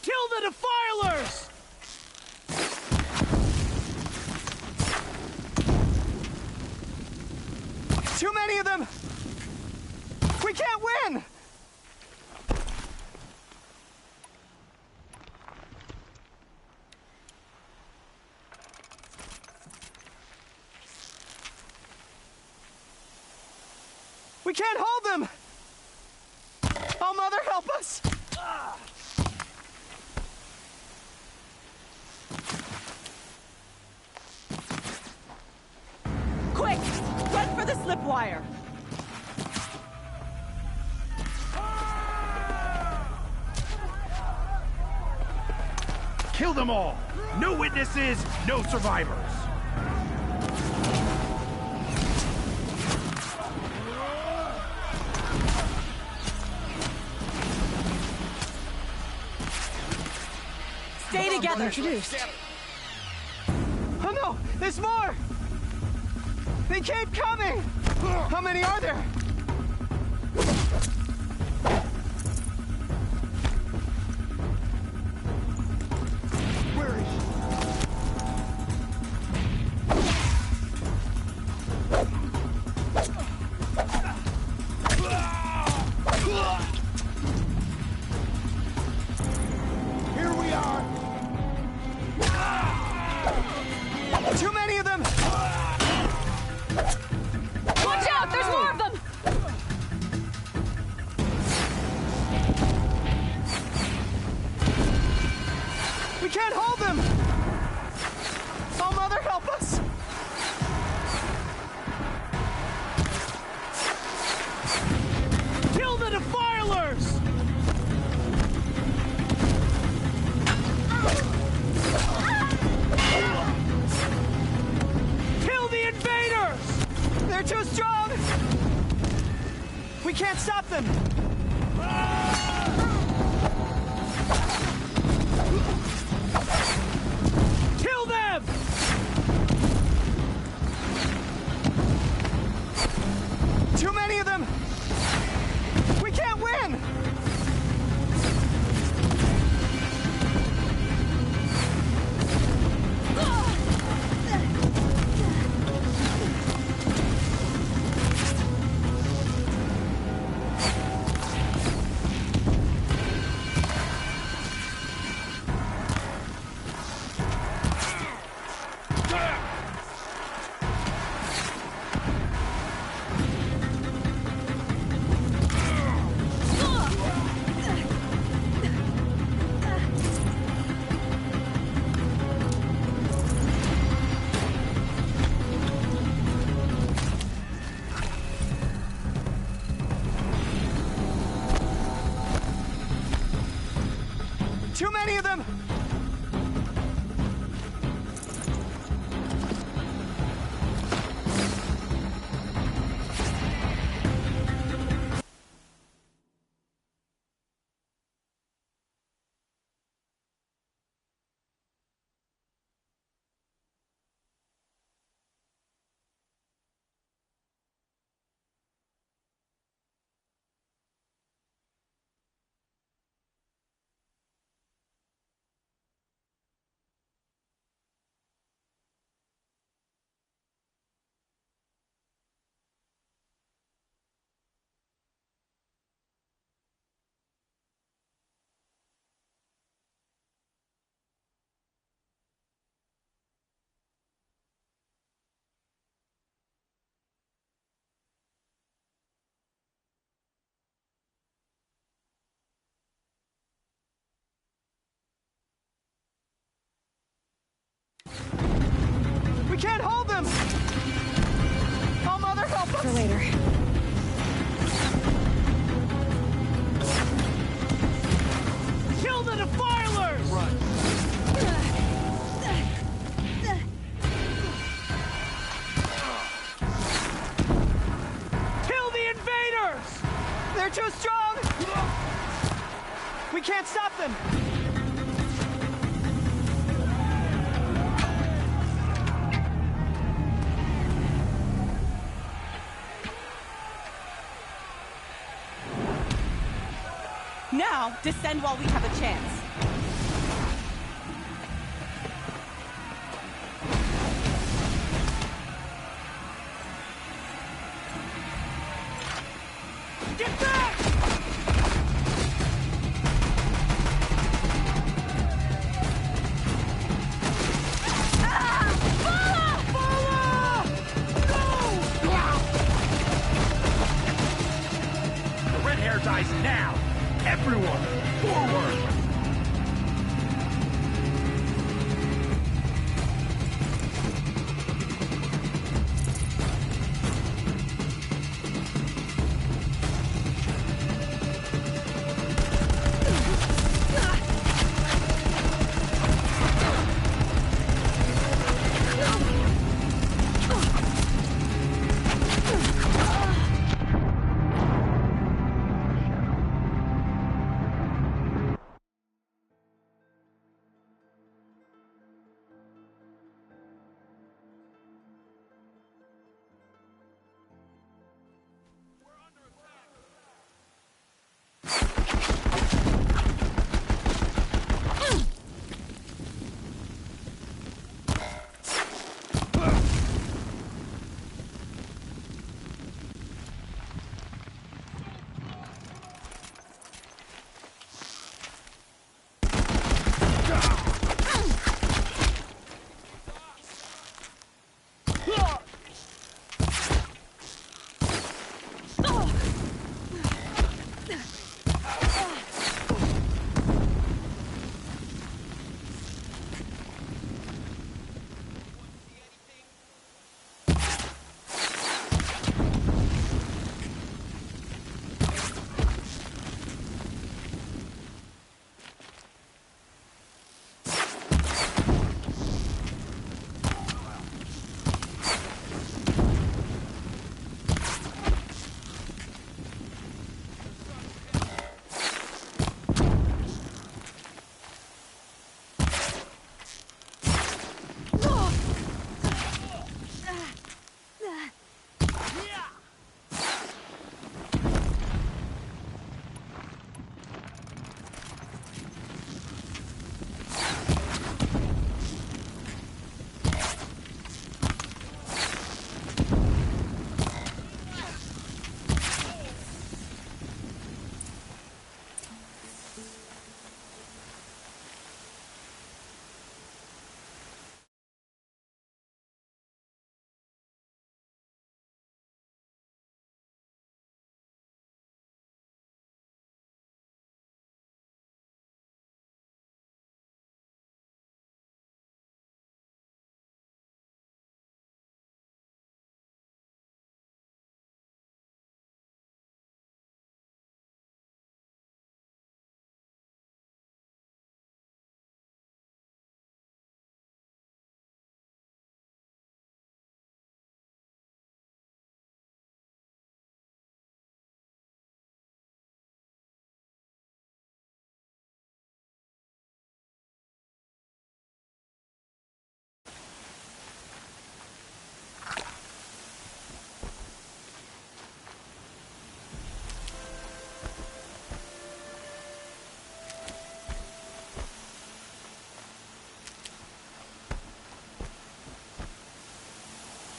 Kill the defilers! Too many of them! We can't win! We can't hold them! Oh, Mother, help us! Quick! Run for the slip wire! Kill them all! No witnesses, no survivors! Stay together! Introduced. Oh no! There's more! They keep coming! How many are there? Where is she? We can't hold them! Oh, Mother, help us! Kill the defilers! Kill the invaders! They're too strong! We can't stop them! Kill them! Too many of them! We can't win! Too many of them! We can't hold them! Oh, Mother, help us! For later. Kill the defilers! Run. Kill the invaders! They're too strong! We can't stop them! Now, descend while we have a chance. Get back! The red hair dies now! Everyone, forward!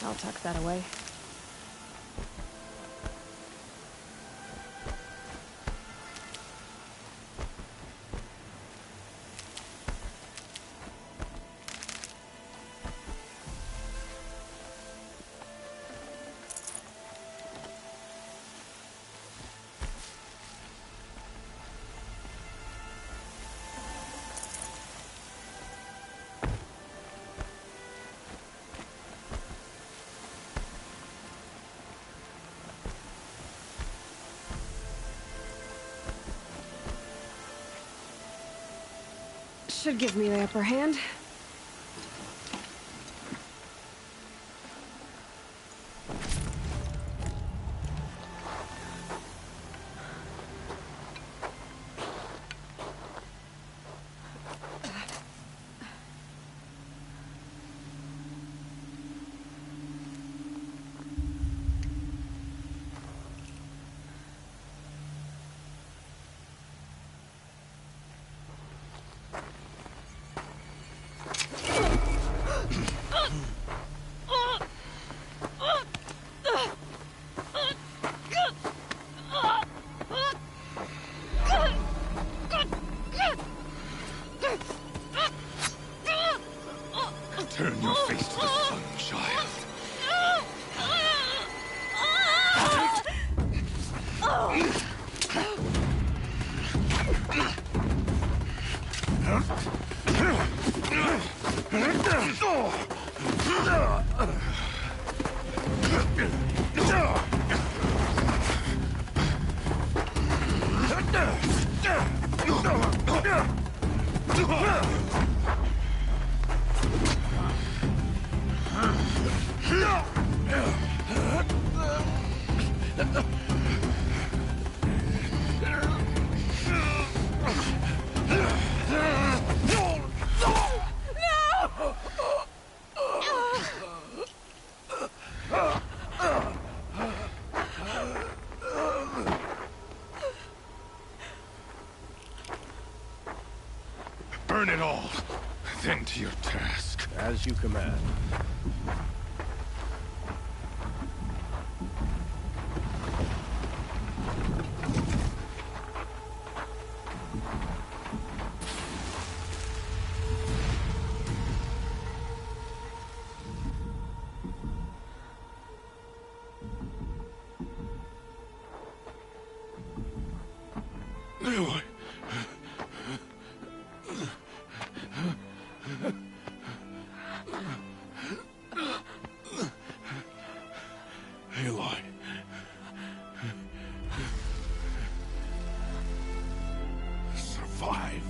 I'll tuck that away. Should give me the upper hand. Turn your face to the sun, child. Burn it all, then to your task. As you command. Aloy. Aloy. Survive.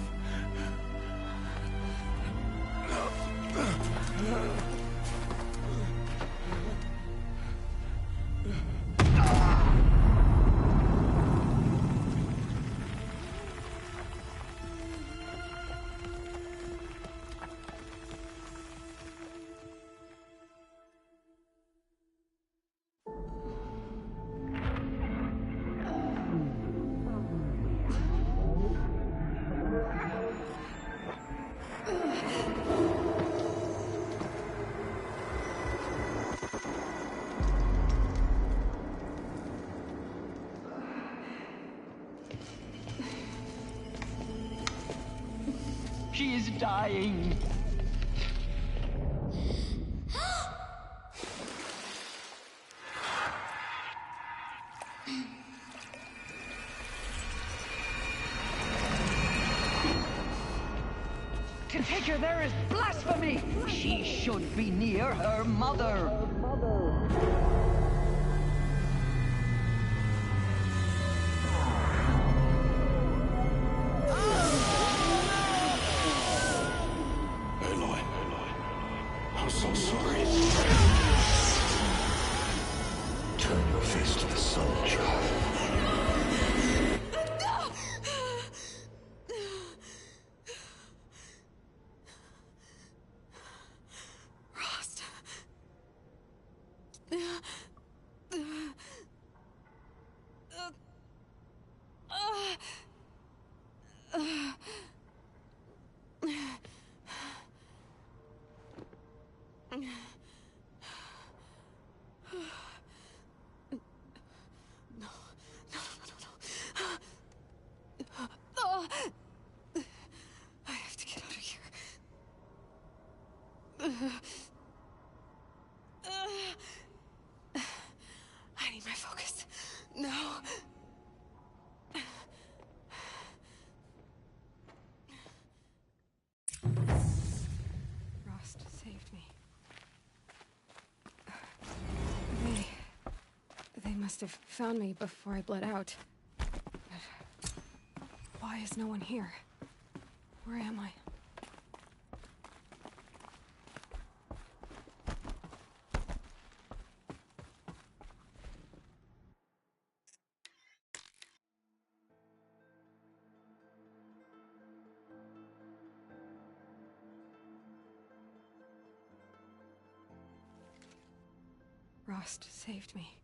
She is dying. To take her there is blasphemy. She should be near her mother. Aloy. I'm so sorry. Turn your face to the sun, child. Rost. I need my focus. No. Rost saved me. They must have found me before I bled out. But why is no one here? Where am I? Rost saved me.